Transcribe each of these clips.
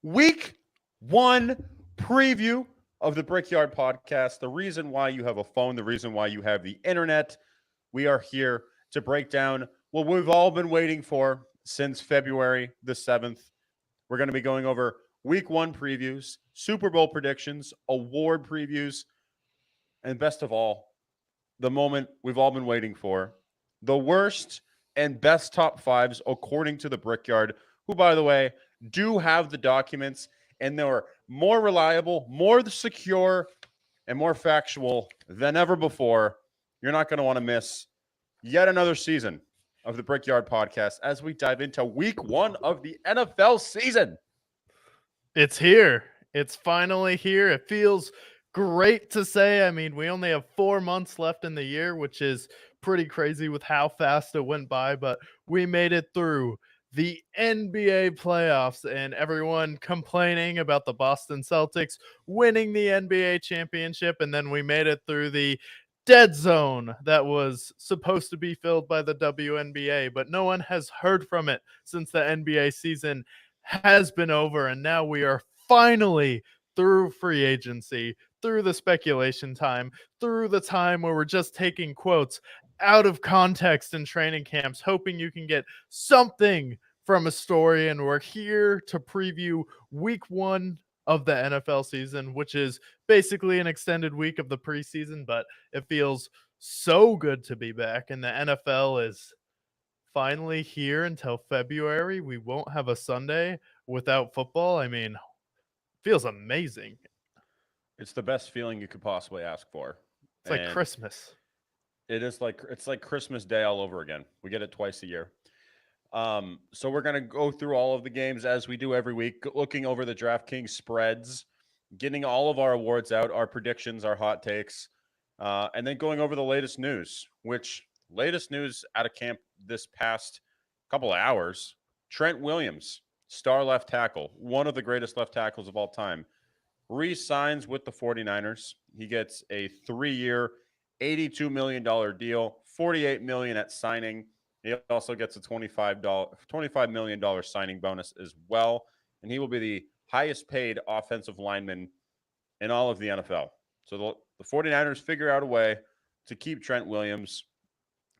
Week 1 preview of the Brickyard podcast. The reason why you have a phone, the reason why you have the internet. We are here to break down what we've all been waiting for since February the 7th. We're going to be going over Week 1 previews, Super Bowl predictions, award previews, and best of all, the moment we've all been waiting for, the worst and best top fives according to the Brickyard, who, by the way, do have the documents, and they're more reliable, more secure, and more factual than ever before. You're not going to want to miss yet another season of the Brickyard podcast as we dive into Week 1 of the NFL season. It's here. It's finally here. It feels great to say. I mean, we only have 4 months left in the year, which is pretty crazy with how fast it went by, but we made it through the NBA playoffs and everyone complaining about the Boston Celtics winning the NBA championship. And then we made it through the dead zone that was supposed to be filled by the WNBA, but no one has heard from it since the NBA season has been over. And now we are finally through free agency, through the speculation time, through the time where we're just taking quotes out of context in training camps, hoping you can get something from a story. And we're here to preview Week 1 of the NFL season, which is basically an extended week of the preseason, but it feels so good to be back. And the NFL is finally here until February. We won't have a Sunday without football. I mean, feels amazing. It's the best feeling you could possibly ask for. It's like Christmas. It's like Christmas Day all over again. We get it twice a year. So we're going to go through all of the games as we do every week, looking over the DraftKings spreads, getting all of our awards out, our predictions, our hot takes, and then going over the latest news, latest news out of camp this past couple of hours. Trent Williams, star left tackle, one of the greatest left tackles of all time, re-signs with the 49ers. He gets a 3-year, $82 million deal, $48 million at signing. He also gets a $25 million signing bonus as well. And he will be the highest paid offensive lineman in all of the NFL. So the 49ers figure out a way to keep Trent Williams.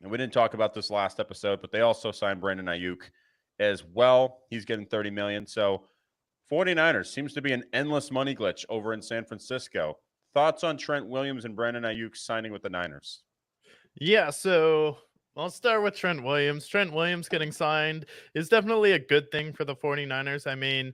And we didn't talk about this last episode, but they also signed Brandon Ayuk as well. He's getting $30 million. So 49ers seems to be an endless money glitch over in San Francisco. Thoughts on Trent Williams and Brandon Ayuk signing with the Niners? Yeah, so I'll start with Trent Williams. Trent Williams getting signed is definitely a good thing for the 49ers. I mean,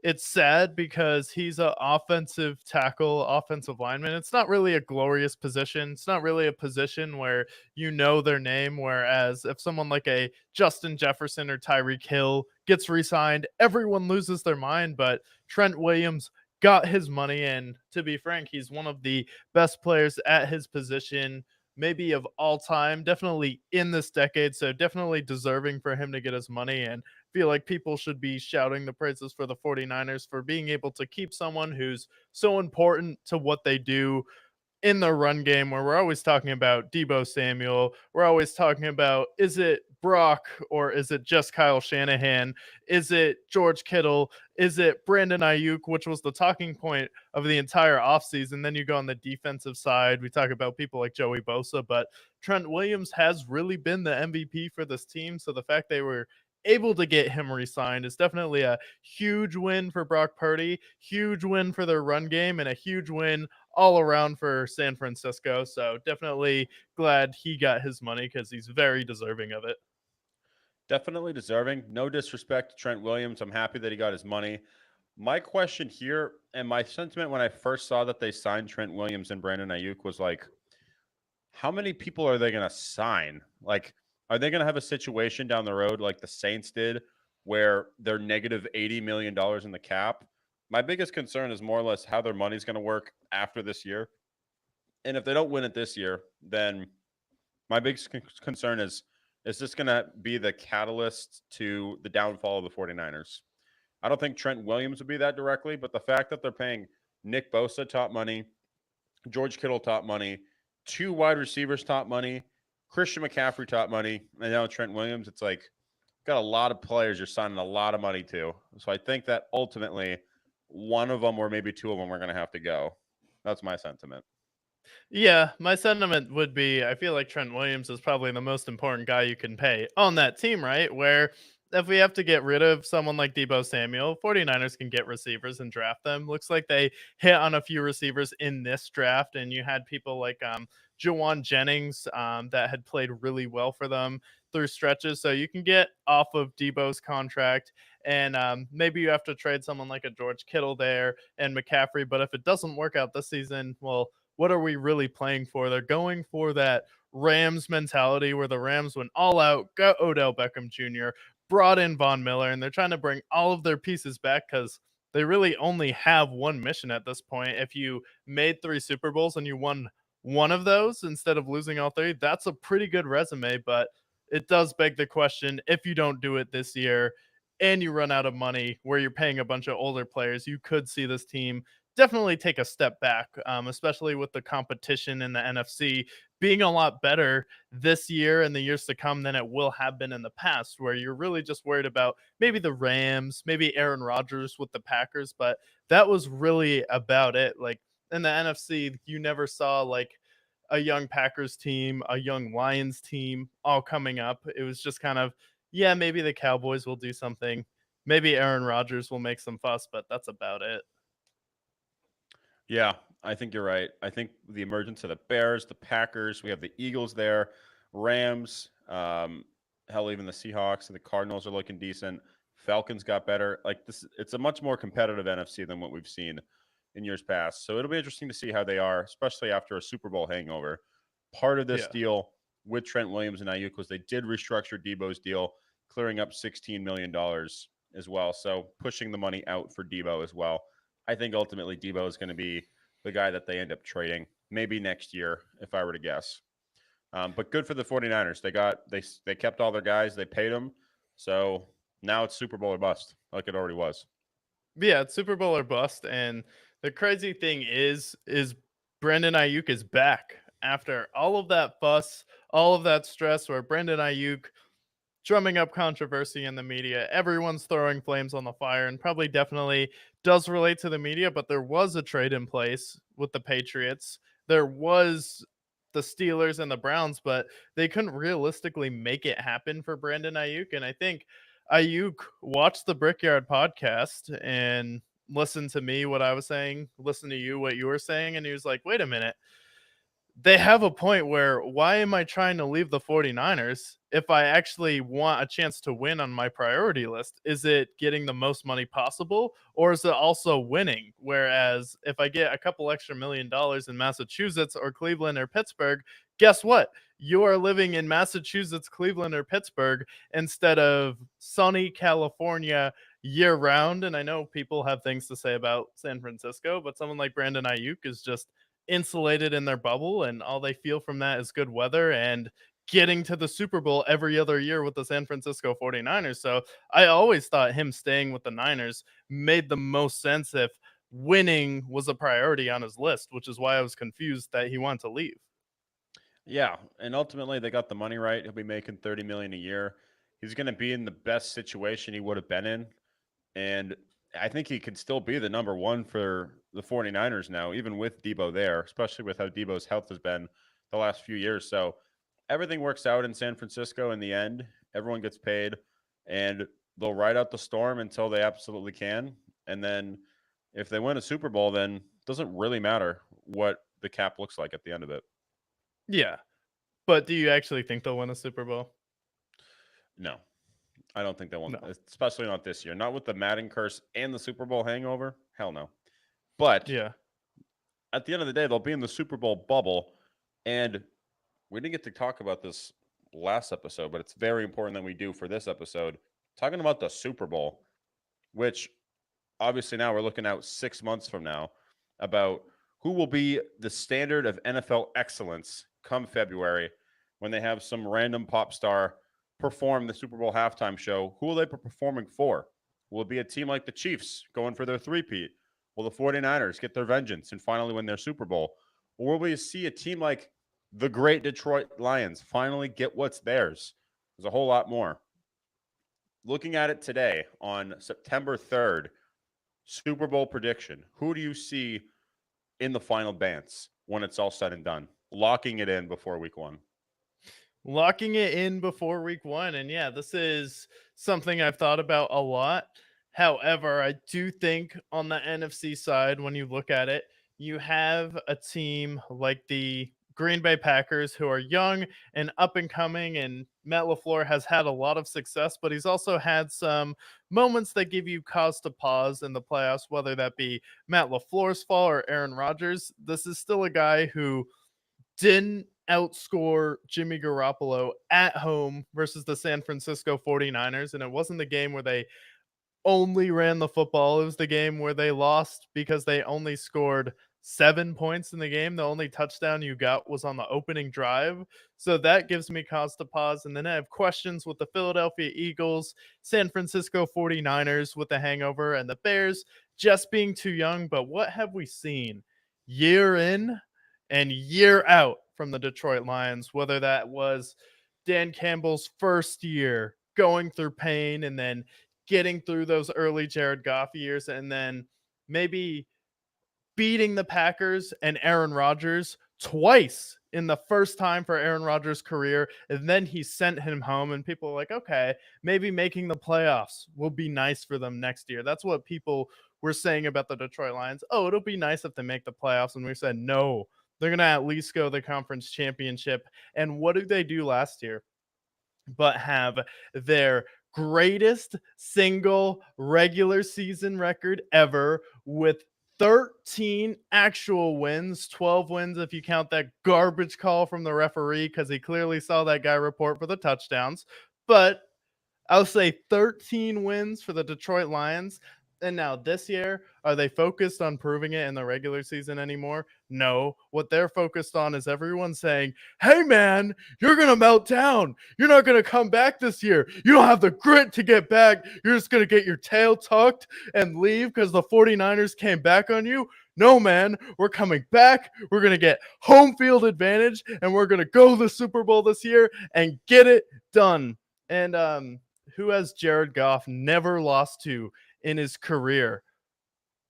it's sad because he's an offensive tackle, offensive lineman. It's not really a glorious position. It's not really a position where you know their name. Whereas if someone like a Justin Jefferson or Tyreek Hill gets re-signed, everyone loses their mind. But Trent Williams got his money. And to be frank, he's one of the best players at his position, maybe of all time, definitely in this decade. So definitely deserving for him to get his money. And feel like people should be shouting the praises for the 49ers for being able to keep someone who's so important to what they do in the run game, where we're always talking about Deebo Samuel. We're always talking about, is it Brock or is it just Kyle Shanahan? Is it George Kittle? Is it Brandon Ayuk, which was the talking point of the entire offseason? Then you go on the defensive side. We talk about people like Joey Bosa, but Trent Williams has really been the MVP for this team. So the fact they were able to get him re-signed is definitely a huge win for Brock Purdy, huge win for their run game, and a huge win all around for San Francisco. So definitely glad he got his money because he's very deserving of it. Definitely deserving. No disrespect to Trent Williams. I'm happy that he got his money. My question here and my sentiment when I first saw that they signed Trent Williams and Brandon Ayuk was like, how many people are they going to sign? Like, are they going to have a situation down the road like the Saints did where they're negative $80 million in the cap? My biggest concern is more or less how their money's going to work after this year. And if they don't win it this year, then my biggest concern is this going to be the catalyst to the downfall of the 49ers? I don't think Trent Williams would be that directly, but the fact that they're paying Nick Bosa top money, George Kittle top money, 2 wide receivers top money, Christian McCaffrey top money, and now Trent Williams, it's like, got a lot of players you're signing a lot of money to. So I think that ultimately one of them or maybe two of them are going to have to go. That's my sentiment. Yeah, my sentiment would be I feel like Trent Williams is probably the most important guy you can pay on that team, right? Where if we have to get rid of someone like Debo Samuel, 49ers can get receivers and draft them. Looks like they hit on a few receivers in this draft, and you had people like Jawan Jennings that had played really well for them through stretches. So you can get off of Debo's contract, and maybe you have to trade someone like a George Kittle there and McCaffrey. But if it doesn't work out this season, well, what are we really playing for? They're going for that Rams mentality where the Rams went all out, got Odell Beckham Jr., brought in Von Miller, and they're trying to bring all of their pieces back because they really only have one mission at this point. If you made 3 Super Bowls and you won one of those instead of losing all 3, that's a pretty good resume. But it does beg the question, if you don't do it this year and you run out of money where you're paying a bunch of older players, you could see this team definitely take a step back, especially with the competition in the NFC being a lot better this year and the years to come than it will have been in the past, where you're really just worried about maybe the Rams, maybe Aaron Rodgers with the Packers, but that was really about it. Like in the NFC, you never saw like a young Packers team, a young Lions team all coming up. It was just kind of, yeah, maybe the Cowboys will do something. Maybe Aaron Rodgers will make some fuss, but that's about it. Yeah, I think you're right. I think the emergence of the Bears, the Packers, we have the Eagles there, Rams, hell, even the Seahawks and the Cardinals are looking decent. Falcons got better. Like this, it's a much more competitive NFC than what we've seen in years past. So it'll be interesting to see how they are, especially after a Super Bowl hangover. Part of this Yeah. deal with Trent Williams and Ayuk was they did restructure Debo's deal, clearing up $16 million as well. So pushing the money out for Debo as well. I think ultimately Debo is going to be the guy that they end up trading maybe next year, if I were to guess. But good for the 49ers. They kept all their guys. They paid them. So now it's Super Bowl or bust, like it already was. Yeah, it's Super Bowl or bust. And the crazy thing is Brandon Ayuk is back after all of that fuss, all of that stress where Brandon Ayuk drumming up controversy in the media. Everyone's throwing flames on the fire and probably definitely does relate to the media, but there was a trade in place with the Patriots. There was the Steelers and the Browns, but they couldn't realistically make it happen for Brandon Ayuk. And I think Ayuk watched the Brickyard podcast and listened to me, what I was saying, listened to you, what you were saying. And he was like, wait a minute, they have a point where why am I trying to leave the 49ers if I actually want a chance to win on my priority list? Is it getting the most money possible or is it also winning? Whereas if I get a couple extra $1 million in Massachusetts or Cleveland or Pittsburgh, guess what? You are living in Massachusetts, Cleveland, or Pittsburgh instead of sunny California year round. And I know people have things to say about San Francisco, but someone like Brandon Ayuk is just insulated in their bubble and all they feel from that is good weather and getting to the Super Bowl every other year with the San Francisco 49ers. So I always thought him staying with the Niners made the most sense if winning was a priority on his list, which is why I was confused that he wanted to leave. Yeah, and ultimately they got the money right. He'll be making 30 million a year. He's going to be in the best situation he would have been in, and I think he can still be the number one for the 49ers now, even with Debo there, especially with how Debo's health has been the last few years. So everything works out in San Francisco in the end. Everyone gets paid, and they'll ride out the storm until they absolutely can. And then if they win a Super Bowl, then it doesn't really matter what the cap looks like at the end of it. Yeah. But do you actually think they'll win a Super Bowl? No, I don't think they will, No. especially not this year. Not with the Madden curse and the Super Bowl hangover. Hell no. But Yeah. at the end of the day, they'll be in the Super Bowl bubble. And we didn't get to talk about this last episode, but it's very important that we do for this episode. Talking about the Super Bowl, which obviously now we're looking out 6 months from now about who will be the standard of NFL excellence come February when they have some random pop star perform the Super Bowl halftime show. Who will they be performing for? Will it be a team like the Chiefs going for their three-peat? Will the 49ers get their vengeance and finally win their Super Bowl? Or will we see a team like the great Detroit Lions finally get what's theirs? There's a whole lot more. looking at it today on September 3rd, Super Bowl prediction. Who do you see in the final dance when it's all said and done? Locking it in before week one. Locking it in before week one. And yeah, this is something I've thought about a lot. However, I do think on the NFC side, when you look at it, you have a team like the Green Bay Packers who are young and up and coming, and Matt LaFleur has had a lot of success, but he's also had some moments that give you cause to pause in the playoffs, whether that be Matt LaFleur's fall or Aaron Rodgers. This is still a guy who didn't outscore Jimmy Garoppolo at home versus the San Francisco 49ers. And it wasn't the game where they only ran the football. It was the game where they lost because they only scored 7 points in the game. The only touchdown you got was on the opening drive. So that gives me cause to pause. And then I have questions with the Philadelphia Eagles, San Francisco 49ers with the hangover, and the Bears just being too young. But what have we seen year in and year out from the Detroit Lions? Whether that was Dan Campbell's first year going through pain and then getting through those early Jared Goff years, and then maybe beating the Packers and Aaron Rodgers twice in the first time for Aaron Rodgers' career. And then he sent him home, and people are like, okay, maybe making the playoffs will be nice for them next year. That's what people were saying about the Detroit Lions. Oh, it'll be nice if they make the playoffs. And we said, no, they're going to at least go the conference championship. And what did they do last year? But have their greatest single regular season record ever with 13 actual wins, 12 wins if you count that garbage call from the referee because he clearly saw that guy report for the touchdowns. But I'll say 13 wins for the Detroit Lions. And now this year, are they focused on proving it in the regular season anymore? No. What they're focused on is everyone saying, hey, man, you're going to melt down. You're not going to come back this year. You don't have the grit to get back. You're just going to get your tail tucked and leave because the 49ers came back on you. No, man, we're coming back. We're going to get home field advantage, and we're going to go to the Super Bowl this year and get it done. And who has Jared Goff never lost to in his career?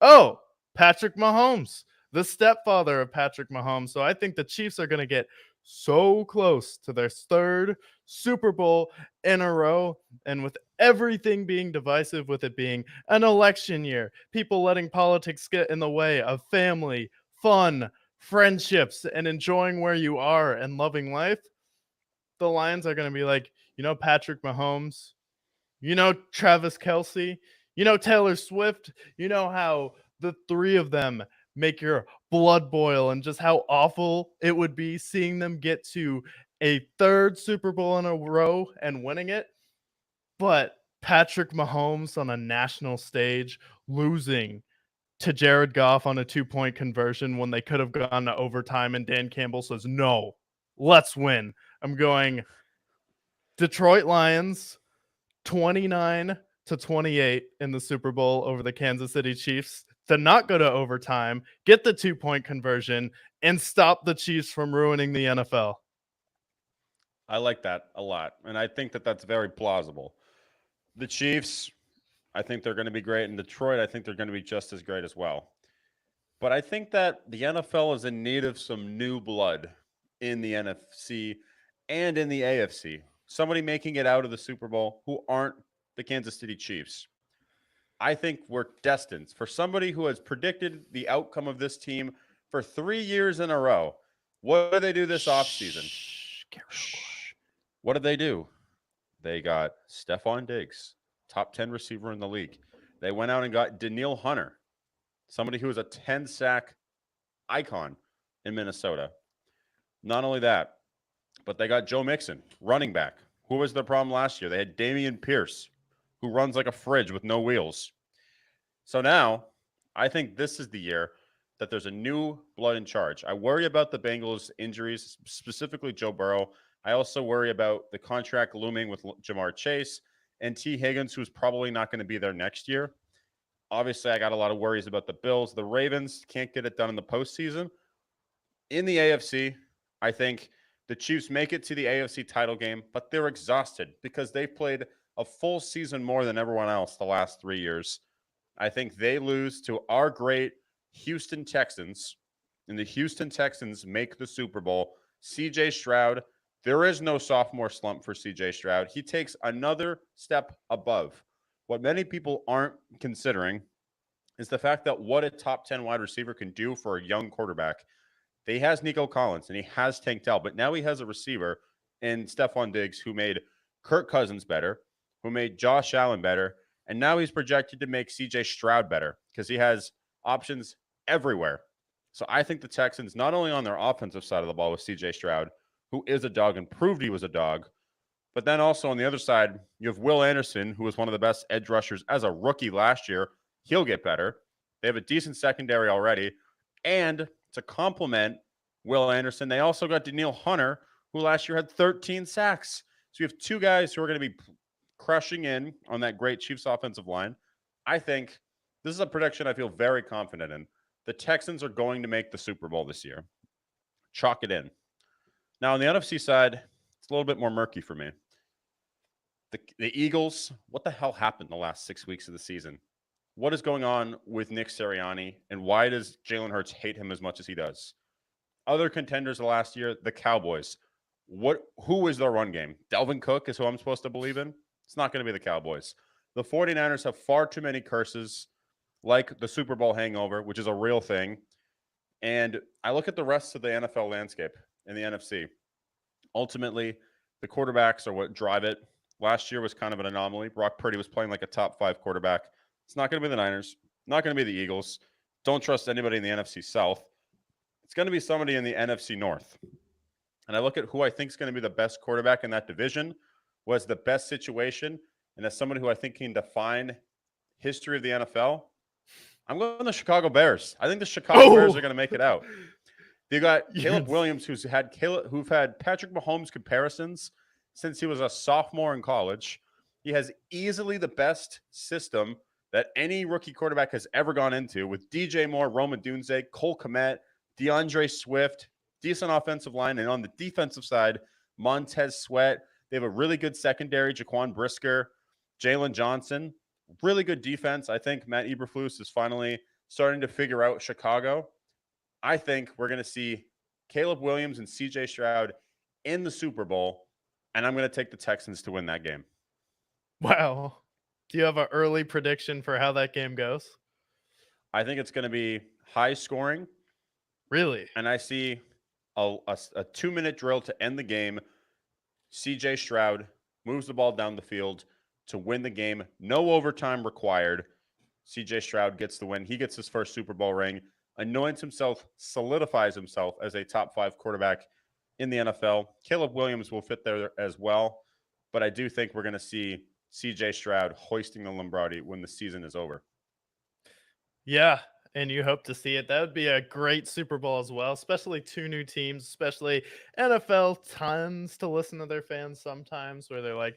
Oh, Patrick Mahomes, the stepfather of Patrick Mahomes. So I think the Chiefs are going to get so close to their third Super Bowl in a row. And with everything being divisive, with it being an election year, people letting politics get in the way of family, fun, friendships, and enjoying where you are and loving life, the Lions are going to be like, Patrick Mahomes, Travis Kelce, Taylor Swift, how the three of them make your blood boil, and just how awful it would be seeing them get to a third Super Bowl in a row and winning it. But Patrick Mahomes on a national stage losing to Jared Goff on a 2-point conversion when they could have gone to overtime, and Dan Campbell says, no, let's win. I'm going Detroit Lions 29-28 in the Super Bowl over the Kansas City Chiefs to not go to overtime, get the 2-point conversion, and stop the Chiefs from ruining the NFL. I like that a lot, and I think that that's very plausible. The Chiefs, I think they're going to be great. In Detroit, I think they're going to be just as great as well. But I think that the NFL is in need of some new blood in the NFC and in the AFC. Somebody making it out of the Super Bowl who aren't the Kansas City Chiefs. I think we're destined for somebody who has predicted the outcome of this team for 3 years in a row. What did they do this offseason? What did they do? They got Stephon Diggs, top 10 receiver in the league. They went out and got Danielle Hunter, somebody who is a 10-sack icon in Minnesota. Not only that, but they got Joe Mixon, running back. Who was the problem last year? They had Dameon Pierce, who runs like a fridge with no wheels. So now, I think this is the year that there's a new blood in charge. I worry about the Bengals' injuries, specifically Joe Burrow. I also worry about the contract looming with Jamar Chase and T. Higgins, who's probably not going to be there next year. Obviously, I got a lot of worries about the Bills. The Ravens can't get it done in the postseason. In the AFC, I think the Chiefs make it to the AFC title game, but they're exhausted because they've played a full season more than everyone else the last 3 years. I think they lose to our great Houston Texans, and the Houston Texans make the Super Bowl. CJ Stroud, there is no sophomore slump for CJ Stroud. He takes another step above. What many people aren't considering is the fact that what a top 10 wide receiver can do for a young quarterback. He has Nico Collins and he has Tank Dell, but now he has a receiver in Stephon Diggs who made Kirk Cousins better, who made Josh Allen better, and now he's projected to make CJ Stroud better because he has options everywhere. So I think the Texans, not only on their offensive side of the ball with CJ Stroud, who is a dog and proved he was a dog, but then also on the other side, you have Will Anderson, who was one of the best edge rushers as a rookie last year. He'll get better. They have a decent secondary already. And to complement Will Anderson, they also got Danielle Hunter, who last year had 13 sacks. So you have two guys who are going to be crushing in on that great Chiefs offensive line. I think this is a prediction I feel very confident in. The Texans are going to make the Super Bowl this year. Chalk it in. Now, on the NFC side, it's a little bit more murky for me. The Eagles, what the hell happened the last 6 weeks of the season? What is going on with Nick Sirianni, and why does Jalen Hurts hate him as much as he does? Other contenders the last year, the Cowboys. Who is their run game? Delvin Cook is who I'm supposed to believe in? It's not going to be the Cowboys. The 49ers have far too many curses, like the Super Bowl hangover, which is a real thing. And I look at the rest of the NFL landscape in the NFC. Ultimately, the quarterbacks are what drive it. Last year was kind of an anomaly. Brock Purdy was playing like a top 5 quarterback. It's not going to be the Niners. Not going to be the Eagles. Don't trust anybody in the NFC South. It's going to be somebody in the NFC North. And I look at who I think is going to be the best quarterback in that division, was the best situation, and as somebody who I think can define history of the NFL, I'm going to the Chicago Bears. I think the Chicago Bears are going to make it out. You got Caleb Williams, who've had Patrick Mahomes comparisons since he was a sophomore in college. He has easily the best system that any rookie quarterback has ever gone into, with DJ Moore, Rome Odunze, Cole Kmet, DeAndre Swift, decent offensive line. And on the defensive side, Montez Sweat. They have a really good secondary, Jaquan Brisker, Jalen Johnson. Really good defense. I think Matt Eberflus is finally starting to figure out Chicago. I think we're going to see Caleb Williams and CJ Stroud in the Super Bowl, and I'm going to take the Texans to win that game. Wow. Do you have an early prediction for how that game goes? I think it's going to be high scoring. Really? And I see a 2-minute drill to end the game. CJ Stroud moves the ball down the field to win the game. No overtime required. CJ Stroud gets the win. He gets his first Super Bowl ring, anoints himself, solidifies himself as a top 5 quarterback in the NFL. Caleb Williams will fit there as well, but I do think we're going to see CJ Stroud hoisting the Lombardi when the season is over. Yeah, and you hope to see it. That would be a great Super Bowl as well, especially 2 new teams, especially NFL tends to listen to their fans sometimes where they're like,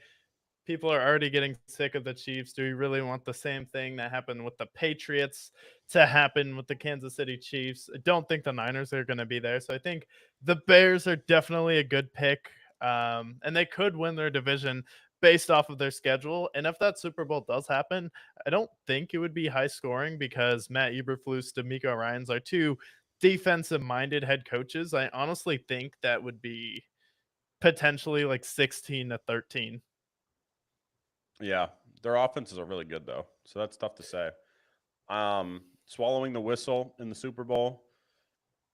people are already getting sick of the Chiefs. Do we really want the same thing that happened with the Patriots to happen with the Kansas City Chiefs? I don't think the Niners are going to be there. So I think the Bears are definitely a good pick. And they could win their division based off of their schedule. And if that Super Bowl does happen, I don't think it would be high scoring because Matt Eberflus, D'Amico Ryans are 2 defensive-minded head coaches. I honestly think that would be potentially like 16-13. Yeah, their offenses are really good though, so that's tough to say. Swallowing the whistle in the Super Bowl,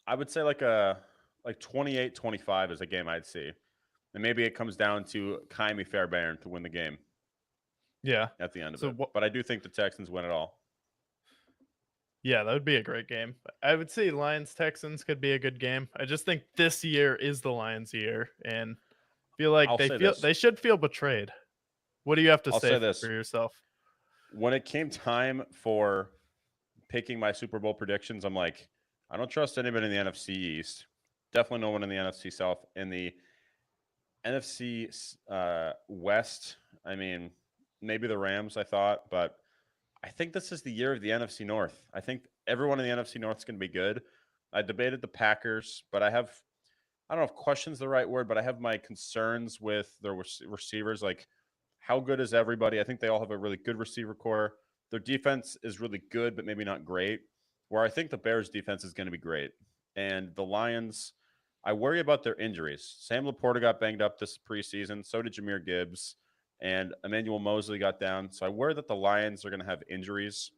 I would say like 28-25 is a game I'd see. And maybe it comes down to Kaimi Fairbairn to win the game. Yeah. At the end of it. But I do think the Texans win it all. Yeah, that would be a great game. I would say Lions-Texans could be a good game. I just think this year is the Lions' year, and feel like they should feel betrayed. What do you have to say for yourself? When it came time for picking my Super Bowl predictions, I'm like, I don't trust anybody in the NFC East. Definitely no one in the NFC South. In the NFC West, I mean, maybe the Rams, I thought, but I think this is the year of the NFC North. I think everyone in the NFC North is going to be good. I debated the Packers, but I don't know if question's the right word, but I have my concerns with the receivers. Like, how good is everybody? I think they all have a really good receiver core. Their defense is really good, but maybe not great. Where I think the Bears' defense is going to be great. And the Lions, I worry about their injuries. Sam Laporta got banged up this preseason. So did Jameer Gibbs. And Emmanuel Mosley got down. So I worry that the Lions are going to have injuries.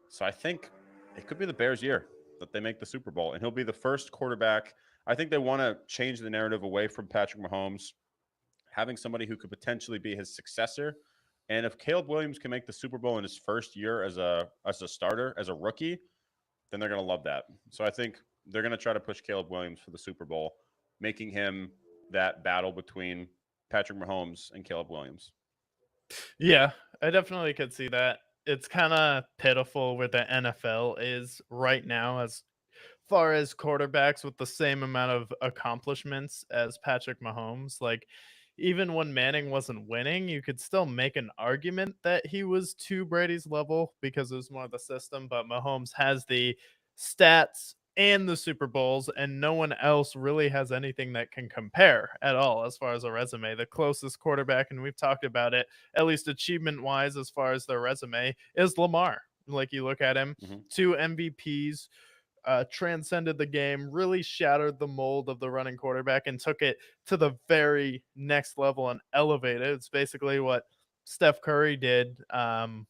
So I think it could be the Bears' year that they make the Super Bowl. And he'll be the first quarterback. I think they want to change the narrative away from Patrick Mahomes, having somebody who could potentially be his successor. And if Caleb Williams can make the Super Bowl in his first year as a starter, as a rookie, then they're going to love that. So I think they're going to try to push Caleb Williams for the Super Bowl, making him that battle between Patrick Mahomes and Caleb Williams. Yeah, I definitely could see that. It's kind of pitiful where the NFL is right now as far as quarterbacks with the same amount of accomplishments as Patrick Mahomes. Like, even when Manning wasn't winning, you could still make an argument that he was to Brady's level because it was more of the system. But Mahomes has the stats and the Super Bowls, and no one else really has anything that can compare at all as far as a resume. The closest quarterback, and we've talked about it, at least achievement wise, as far as their resume, is Lamar. Like, you look at him, Mm-hmm. 2 MVPs, transcended the game, really shattered the mold of the running quarterback and took it to the very next level and elevated. It's basically what Steph Curry did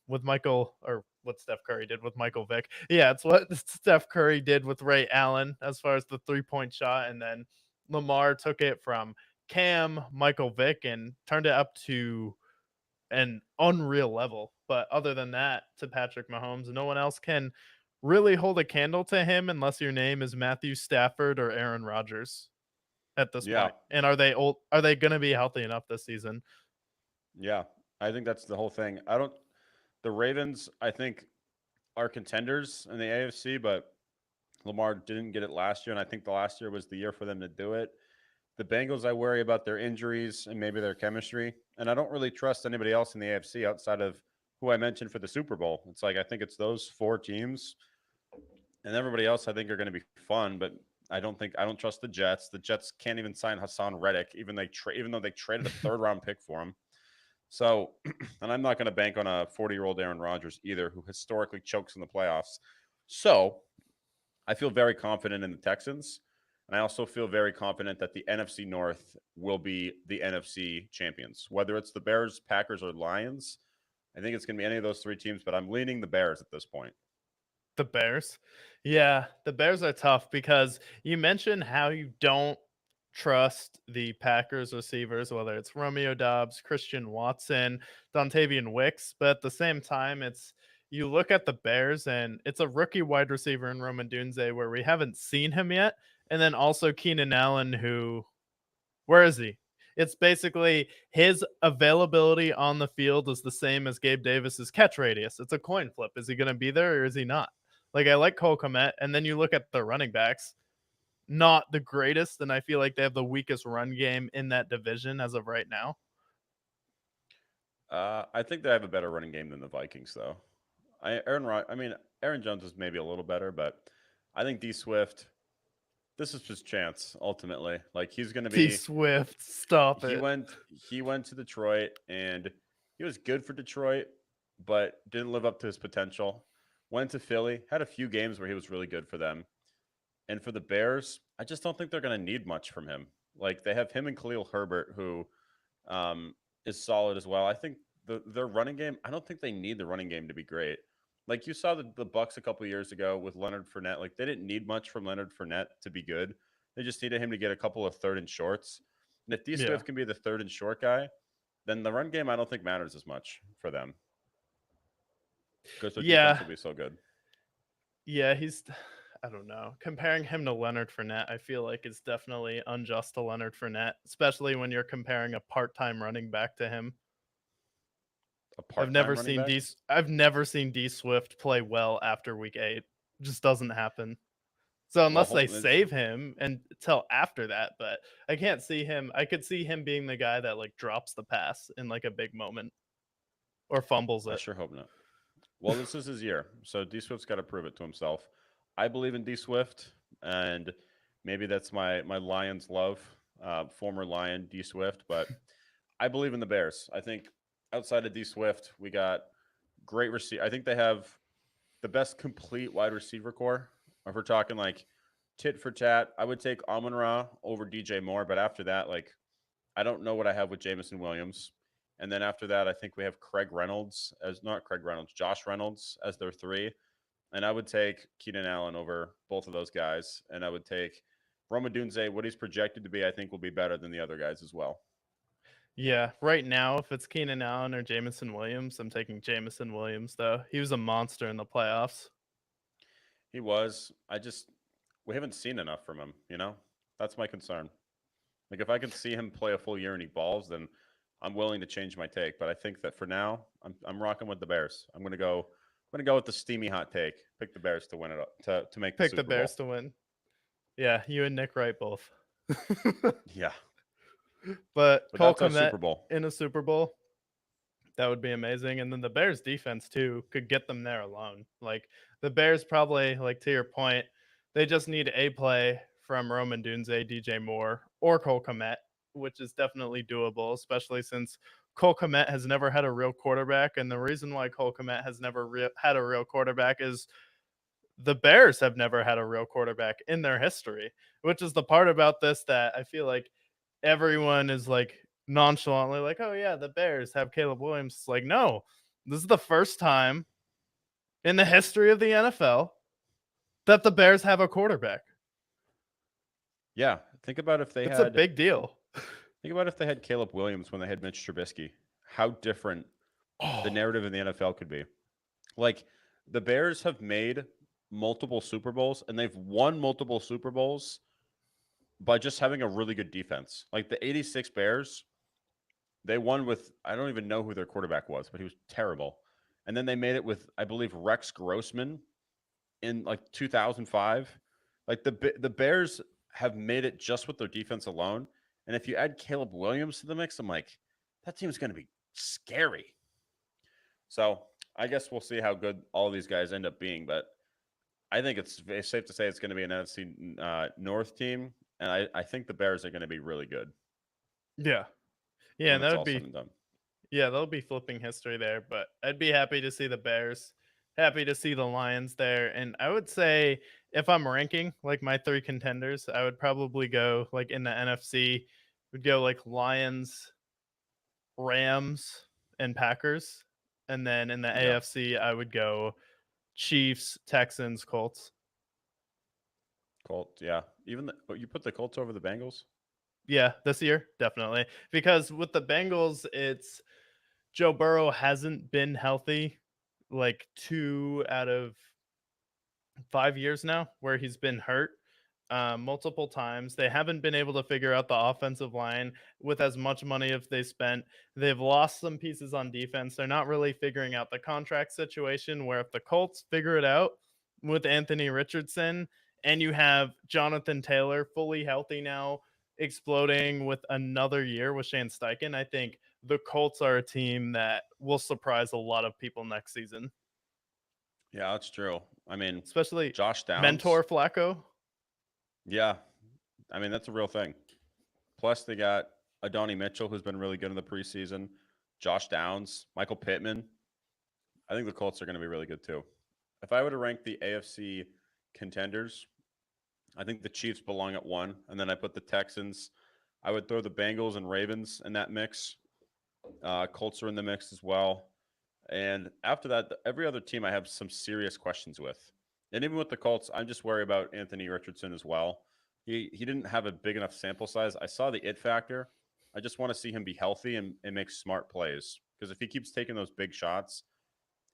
with Michael, or what Steph Curry did with Michael Vick. Yeah, it's what Steph Curry did with Ray Allen as far as the 3-point shot. And then Lamar took it from Cam, Michael Vick, and turned it up to an unreal level. But other than that, to Patrick Mahomes, no one else can really hold a candle to him unless your name is Matthew Stafford or Aaron Rodgers at this Yeah. point. And are they old? Are they going to be healthy enough this season? Yeah. I think that's the whole thing. The Ravens, I think, are contenders in the AFC, but Lamar didn't get it last year. And I think the last year was the year for them to do it. The Bengals, I worry about their injuries and maybe their chemistry. And I don't really trust anybody else in the AFC outside of who I mentioned for the Super Bowl. It's like I think it's those 4 teams, and everybody else I think are going to be fun, but I don't trust the Jets. The Jets can't even sign Hassan Reddick, even though they traded a third-round pick for him. So, and I'm not going to bank on a 40-year-old Aaron Rodgers either, who historically chokes in the playoffs. So, I feel very confident in the Texans. And I also feel very confident that the NFC North will be the NFC champions. Whether it's the Bears, Packers, or Lions, I think it's going to be any of those 3 teams, but I'm leaning the Bears at this point. The Bears. Yeah, the Bears are tough because you mentioned how you don't trust the Packers receivers, whether it's Romeo Dobbs, Christian Watson, Dontavian Wicks, but at the same time, it's you look at the Bears and it's a rookie wide receiver in Roman Dunze where we haven't seen him yet, and then also Keenan Allen, who where is he? It's basically his availability on the field is the same as Gabe Davis's catch radius. It's a coin flip. Is he going to be there or is he not? Like, I like Cole Kmet, and then you look at the running backs, not the greatest, and I feel like they have the weakest run game in that division as of right now. I think they have a better running game than the Vikings, though. Aaron Jones is maybe a little better, but I think D Swift, this is his chance ultimately. Like he's going to T be. Swift, stop He it. went. He went to Detroit, and he was good for Detroit, but didn't live up to his potential. Went to Philly, had a few games where he was really good for them. And for the Bears, I just don't think they're going to need much from him. Like they have him and Khalil Herbert, who is solid as well. I think their running game. I don't think they need the running game to be great. Like you saw the Bucks a couple years ago with Leonard Fournette. Like they didn't need much from Leonard Fournette to be good. They just needed him to get a couple of third and shorts. And if D Yeah. Swift can be the third and short guy, then the run game I don't think matters as much for them because their defense Yeah. will be so good. Yeah, he's I don't know. Comparing him to Leonard Fournette, I feel like it's definitely unjust to Leonard Fournette, especially when you're comparing a part-time running back to him. A part-time running back. I've never seen D Swift play well after week 8. It just doesn't happen. So unless Well, they save him until after that, but I can't see him. I could see him being the guy that like drops the pass in like a big moment or fumbles I it. sure hope not. Well, this is his year, so D Swift's got to prove it to himself. I believe in D Swift, and maybe that's my Lions love, former Lion D Swift, but I believe in the Bears. I think outside of D Swift, we got great receiver. I think they have the best complete wide receiver core. If we're talking like tit for tat, I would take Amon Ra over DJ Moore. But after that, like, I don't know what I have with Jamison Williams. And then after that, I think we have Josh Reynolds as their three. And I would take Keenan Allen over both of those guys. And I would take Roma Dunze, what he's projected to be, I think will be better than the other guys as well. Yeah, right now, if it's Keenan Allen or Jamison Williams, I'm taking Jamison Williams, though. He was a monster in the playoffs. He was. We haven't seen enough from him, That's my concern. Like, if I can see him play a full year and he balls, then I'm willing to change my take. But I think that for now, I'm rocking with the Bears. I'm gonna go with the steamy hot take. Pick the Bears to win it to make the Pick Super the Bears Bowl. to win. Yeah, you and Nick Wright both. Yeah, but Cole that's our Super Kmet Bowl. in a Super Bowl, that would be amazing. And then the Bears defense too could get them there alone. Like the Bears probably, like to your point, they just need a play from Roman Dunze, DJ Moore, or Cole Kmet, which is definitely doable, especially since Cole Kmet has never had a real quarterback. And the reason why Cole Kmet has never had a real quarterback is the Bears have never had a real quarterback in their history, which is the part about this that I feel like everyone is like nonchalantly like, oh yeah, the Bears have Caleb Williams. It's like, no, this is the first time in the history of the NFL that the Bears have a quarterback. Yeah, think about if they It's had a big deal. Think about if they had Caleb Williams when they had Mitch Trubisky. How different the narrative in the NFL could be. Like, the Bears have made multiple Super Bowls and they've won multiple Super Bowls by just having a really good defense. Like the 86 Bears, they won with, I don't even know who their quarterback was, but he was terrible. And then they made it with, I believe, Rex Grossman in like 2005. Like the Bears have made it just with their defense alone. And if you add Caleb Williams to the mix, I'm like, that team's going to be scary. So I guess we'll see how good all these guys end up being. But I think it's safe to say it's going to be an NFC North team. And I think the Bears are going to be really good. Yeah. Yeah, when that it's would all be said and done. Yeah, they'll be flipping history there, but I'd be happy to see the Bears, happy to see the Lions there. And I would say if I'm ranking like my three contenders, I would probably go like in the NFC, would go like Lions, Rams, and Packers. And then in the Yeah. AFC, I would go Chiefs, Texans, Colts. Colts, yeah. You put the Colts over the Bengals? Yeah, this year, definitely. Because with the Bengals, it's Joe Burrow hasn't been healthy like 2 out of 5 years now where he's been hurt multiple times. They haven't been able to figure out the offensive line with as much money as they spent. They've lost some pieces on defense. They're not really figuring out the contract situation where if the Colts figure it out with Anthony Richardson and you have Jonathan Taylor fully healthy now, exploding with another year with Shane Steichen, I think the Colts are a team that will surprise a lot of people next season. Yeah, that's true. I mean, Especially Josh Downs. Mentor Flacco. Yeah. I mean, that's a real thing. Plus, they got Adonai Mitchell, who's been really good in the preseason. Josh Downs, Michael Pittman. I think the Colts are going to be really good too. If I were to rank the AFC contenders, I think the Chiefs belong at 1. And then I put the Texans. I would throw the Bengals and Ravens in that mix. Colts are in the mix as well. And after that, every other team I have some serious questions with. And even with the Colts, I'm just worried about Anthony Richardson as well. He didn't have a big enough sample size. I saw the it factor. I just want to see him be healthy and make smart plays. Because if he keeps taking those big shots,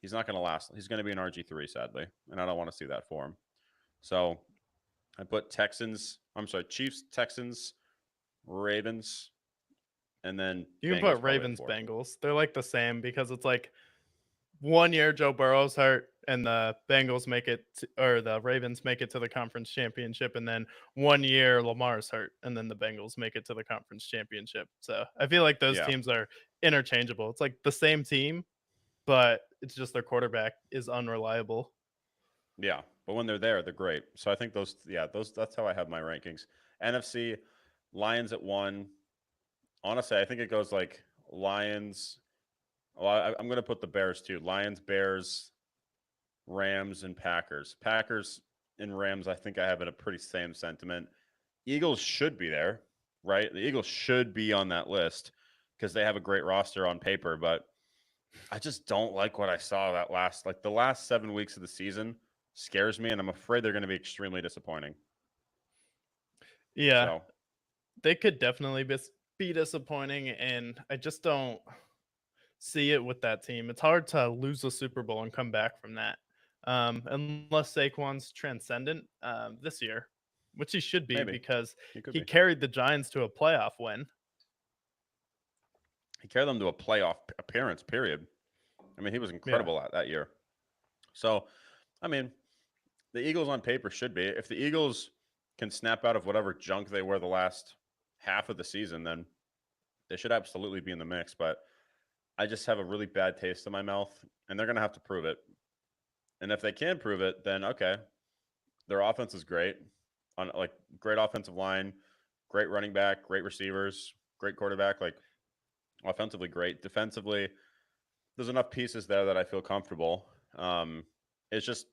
he's not going to last. He's going to be an RG3, sadly. And I don't want to see that for him. So I put Chiefs, Texans, Ravens, and then you can Bengals put Ravens, Bengals. They're like the same because it's like 1 year Joe Burrow's hurt and the Bengals make it or the Ravens make it to the conference championship, and then 1 year Lamar's hurt and then the Bengals make it to the conference championship. So I feel like those teams are interchangeable. It's like the same team, but it's just their quarterback is unreliable. Yeah, but when they're there, they're great. So I think that's how I have my rankings. NFC, Lions at 1. Honestly, I think it goes like Lions, Well, I'm going to put the Bears too. Lions, Bears, Rams, and Packers. Packers and Rams, I think I have in a pretty same sentiment. Eagles should be there, right? The Eagles should be on that list because they have a great roster on paper, but I just don't like what I saw the last 7 weeks of the season scares me, and I'm afraid they're going to be extremely disappointing. Yeah, So they could definitely be disappointing, and I just don't see it with that team. It's hard to lose a Super Bowl and come back from that, unless Saquon's transcendent this year, which he should be maybe because he could he be. carried the Giants to a playoff win. He carried them to a playoff appearance, period. I mean, he was Yeah. incredible at that year. So, I mean, the Eagles on paper should be. If the Eagles can snap out of whatever junk they were the last half of the season, then they should absolutely be in the mix. But I just have a really bad taste in my mouth, and they're going to have to prove it. And if they can prove it, then okay, their offense is great, on like great offensive line, great running back, great receivers, great quarterback, like offensively great, defensively. There's enough pieces there that I feel comfortable. It's just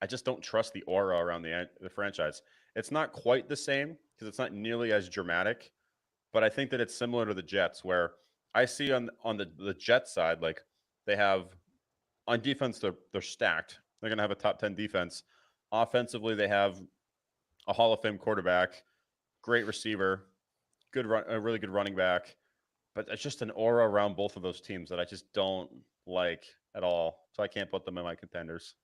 I just don't trust the aura around the franchise. It's not quite the same because it's not nearly as dramatic, but I think that it's similar to the Jets, where I see on the Jets side, like they have on defense, they're stacked. They're going to have a top 10 defense. Offensively, they have a Hall of Fame quarterback, great receiver, a really good running back. But it's just an aura around both of those teams that I just don't like at all. So I can't put them in my contenders.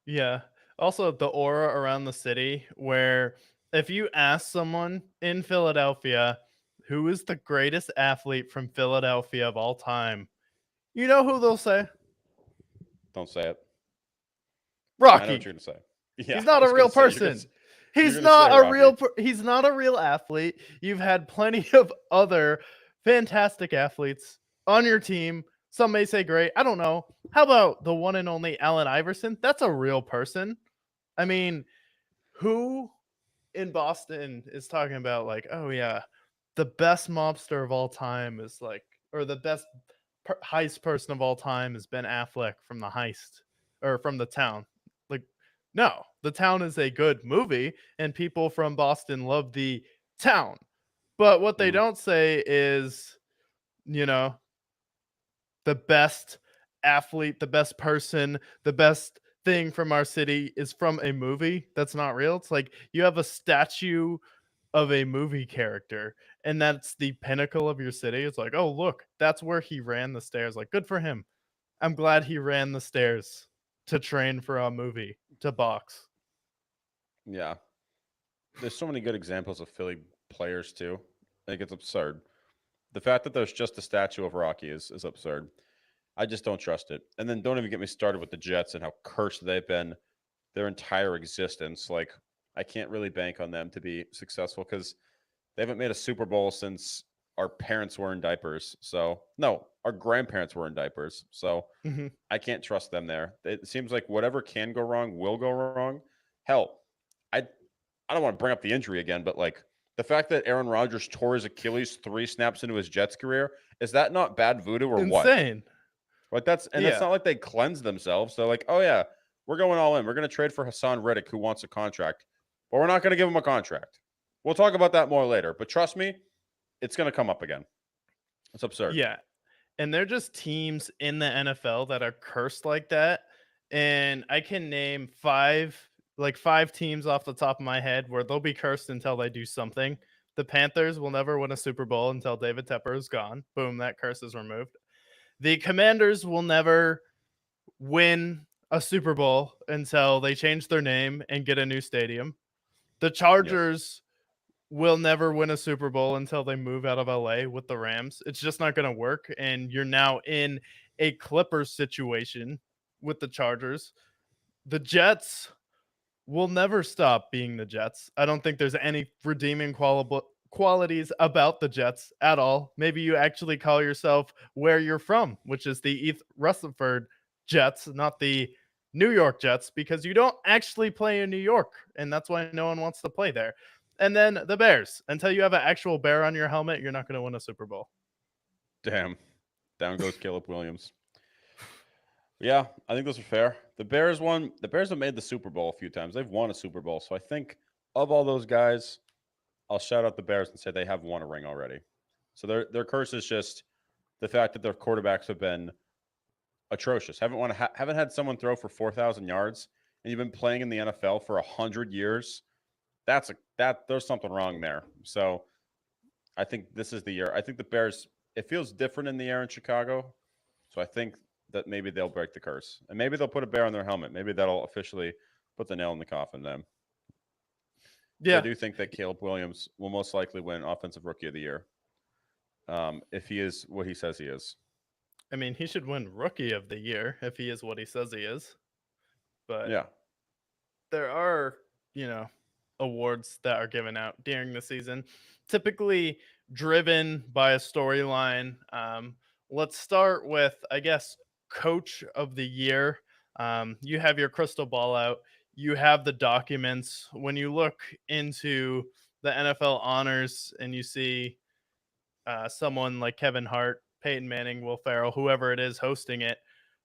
Yeah. Also, the aura around the city, where if you ask someone in Philadelphia who is the greatest athlete from Philadelphia of all time, you know who they'll say? Don't say it. I know what Rocky. you're going to say. Yeah, He's I not a was going real to say person. you're He's going to say not a Rocky. he's not a real athlete. You've had plenty of other fantastic athletes on your team. Some may say great. I don't know. How about the one and only Allen Iverson? That's a real person. I mean, who in Boston is talking about like, oh yeah, the best mobster of all time is like, or the best heist person of all time is Ben Affleck from The Heist or from The Town. Like, no, The Town is a good movie, and people from Boston love The Town. But what they Mhm. don't say is, you know, the best athlete, the best person, the best thing from our city is from a movie that's not real. It's like you have a statue of a movie character, and that's the pinnacle of your city. It's like, oh, look, that's where he ran the stairs. Like, good for him. I'm glad he ran the stairs to train for a movie, to box. Yeah. There's so many good examples of Philly players, too. I think it's absurd. The fact that there's just a statue of Rocky is absurd. I just don't trust it. And then don't even get me started with the Jets and how cursed they've been their entire existence. Like, I can't really bank on them to be successful because they haven't made a Super Bowl since our parents were in diapers. So, no, our grandparents were in diapers. So, Mm-hmm. I can't trust them there. It seems like whatever can go wrong will go wrong. Hell, I I don't want to bring up the injury again, but like the fact that Aaron Rodgers tore his Achilles 3 snaps into his Jets career, is that not bad voodoo or what? Insane. Like that's Yeah. not like they cleansed themselves. They're like, oh yeah, we're going all in. We're going to trade for Hassan Reddick, who wants a contract, but we're not going to give him a contract. We'll talk about that more later. But trust me, it's going to come up again. It's absurd. Yeah. And they're just teams in the NFL that are cursed like that. And I can name five teams off the top of my head where they'll be cursed until they do something. The Panthers will never win a Super Bowl until David Tepper is gone. Boom, that curse is removed. The Commanders will never win a Super Bowl until they change their name and get a new stadium. The Yes. Chargers will never win a Super Bowl until they move out of LA with the Rams. It's just not going to work. And you're now in a Clippers situation with the Chargers. The Jets will never stop being the Jets. I don't think there's any redeeming qualities about the Jets at all. Maybe you actually call yourself where you're from, which is the East Rutherford Jets, not the New York Jets, because you don't actually play in New York, and that's why no one wants to play there. And then the Bears. Until you have an actual bear on your helmet, you're not going to win a Super Bowl. Damn. Down goes Caleb Williams. Yeah, I think those are fair. The Bears won. The Bears have made the Super Bowl a few times. They've won a Super Bowl. So I think of all those guys, I'll shout out the Bears and say they have won a ring already. So their curse is just the fact that their quarterbacks have been atrocious. Haven't had someone throw for 4,000 yards, and you've been playing in the NFL for 100 years. There's something wrong there. So I think this is the year. I think the Bears. It feels different in the air in Chicago, so I think that maybe they'll break the curse, and maybe they'll put a bear on their helmet. Maybe that'll officially put the nail in the coffin. Then, so I Yeah, do think that Caleb Williams will most likely win Offensive Rookie of the Year, if he is what he says he is. I mean, he should win Rookie of the Year if he is what he says he is. But Yeah. there are, awards that are given out during the season, typically driven by a storyline. Let's start with, I guess, Coach of the Year. You have your crystal ball out, you have the documents. When you look into the NFL honors and you see someone like Kevin Hart, Peyton Manning, Will Ferrell, whoever it is hosting it,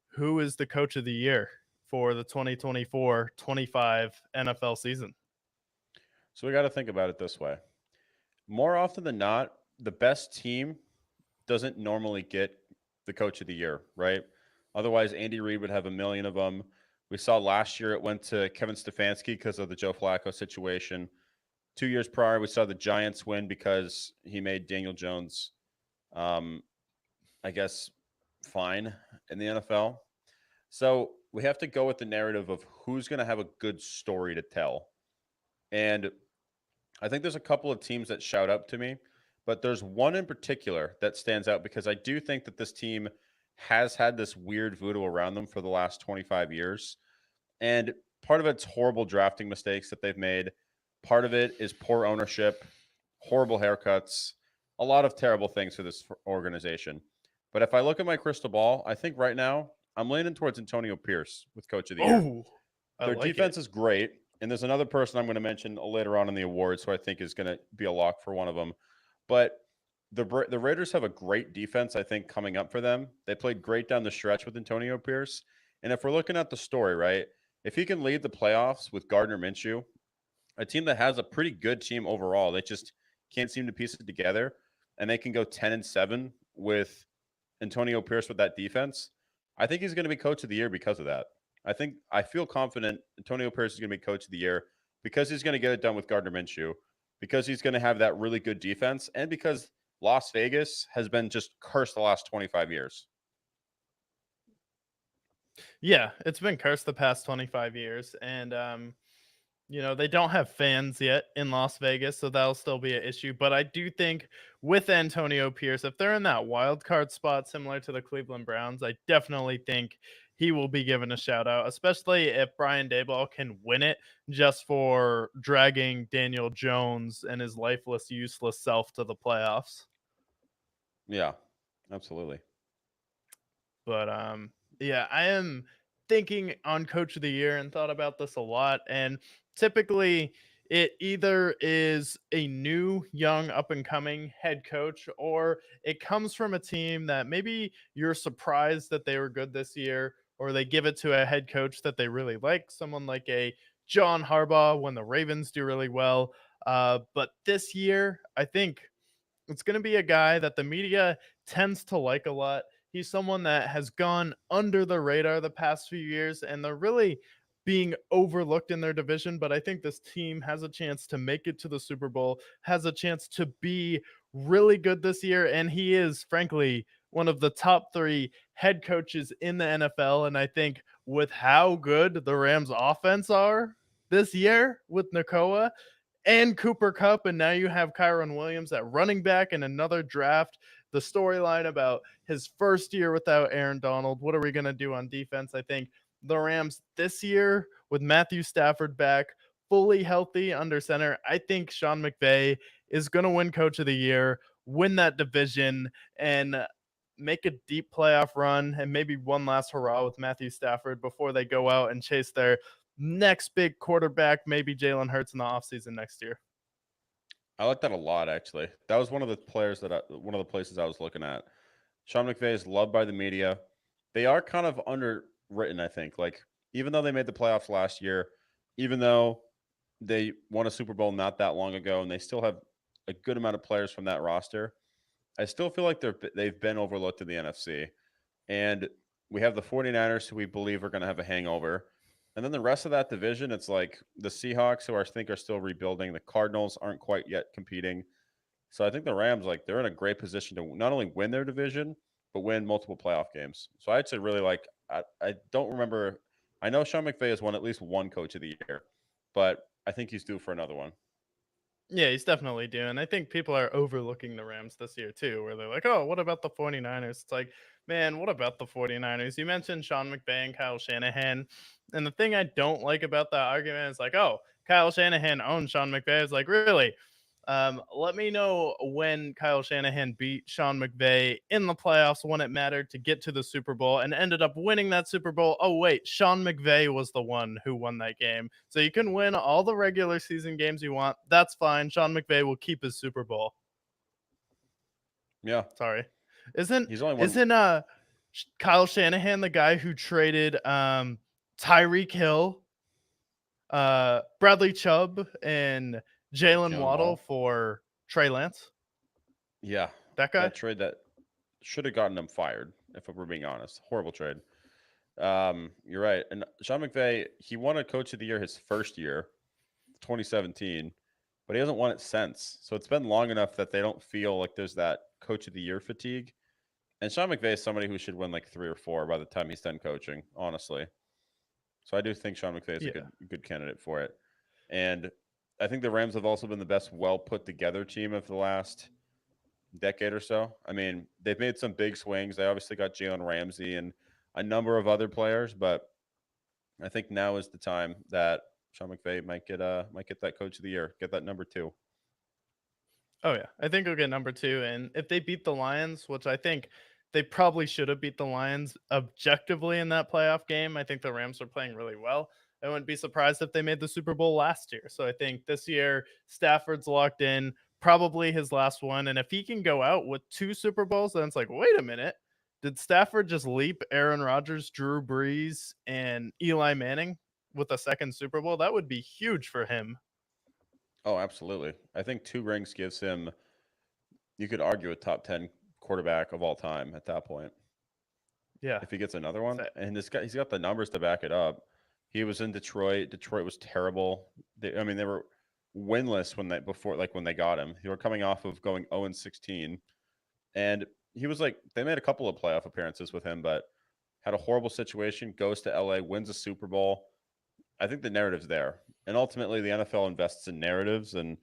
who is the Coach of the Year for the 2024-25 NFL season? So we got to think about it this way. More often than not, the best team doesn't normally get the Coach of the Year, right? Otherwise, Andy Reid would have a million of them. We saw last year it went to Kevin Stefanski because of the Joe Flacco situation. 2 years prior, we saw the Giants win because he made Daniel Jones, I guess, fine in the NFL. So we have to go with the narrative of who's going to have a good story to tell. And I think there's a couple of teams that shout up to me, but there's one in particular that stands out because I do think that this team has had this weird voodoo around them for the last 25 years. And part of it's horrible drafting mistakes that they've made. Part of it is poor ownership, horrible haircuts, a lot of terrible things for this organization. But if I look at my crystal ball, I think right now I'm leaning towards Antonio Pierce with Coach of the Year. Oh, I Their like defense it. is great. And there's another person I'm going to mention later on in the awards who I think is going to be a lock for one of them. But the Raiders have a great defense, I think, coming up for them. They played great down the stretch with Antonio Pierce. And if we're looking at the story, right, if he can lead the playoffs with Gardner Minshew, a team that has a pretty good team overall, they just can't seem to piece it together, and they can go 10-7 with Antonio Pierce with that defense, I think he's going to be Coach of the Year because of that. I feel confident Antonio Pierce is going to be Coach of the Year because he's going to get it done with Gardner Minshew, because he's going to have that really good defense, and because Las Vegas has been just cursed the last 25 years. Yeah, it's been cursed the past 25 years. And, they don't have fans yet in Las Vegas, so that'll still be an issue. But I do think with Antonio Pierce, if they're in that wild card spot similar to the Cleveland Browns, I definitely think he will be given a shout out, especially if Brian Daboll can win it just for dragging Daniel Jones and his lifeless, useless self to the playoffs. Yeah, absolutely. But yeah, I am thinking on Coach of the Year and thought about this a lot. And typically, it either is a new, young, up and coming head coach, or it comes from a team that maybe you're surprised that they were good this year, or they give it to a head coach that they really like, someone like a John Harbaugh when the Ravens do really well. But this year, I think it's going to be a guy that the media tends to like a lot. He's someone that has gone under the radar the past few years, and they're really being overlooked in their division. But I think this team has a chance to make it to the Super Bowl, has a chance to be really good this year. And he is, frankly, one of the top 3 head coaches in the NFL. And I think with how good the Rams offense are this year with Nakoa and Cooper Kupp, and now you have Kyron Williams at running back in another draft. The storyline about his first year without Aaron Donald. What are we going to do on defense? I think the Rams this year with Matthew Stafford back, fully healthy under center, I think Sean McVay is going to win Coach of the Year, win that division, and make a deep playoff run, and maybe one last hurrah with Matthew Stafford before they go out and chase their next big quarterback, maybe Jalen Hurts in the offseason next year. I like that a lot, actually. That was one of the places I was looking at. Sean McVay is loved by the media. They are kind of underwritten, I think. Like, even though they made the playoffs last year, even though they won a Super Bowl not that long ago, and they still have a good amount of players from that roster, I still feel like they've been overlooked in the NFC. And we have the 49ers, who we believe are going to have a hangover. And then the rest of that division, it's like the Seahawks, who I think are still rebuilding. The Cardinals aren't quite yet competing. So I think the Rams, like, they're in a great position to not only win their division, but win multiple playoff games. So I'd say really like, I don't remember. I know Sean McVay has won at least one coach of the year, but I think he's due for another one. Yeah, he's definitely doing. I think people are overlooking the Rams this year too, where they're like, "Oh, what about the 49ers?" It's like, "Man, what about the 49ers?" You mentioned Sean McVay and Kyle Shanahan. And the thing I don't like about that argument is like, "Oh, Kyle Shanahan owns Sean McVay." It's like, "Really? Let me know when Kyle Shanahan beat Sean McVay in the playoffs when it mattered to get to the Super Bowl and ended up winning that Super Bowl. Oh, wait, Sean McVay was the one who won that game. So you can win all the regular season games you want. That's fine. Sean McVay will keep his Super Bowl. Yeah, Sorry. Isn't he's only won. isn't Kyle Shanahan the guy who traded Tyreek Hill, Bradley Chubb, and Jalen Jalen Waddle Waddle. for Trey Lance? Yeah, That guy? that trade that should have gotten him fired, if we're being honest. Horrible trade. You're right. And Sean McVay, he won a Coach of the Year his first year, 2017, but he hasn't won it since. So it's been long enough that they don't feel like there's that Coach of the Year fatigue. And Sean McVay is somebody who should win like 3 or 4 by the time he's done coaching, honestly. So I do think Sean McVay is a Yeah. good candidate for it. And I think the Rams have also been the best well put together team of the last decade or so. I mean, they've made some big swings. They obviously got Jalen Ramsey and a number of other players, but I think now is the time that Sean McVay might get that Coach of the Year, get that number 2. Oh yeah, I think he'll get number two. And if they beat the Lions, which I think they probably should have beat the Lions objectively in that playoff game, I think the Rams are playing really well. I wouldn't be surprised if they made the Super Bowl last year. So I think this year Stafford's locked in, probably his last one. And if he can go out with 2 Super Bowls, then it's like, wait a minute. Did Stafford just leap Aaron Rodgers, Drew Brees, and Eli Manning with a second Super Bowl? That would be huge for him. Oh, absolutely. I think 2 rings gives him, you could argue, a top 10 quarterback of all time at that point. Yeah. If he gets another one, So and this guy, he's got the numbers to back it up. He was in Detroit. Detroit was terrible. I mean, they were winless when they got him. They were coming off of going 0-16, and he was like, they made a couple of playoff appearances with him, but had a horrible situation. Goes to LA, wins a Super Bowl. I think the narrative's there, and ultimately the NFL invests in narratives, and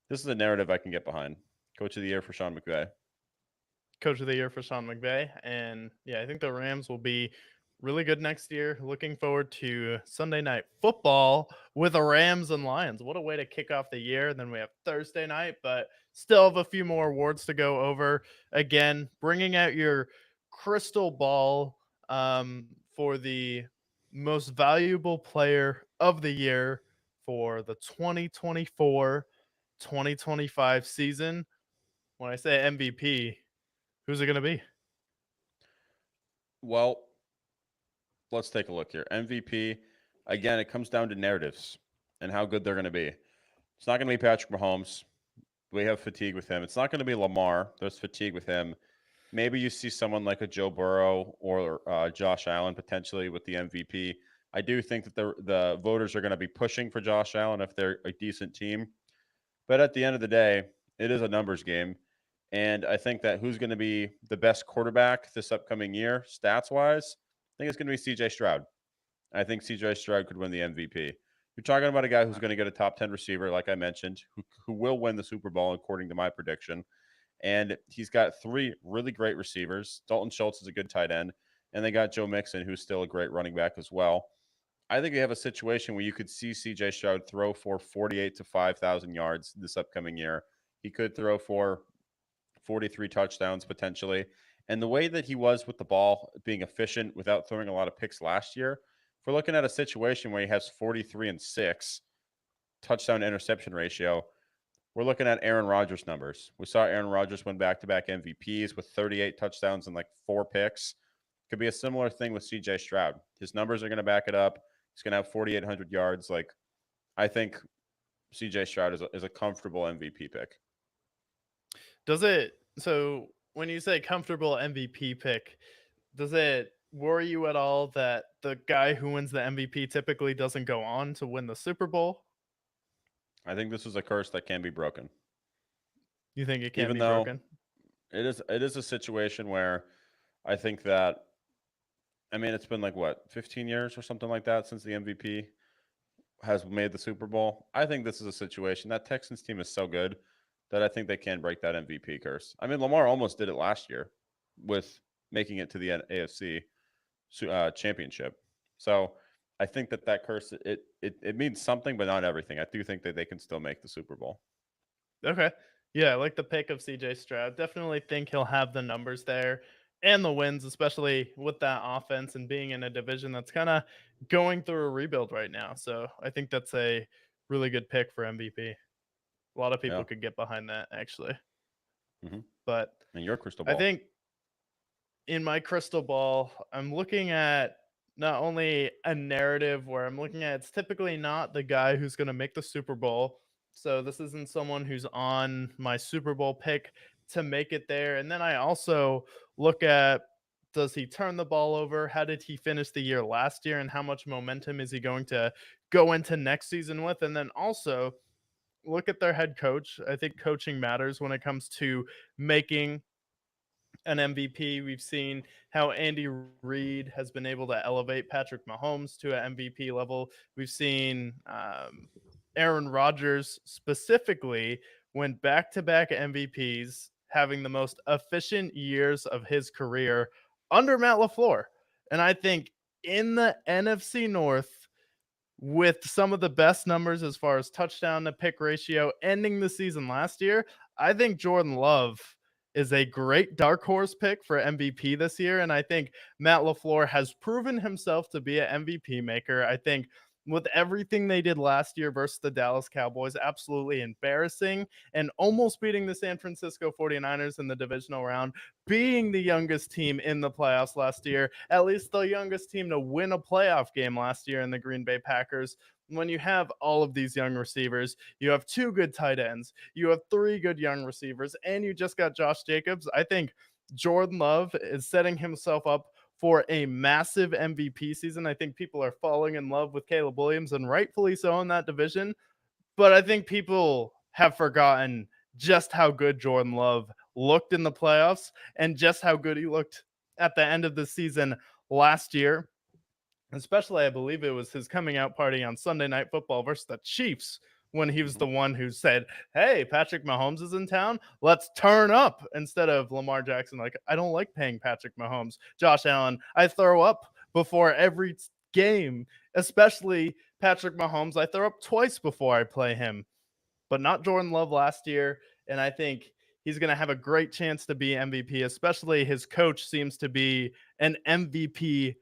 this is a narrative I can get behind. Coach of the Year for Sean McVay. Coach of the Year for Sean McVay. And yeah, I think the Rams will be really good next year. Looking forward to Sunday night football with the Rams and Lions. What a way to kick off the year. And then we have Thursday night, but still have a few more awards to go over. Again, bringing out your crystal ball for the most valuable player of the year for the 2024-2025 season. When I say MVP, who's it going to be? Well, let's take a look here. MVP, again, it comes down to narratives and how good they're going to be. It's not going to be Patrick Mahomes. We have fatigue with him. It's not going to be Lamar. There's fatigue with him. Maybe you see someone like a Joe Burrow or Josh Allen potentially with the MVP. I do think that the voters are going to be pushing for Josh Allen if they're a decent team. But at the end of the day, it is a numbers game. And I think that who's going to be the best quarterback this upcoming year, stats wise, I think it's going to be CJ Stroud. I think CJ Stroud could win the MVP. You're talking about a guy who's going to get a top 10 receiver, like I mentioned, who will win the Super Bowl, according to my prediction. And he's got 3 really great receivers. Dalton Schultz is a good tight end. And they got Joe Mixon, who's still a great running back as well. I think you have a situation where you could see CJ Stroud throw for 48 to 5,000 yards this upcoming year. He could throw for 43 touchdowns potentially. And the way that he was with the ball, being efficient without throwing a lot of picks last year, if we're looking at a situation where he has 43 and 6 touchdown interception ratio, We're looking at Aaron Rodgers numbers. We saw Aaron Rodgers win back-to-back MVPs with 38 touchdowns and like 4 picks. Could be a similar thing with CJ Stroud. His numbers are going to back it up. He's going to have 4,800 yards. Like, I think CJ Stroud is a comfortable MVP pick. Does it, so when you say comfortable MVP pick, does it worry you at all that the guy who wins the MVP typically doesn't go on to win the Super Bowl? I think this is a curse that can be broken. You think it can Even be though broken? it is a situation where I think that, I mean, it's been like what, 15 years or something like that since the MVP has made the Super Bowl. I think this is a situation that Texans team is so good that I think they can break that MVP curse. I mean, Lamar almost did it last year with making it to the AFC championship. So I think that curse it means something, but not everything. I do think that they can still make the Super Bowl. Okay. Yeah, I like the pick of CJ Stroud. Definitely think he'll have the numbers there and the wins, especially with that offense and being in a division that's kind of going through a rebuild right now. So I think that's a really good pick for MVP. A lot of people Yeah. could get behind that, actually. hmm But And your crystal I ball. think in my crystal ball, I'm looking at not only a narrative where I'm looking at it's typically not the guy who's going to make the Super Bowl. So this isn't someone who's on my Super Bowl pick to make it there. And then I also look at, does he turn the ball over? How did he finish the year last year? And how much momentum is he going to go into next season with? And then also look at their head coach. I think coaching matters when it comes to making an MVP. We've seen how Andy Reid has been able to elevate Patrick Mahomes to an MVP level. We've seen Aaron Rodgers specifically win back to back MVPs, having the most efficient years of his career under Matt LaFleur. And I think in the NFC North, with some of the best numbers as far as touchdown to pick ratio ending the season last year, I think Jordan Love is a great dark horse pick for MVP this year. And I think Matt LaFleur has proven himself to be an MVP maker. I think with everything they did last year versus the Dallas Cowboys, absolutely embarrassing and almost beating the San Francisco 49ers in the divisional round, being the youngest team in the playoffs last year, at least the youngest team to win a playoff game last year in the Green Bay Packers. When you have all of these young receivers, you have 2 good tight ends, you have 3 good young receivers, and you just got Josh Jacobs. I think Jordan Love is setting himself up for a massive MVP season. I think people are falling in love with Caleb Williams, and rightfully so in that division. But I think people have forgotten just how good Jordan Love looked in the playoffs and just how good he looked at the end of the season last year. Especially, I believe it was his coming out party on Sunday Night Football versus the Chiefs when he was hmm the one who said, "Hey, Patrick Mahomes is in town. Let's turn up." Instead of Lamar Jackson, like, I don't like paying Patrick Mahomes. Josh Allen, I throw up before every game, especially Patrick Mahomes. I throw up twice before I play him, but not Jordan Love last year. And I think he's going to have a great chance to be MVP, especially his coach seems to be an MVP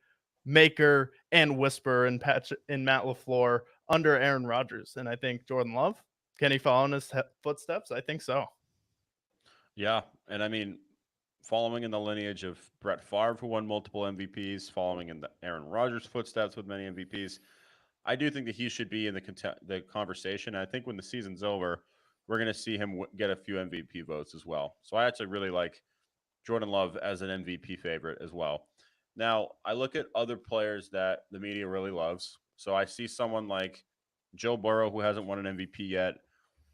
maker and whisperer in Matt LaFleur under Aaron Rodgers. And I think Jordan Love, can he follow in his footsteps? I think so. Yeah, and I mean, following in the lineage of Brett Favre, who won multiple MVPs, following in the Aaron Rodgers footsteps with many MVPs, I do think that he should be in the conversation. I think when the season's over, we're going to see him get a few MVP votes as well. So I actually really like Jordan Love as an MVP favorite as well. Now, I look at other players that the media really loves. So I see someone like Joe Burrow, who hasn't won an MVP yet,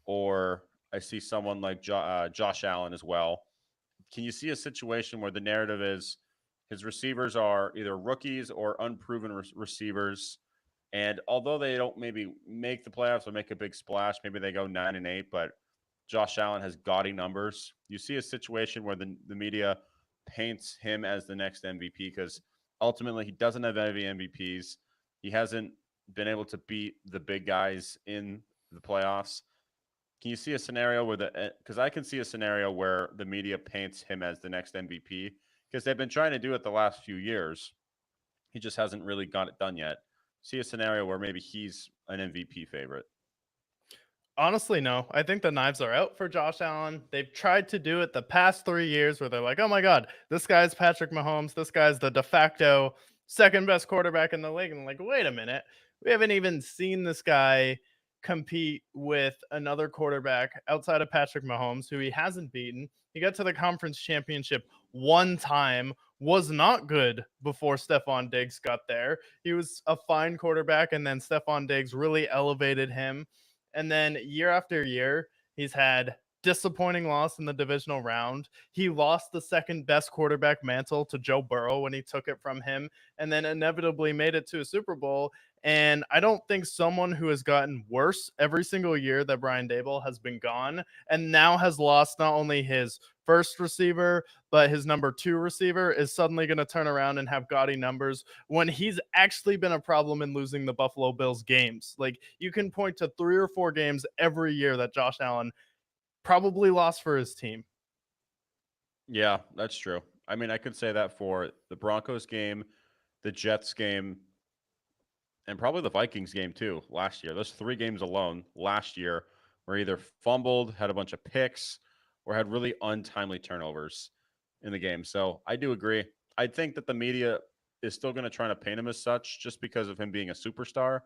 or I see someone like Josh Allen as well. Can you see a situation where the narrative is his receivers are either rookies or unproven receivers? And although they don't maybe make the playoffs or make a big splash, maybe they go 9-8, but Josh Allen has gaudy numbers. You see a situation where the media paints him as the next MVP because ultimately he doesn't have any MVPs. He hasn't been able to beat the big guys in the playoffs. Can you see a scenario where because I can see a scenario where the media paints him as the next MVP because they've been trying to do it the last few years. He just hasn't really got it done yet. See a scenario where maybe he's an MVP favorite. Honestly, no. I think the knives are out for Josh Allen. They've tried to do it the past 3 years where they're like, oh my God, this guy's Patrick Mahomes. This guy's the de facto second best quarterback in the league. And I'm like, wait a minute. We haven't even seen this guy compete with another quarterback outside of Patrick Mahomes, who he hasn't beaten. He got to the conference championship one time, was not good before Stephon Diggs got there. He was a fine quarterback, and then Stephon Diggs really elevated him. And then year after year, he's had disappointing loss in the divisional round. He lost the second best quarterback mantle to Joe Burrow when he took it from him, and then inevitably made it to a Super Bowl. And I don't think someone who has gotten worse every single year that Brian Dable has been gone and now has lost not only his first receiver, but his number two receiver is suddenly going to turn around and have gaudy numbers when he's actually been a problem in losing the Buffalo Bills games. Like, you can point to 3 or 4 games every year that Josh Allen probably lost for his team. Yeah, that's true. I mean, I could say that for the Broncos game, the Jets game, and probably the Vikings game too last year. Those 3 games alone last year were either fumbled, had a bunch of picks, or had really untimely turnovers in the game. So I do agree. I think that the media is still going to try to paint him as such just because of him being a superstar,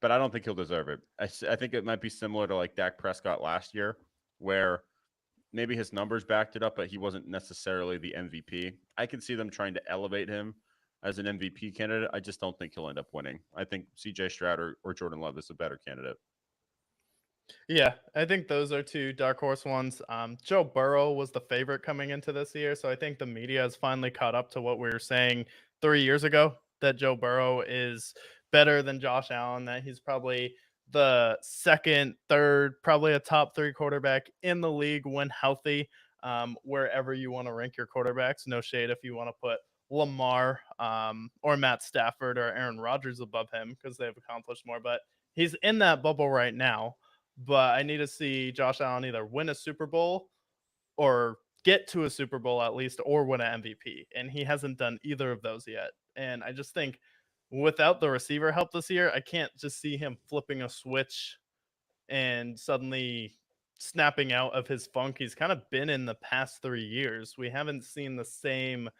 but I don't think he'll deserve it. I think it might be similar to like Dak Prescott last year, where maybe his numbers backed it up, but he wasn't necessarily the MVP. I can see them trying to elevate him as an MVP candidate. I just don't think he'll end up winning. I think CJ Stroud or Jordan Love is a better candidate. Yeah, I think those are 2 dark horse ones. Joe Burrow was the favorite coming into this year, so I think the media has finally caught up to what we were saying 3 years ago, that Joe Burrow is better than Josh Allen, that he's probably the second, third, probably a top 3 quarterback in the league when healthy. Wherever you want to rank your quarterbacks, no shade if you want to put Lamar or Matt Stafford or Aaron Rodgers above him because they've accomplished more, but he's in that bubble right now. But I need to see Josh Allen either win a Super Bowl or get to a Super Bowl at least, or win an MVP. And he hasn't done either of those yet. And I just think without the receiver help this year, I can't just see him flipping a switch and suddenly snapping out of his funk he's kind of been in the past 3 years. We haven't seen the same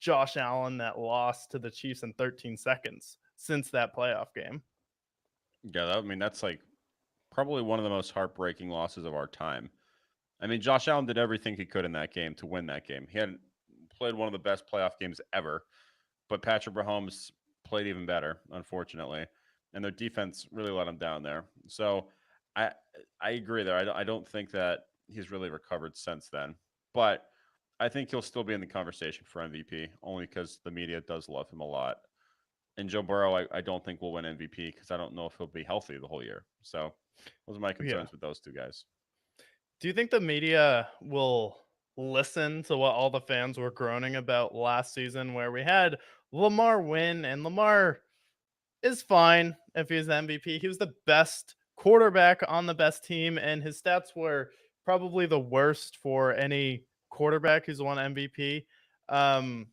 Josh Allen that lost to the Chiefs in 13 seconds since that playoff game. Yeah, I mean, that's like probably one of the most heartbreaking losses of our time. I mean, Josh Allen did everything he could in that game to win that game. He had played one of the best playoff games ever, but Patrick Mahomes played even better, unfortunately, and their defense really let him down there. So I I agree there. I don't think that he's really recovered since then, but I think he'll still be in the conversation for MVP only because the media does love him a lot. And Joe Burrow, I don't think will win MVP because I don't know if he'll be healthy the whole year. So those are my Yeah. concerns with those 2 guys. Do you think the media will listen to what all the fans were groaning about last season, where we had Lamar win and Lamar is fine if he's the MVP? He was the best quarterback on the best team, and his stats were probably the worst for any quarterback who's won MVP. Um,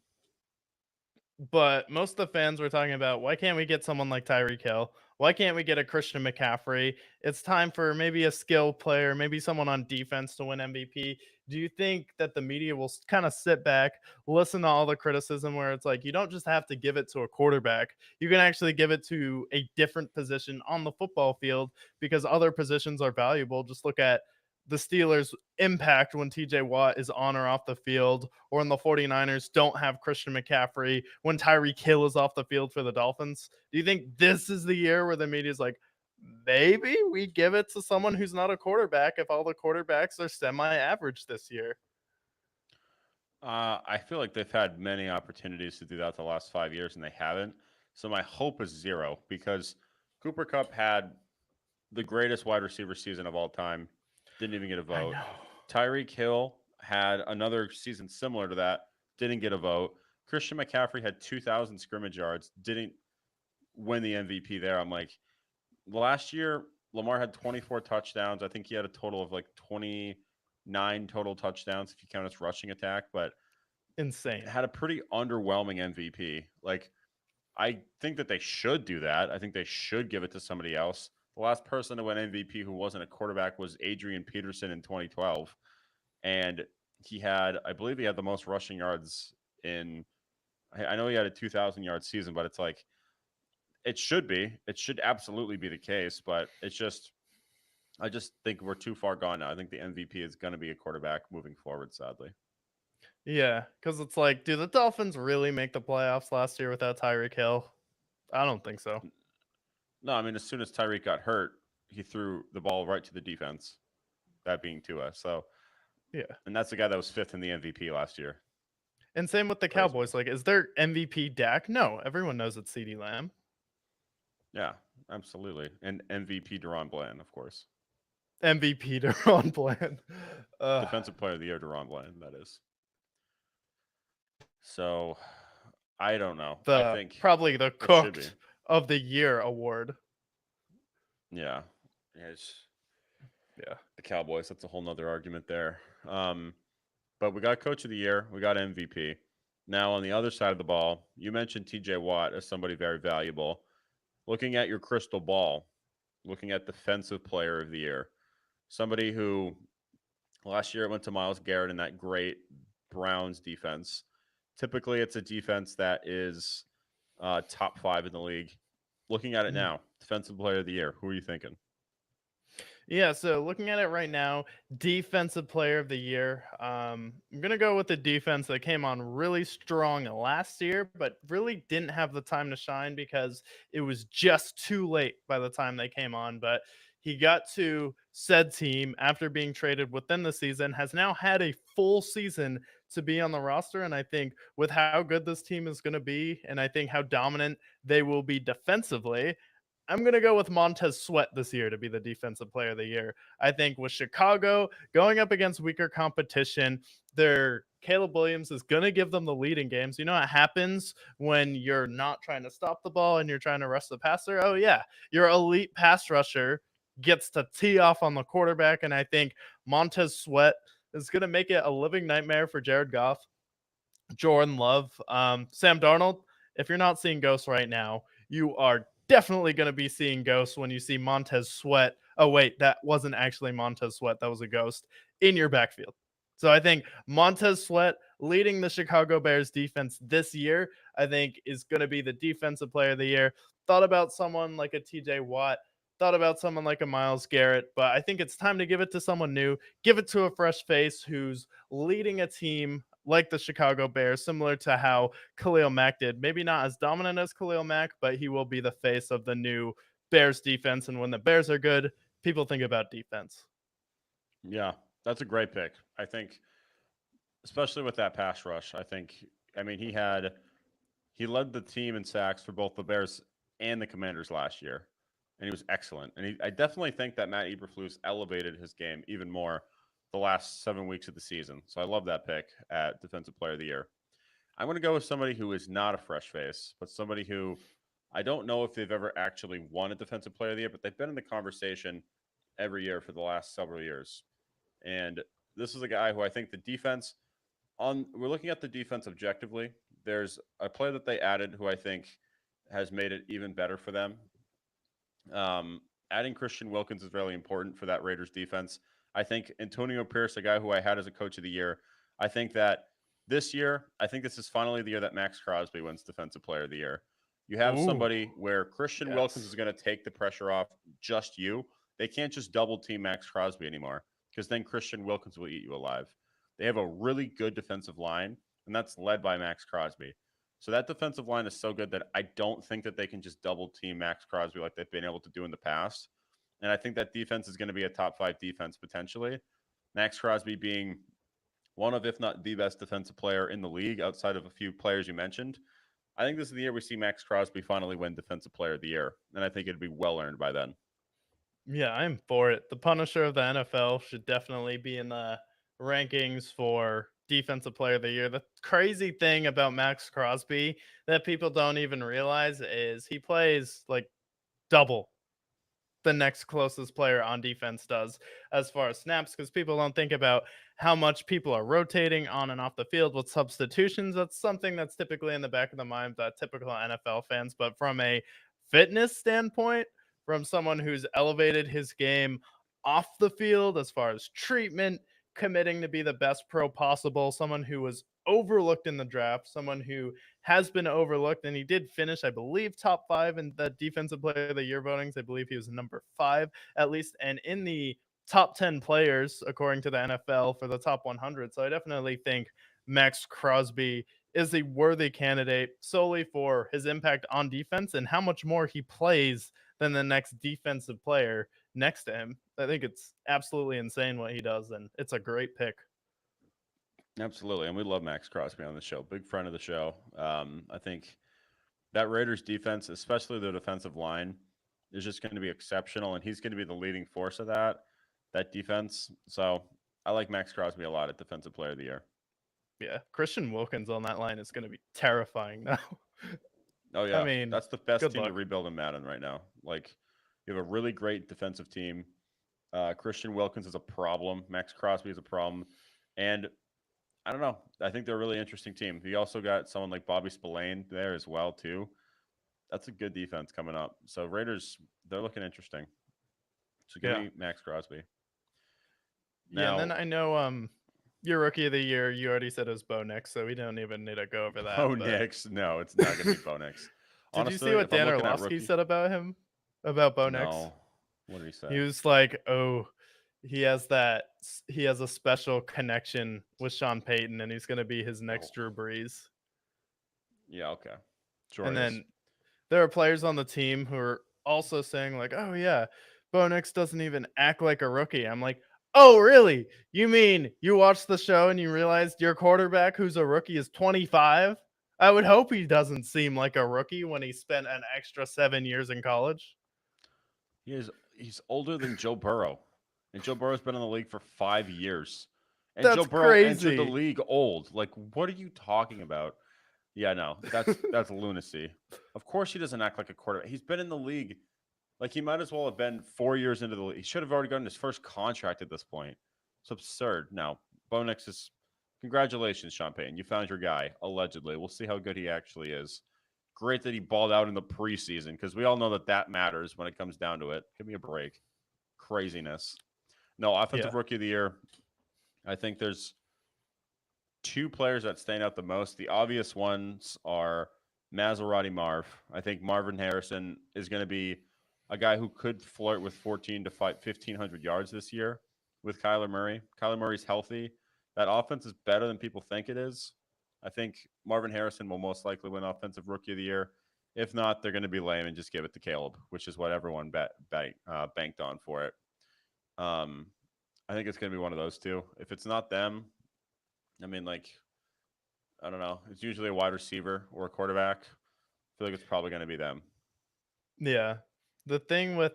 but most of the fans were talking about, why can't we get someone like Tyreek Hill? Why can't we get a Christian McCaffrey? It's time for maybe a skill player, maybe someone on defense to win MVP. Do you think that the media will kind of sit back, listen to all the criticism where it's like, you don't just have to give it to a quarterback, you can actually give it to a different position on the football field because other positions are valuable? Just look at the Steelers' impact when TJ Watt is on or off the field, or when the 49ers don't have Christian McCaffrey, when Tyreek Hill is off the field for the Dolphins. Do you think this is the year where the media is like, maybe we give it to someone who's not a quarterback if all the quarterbacks are semi average this year? I feel like they've had many opportunities to do that the last 5 years and they haven't. So my hope is zero because Cooper Cup had the greatest wide receiver season of all time, didn't even get a I vote. know. Tyreek Hill had another season similar to that, didn't get a vote. Christian McCaffrey had 2,000 scrimmage yards, didn't win the MVP there. I'm like, last year, Lamar had 24 touchdowns. I think he had a total of like 29 total touchdowns if you count his rushing attack, but Insane. had a pretty underwhelming MVP. Like, I think that they should do that. I think they should give it to somebody else. The last person to win MVP who wasn't a quarterback was Adrian Peterson in 2012, and he had, I believe, he had the most rushing yards in. I know he had a 2,000-yard season, but it's like it should be. It should absolutely be the case, but it's just. I just think we're too far gone now. I think the MVP is going to be a quarterback moving forward. Sadly, Yeah, because it's like, do the Dolphins really make the playoffs last year without Tyreek Hill? I don't think so. no. I mean, as soon as Tyreek got hurt, he threw the ball right to the defense. That being Tua. So, Yeah. and that's the guy that was fifth in the MVP last year. And same with the Crazy. Cowboys. Like, is their MVP Dak? No, everyone knows it's CeeDee Lamb. Yeah, absolutely. And MVP Deron Bland, of course. MVP Deron Bland. Defensive Player of the Year Deron Bland, that is. So, I don't know. I think Probably the cooked of the year award. Yeah. Yeah. The Cowboys, that's a whole nother argument there. But we got Coach of the Year, we got MVP. Now, on the other side of the ball, you mentioned TJ Watt as somebody very valuable. Looking at your crystal ball, looking at Defensive Player of the Year, somebody who last year it went to Myles Garrett in that great Browns defense. Typically, it's a defense that is top 5 in the league. Looking at it now, Defensive Player of the Year, who are you thinking? Yeah, so looking at it right now, Defensive Player of the Year. I'm gonna go with the defense that came on really strong last year, but really didn't have the time to shine because it was just too late by the time they came on. But he got to said team after being traded within the season, has now had a full season to be on the roster. And I think with how good this team is going to be, and I think how dominant they will be defensively, I'm going to go with Montez Sweat this year to be the Defensive Player of the Year. I think with Chicago going up against weaker competition, their Caleb Williams is going to give them the lead in games. You know what happens when you're not trying to stop the ball and you're trying to rush the passer? Oh, yeah. Your elite pass rusher gets to tee off on the quarterback. And I think Montez Sweat is going to make it a living nightmare for Jared Goff, Jordan Love, Sam Darnold. If you're not seeing ghosts right now, you are definitely going to be seeing ghosts when you see Montez Sweat. Oh, wait, that wasn't actually Montez Sweat. That was a ghost in your backfield. So I think Montez Sweat leading the Chicago Bears defense this year, I think is going to be the Defensive Player of the Year. Thought about someone like a TJ Watt, thought about someone like a Myles Garrett, but I think it's time to give it to someone new, give it to a fresh face who's leading a team like the Chicago Bears, similar to how Khalil Mack did. Maybe not as dominant as Khalil Mack, but he will be the face of the new Bears defense. And when the Bears are good, people think about defense. Yeah, that's a great pick. I think, especially with that pass rush, he led the team in sacks for both the Bears and the Commanders last year, and he was excellent. And I definitely think that Matt Eberflus elevated his game even more the last 7 weeks of the season. So I love that pick at Defensive Player of the Year. I'm going to go with somebody who is not a fresh face, but somebody who I don't know if they've ever actually won a Defensive Player of the Year, but they've been in the conversation every year for the last several years. And this is a guy who I think the defense we're looking at the defense objectively. There's a player that they added who I think has made it even better for them. Adding Christian Wilkins is really important for that Raiders defense. I think Antonio Pierce, a guy who I had as a coach of the year, I think that this year, I think this is finally the year that Max Crosby wins Defensive Player of the Year. You have somebody where Christian Wilkins is going to take the pressure off just you. They can't just double team Max Crosby anymore because then Christian Wilkins will eat you alive. They have a really good defensive line, and that's led by Max Crosby. So that defensive line is so good that I don't think that they can just double team Max Crosby like they've been able to do in the past. And I think that defense is going to be a top 5 defense potentially. Max Crosby being one of, if not the best defensive player in the league outside of a few players you mentioned. I think this is the year we see Max Crosby finally win Defensive Player of the Year. And I think it'd be well earned by then. Yeah, I'm for it. The Punisher of the NFL should definitely be in the rankings for Defensive Player of the Year. The crazy thing about Max Crosby that people don't even realize is he plays like double the next closest player on defense does as far as snaps, because people don't think about how much people are rotating on and off the field with substitutions. That's something that's typically in the back of the mind of typical NFL fans. But from a fitness standpoint, from someone who's elevated his game off the field as far as treatment, committing to be the best pro possible, someone who was overlooked in the draft, someone who has been overlooked, and he did finish, I believe, top 5 in the defensive player of the year votings. I believe he was number 5 at least, and in the top 10 players according to the NFL for the top 100. So I definitely think Max Crosby is a worthy candidate solely for his impact on defense and how much more he plays than the next defensive player next to him. I think it's absolutely insane what he does, and it's a great pick. Absolutely, and we love Max Crosby on the show. Big friend of the show. I think that Raiders defense, especially the defensive line, is just going to be exceptional, and he's going to be the leading force of that defense. So I like Max Crosby a lot at Defensive Player of the Year. Yeah, Christian Wilkins on that line is going to be terrifying now. Oh I yeah, mean, that's the best good team to luck. rebuild in Madden right now. Like you have a really great defensive team. Christian Wilkins is a problem. Max Crosby is a problem, and I don't know. I think they're a really interesting team. You also got someone like Bobby Spillane there as well too. That's a good defense coming up. So Raiders, they're looking interesting. So give Yeah. me Max Crosby. Yeah, and Now, then I know your rookie of the year, you already said it was Bo Nix, so we don't even need to go over that. Bo But Nix, no, it's not going to be Bo Nix. did you see Honestly, what if I'm Dan looking at Orlovsky rookie, said about him? About Bo Nix? no. What did he say? He was like, "Oh, he has a special connection with Sean Payton, and he's gonna be his Oh, next Drew Brees." yeah, okay. Sure And he is. then there are players on the team who are also saying like, "Oh yeah, Bo Nix doesn't even act like a rookie." I'm like, "Oh really? You mean you watched the show and you realized your quarterback who's a rookie is 25? I would hope he doesn't seem like a rookie when he spent an extra 7 years in college." He's older than Joe Burrow. And Joe Burrow's been in the league for 5 years. And Joe That's Burrow entered the crazy. league old. Like, what are you talking about? Yeah, no, that's lunacy. Of course he doesn't act like a quarterback. He's been in the league. Like he might as well have been 4 years into the league. He should have already gotten his first contract at this point. It's absurd. Now, Bo Nix is congratulations, Sean Payton. You found your guy, allegedly. We'll see how good he actually is. Great that he balled out in the preseason because we all know that matters when it comes down to it. Give me a break. Craziness. No, Yeah. offensive rookie of the year. I think there's two players that stand out the most. The obvious ones are Maserati Marv. I think Marvin Harrison is going to be a guy who could flirt with 14 to 1,500 yards this year with Kyler Murray. Kyler Murray's healthy. That offense is better than people think it is. I think Marvin Harrison will most likely win Offensive Rookie of the Year. If not, they're going to be lame and just give it to Caleb, which is what everyone banked on for it. Um, I think it's going to be one of those two. If it's not them, I mean, like, I don't know. It's usually a wide receiver or a quarterback. I feel like it's probably going to be them. Yeah. The thing with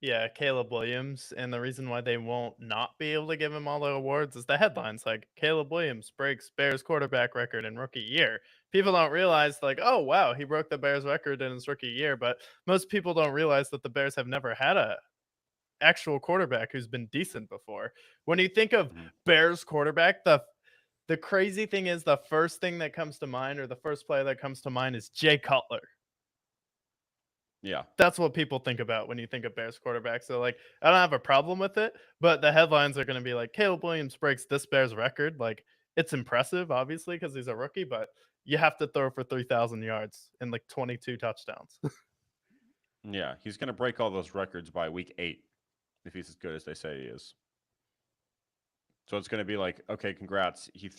yeah, Caleb Williams, and the reason why they won't not be able to give him all the awards is the headlines like Caleb Williams breaks Bears quarterback record in rookie year. People don't realize like, "Oh wow, he broke the Bears record in his rookie year," but most people don't realize that the Bears have never had a actual quarterback who's been decent before. When you think of Mm-hmm. Bears quarterback, the crazy thing is the first thing that comes to mind or the first player that comes to mind is Jay Cutler. Yeah. That's what people think about when you think of Bears quarterback. So like I don't have a problem with it, but the headlines are going to be like Caleb Williams breaks this Bears record. Like it's impressive, obviously, because he's a rookie, but you have to throw for 3,000 yards and like 22 touchdowns. Yeah. He's going to break all those records by week 8 if he's as good as they say he is. So it's going to be like, okay, congrats. He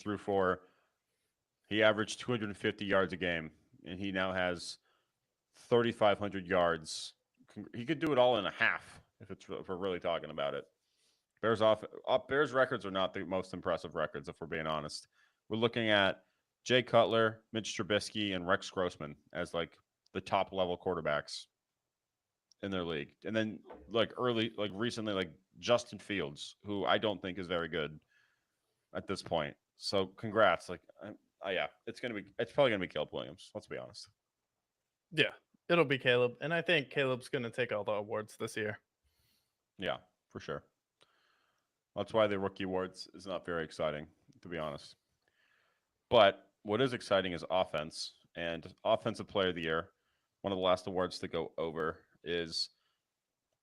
averaged 250 yards a game, and he now has 3,500 yards. He could do it all in a half if we're really talking about it. Bears records are not the most impressive records, if we're being honest. We're looking at Jay Cutler, Mitch Trubisky, and Rex Grossman as like the top level quarterbacks in their league. And then recently, like Justin Fields, who I don't think is very good at this point. So congrats. Yeah, it's probably gonna be Caleb Williams. Let's be honest. Yeah, it'll be Caleb, and I think Caleb's going to take all the awards this year. Yeah, for sure. That's why the rookie awards is not very exciting, to be honest. But what is exciting is offense and offensive player of the year. One of the last awards to go over is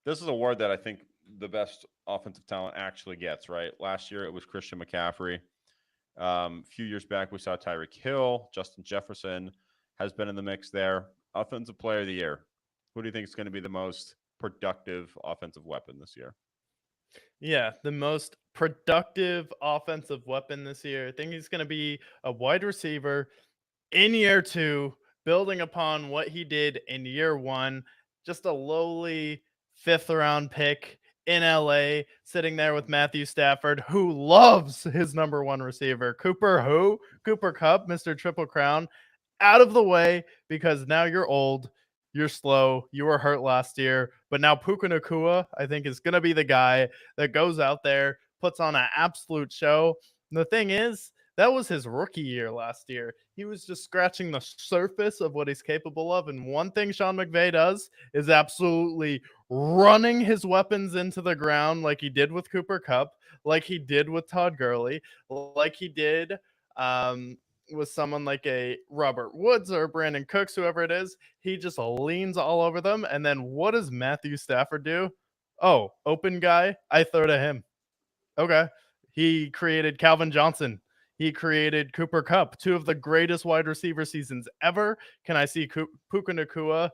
this is a award that I think the best offensive talent actually gets, right? Last year it was Christian McCaffrey. A few years back we saw Tyreek Hill, Justin Jefferson has been in the mix there. Offensive player of the year. Who do you think is going to be the most productive offensive weapon this year? Yeah, the most productive offensive weapon this year. I think he's going to be a wide receiver in year two, building upon what he did in year one. Just a lowly fifth round pick in LA, sitting there with Matthew Stafford, who loves his number one receiver, Cooper Cup, Mr. Triple Crown, out of the way because now you're old. You're slow. You were hurt last year, but now Puka Nakua, I think, is going to be the guy that goes out there, puts on an absolute show. And the thing is, that was his rookie year last year. He was just scratching the surface of what he's capable of. And one thing Sean McVay does is absolutely running his weapons into the ground like he did with Cooper Cup, like he did with Todd Gurley, like he did with someone like a Robert Woods or Brandon Cooks, whoever it is. He just leans all over them. And then what does Matthew Stafford do? Oh, open guy, I throw to him. Okay. He created Calvin Johnson. He created Cooper Cup, two of the greatest wide receiver seasons ever. Can I see Puka Nakua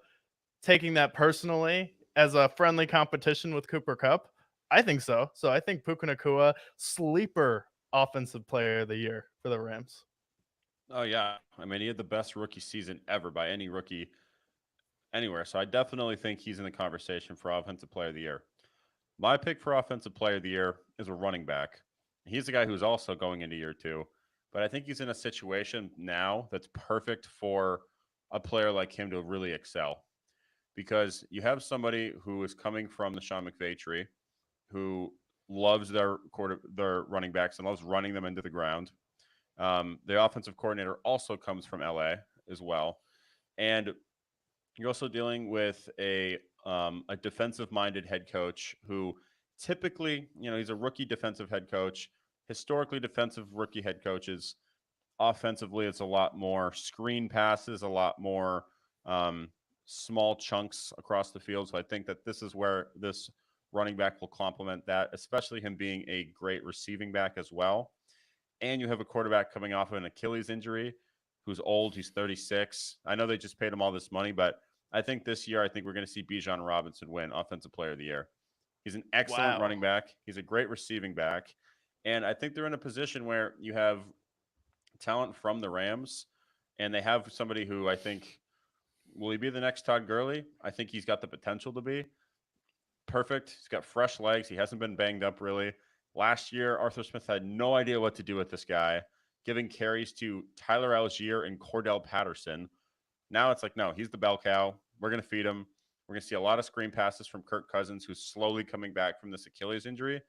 taking that personally as a friendly competition with Cooper Cup? I think so. So I think Puka Nakua, sleeper offensive player of the year for the Rams. Oh yeah, I mean he had the best rookie season ever by any rookie anywhere. So I definitely think he's in the conversation for offensive player of the year. My pick for offensive player of the year is a running back. He's a guy who's also going into year two, but I think he's in a situation now that's perfect for a player like him to really excel because you have somebody who is coming from the Sean McVay tree, who loves their running backs and loves running them into the ground. The offensive coordinator also comes from LA as well, and you're also dealing with a defensive minded head coach who typically, he's a rookie defensive head coach. Historically, defensive rookie head coaches, offensively, it's a lot more screen passes, a lot more small chunks across the field. So I think that this is where this running back will complement that, especially him being a great receiving back as well. And you have a quarterback coming off of an Achilles injury who's old. He's 36. I know they just paid him all this money, but I think this year, I think we're going to see Bijan Robinson win Offensive Player of the Year. He's an excellent Wow. running back. He's a great receiving back. And I think they're in a position where you have talent from the Rams, and they have somebody who I think will he be the next Todd Gurley? I think he's got the potential to be perfect. He's got fresh legs. He hasn't been banged up really. Last year, Arthur Smith had no idea what to do with this guy, giving carries to Tyler Algier and Cordell Patterson. Now it's like, no, he's the bell cow. We're going to feed him. We're going to see a lot of screen passes from Kirk Cousins, who's slowly coming back from this Achilles injury.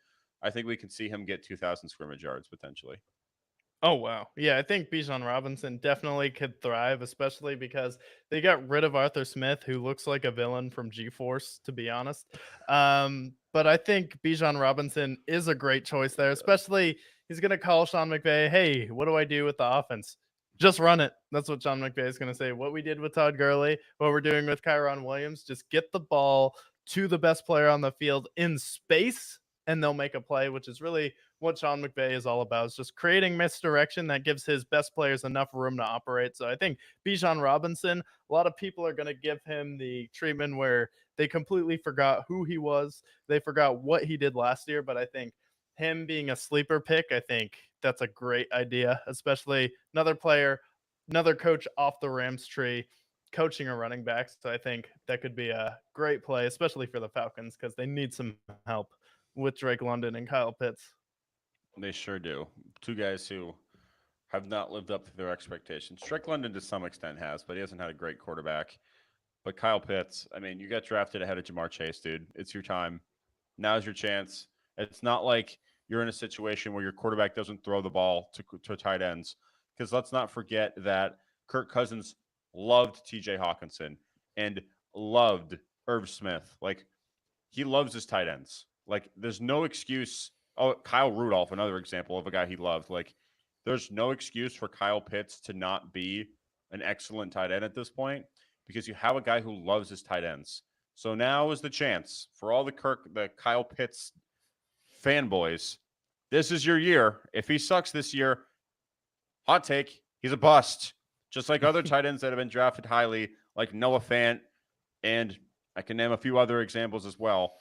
I think we can see him get 2,000 scrimmage yards potentially. Oh wow. Yeah, I think Bijan Robinson definitely could thrive, especially because they got rid of Arthur Smith, who looks like a villain from G-Force, to be honest. But I think Bijan Robinson is a great choice there, especially he's gonna call Sean McVay, hey, what do I do with the offense? Just run it. That's what Sean McVay is gonna say. What we did with Todd Gurley, what we're doing with Kyron Williams, just get the ball to the best player on the field in space, and they'll make a play, which is really what Sean McVay is all about, is just creating misdirection that gives his best players enough room to operate. So I think Bijan Robinson, a lot of people are going to give him the treatment where they completely forgot who he was. They forgot what he did last year. But I think him being a sleeper pick, I think that's a great idea, especially another player, another coach off the Rams tree coaching a running back. So I think that could be a great play, especially for the Falcons, because they need some help with Drake London and Kyle Pitts. They sure do. Two guys who have not lived up to their expectations. Drake London to some extent has, but he hasn't had a great quarterback. But Kyle Pitts, I mean, you got drafted ahead of Jamar Chase, dude. It's your time. Now's your chance. It's not like you're in a situation where your quarterback doesn't throw the ball to tight ends. Because let's not forget that Kirk Cousins loved TJ Hawkinson and loved Irv Smith. Like, he loves his tight ends. Like, there's no excuse. Oh, Kyle Rudolph, another example of a guy he loved. Like, there's no excuse for Kyle Pitts to not be an excellent tight end at this point because you have a guy who loves his tight ends. So now is the chance for all the Kyle Pitts fanboys. This is your year. If he sucks this year, hot take, he's a bust. Just like other tight ends that have been drafted highly, like Noah Fant, and I can name a few other examples as well.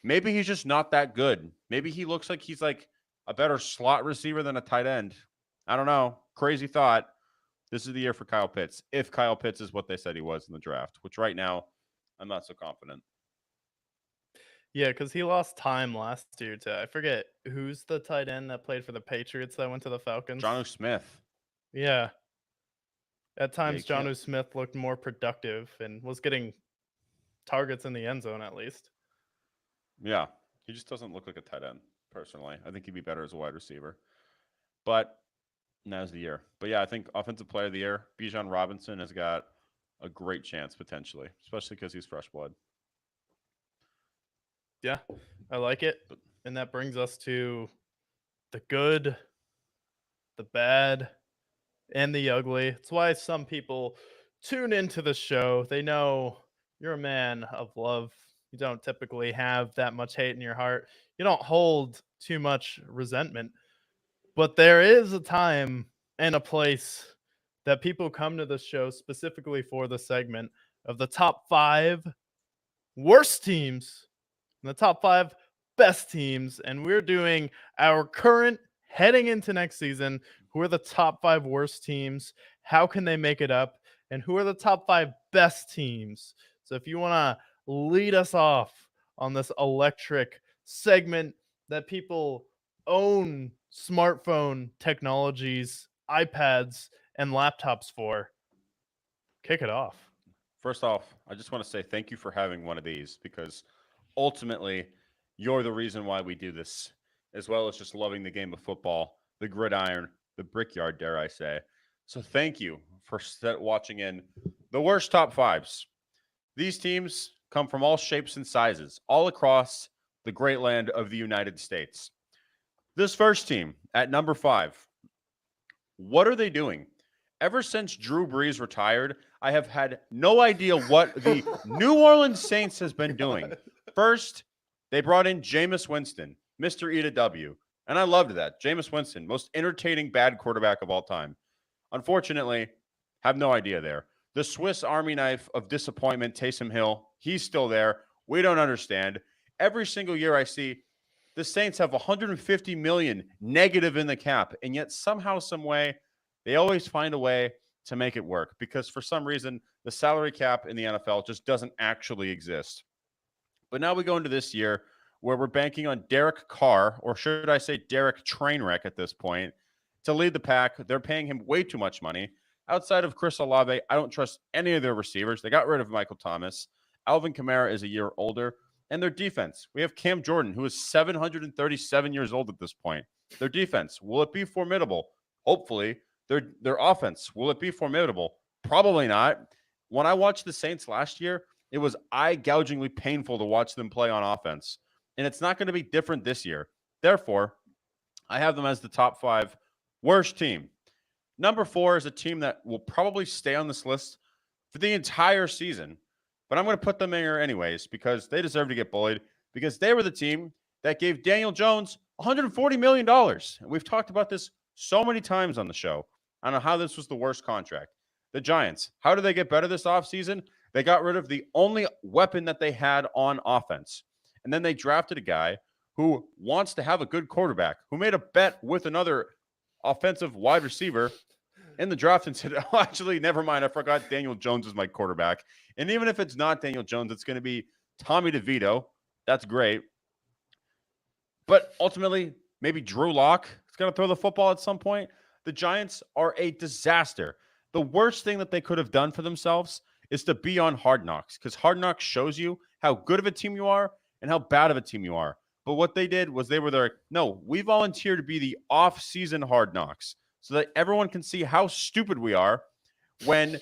Maybe he's just not that good. Maybe he looks like he's like a better slot receiver than a tight end. I don't know. Crazy thought. This is the year for Kyle Pitts. If Kyle Pitts is what they said he was in the draft, which right now I'm not so confident. Yeah, because he lost time last year to, I forget who's the tight end that played for the Patriots that went to the Falcons. Jonnu Smith. Yeah. At times, can't- Jonnu Smith looked more productive and was getting targets in the end zone at least. Yeah, he just doesn't look like a tight end, personally. I think he'd be better as a wide receiver. But now's the year. But yeah, I think Offensive Player of the Year, Bijan Robinson has got a great chance potentially, especially because he's fresh blood. Yeah, I like it. And that brings us to the good, the bad, and the ugly. It's why some people tune into the show. They know you're a man of love. You don't typically have that much hate in your heart. You don't hold too much resentment. But there is a time and a place that people come to the show specifically for the segment of the top 5 worst teams and the top 5 best teams. And we're doing our current heading into next season. Who are the top 5 worst teams? How can they make it up? And who are the top 5 best teams? So if you want to lead us off on this electric segment that people own smartphone technologies, iPads, and laptops for, kick it off. First off, I just want to say thank you for having one of these because ultimately you're the reason why we do this, as well as just loving the game of football, the gridiron, the brickyard, dare I say. So thank you for watching in the worst top 5s. These teams come from all shapes and sizes, all across the great land of the United States. This first team at number 5, what are they doing? Ever since Drew Brees retired, I have had no idea what the New Orleans Saints has been doing. First, they brought in Jameis Winston, Mr. Eat a W. And I loved that. Jameis Winston, most entertaining bad quarterback of all time. Unfortunately, have no idea there. The Swiss Army knife of disappointment, Taysom Hill, he's still there. We don't understand. Every single year I see the Saints have 150 million negative in the cap, and yet somehow, some way, they always find a way to make it work because for some reason, the salary cap in the NFL just doesn't actually exist. But now we go into this year where we're banking on Derek Carr, or should I say Derek Trainwreck at this point, to lead the pack. They're paying him way too much money. Outside of Chris Olave, I don't trust any of their receivers. They got rid of Michael Thomas. Alvin Kamara is a year older. And their defense, we have Cam Jordan, who is 737 years old at this point. Their defense, will it be formidable? Hopefully. Their offense, will it be formidable? Probably not. When I watched the Saints last year, it was eye-gougingly painful to watch them play on offense. And it's not going to be different this year. Therefore, I have them as the top 5 worst team. Number 4 is a team that will probably stay on this list for the entire season. But I'm going to put them in here anyways because they deserve to get bullied because they were the team that gave Daniel Jones $140 million. And we've talked about this so many times on the show. I don't know how this was the worst contract. The Giants, how did they get better this offseason? They got rid of the only weapon that they had on offense. And then they drafted a guy who wants to have a good quarterback, who made a bet with another offensive wide receiver in the draft and said, oh, actually, never mind. I forgot Daniel Jones is my quarterback. And even if it's not Daniel Jones, it's going to be Tommy DeVito. That's great. But ultimately, maybe Drew Lock is going to throw the football at some point. The Giants are a disaster. The worst thing that they could have done for themselves is to be on Hard Knocks because Hard Knocks shows you how good of a team you are and how bad of a team you are. But what they did was they were there. No, we volunteered to be the off-season Hard Knocks so that everyone can see how stupid we are when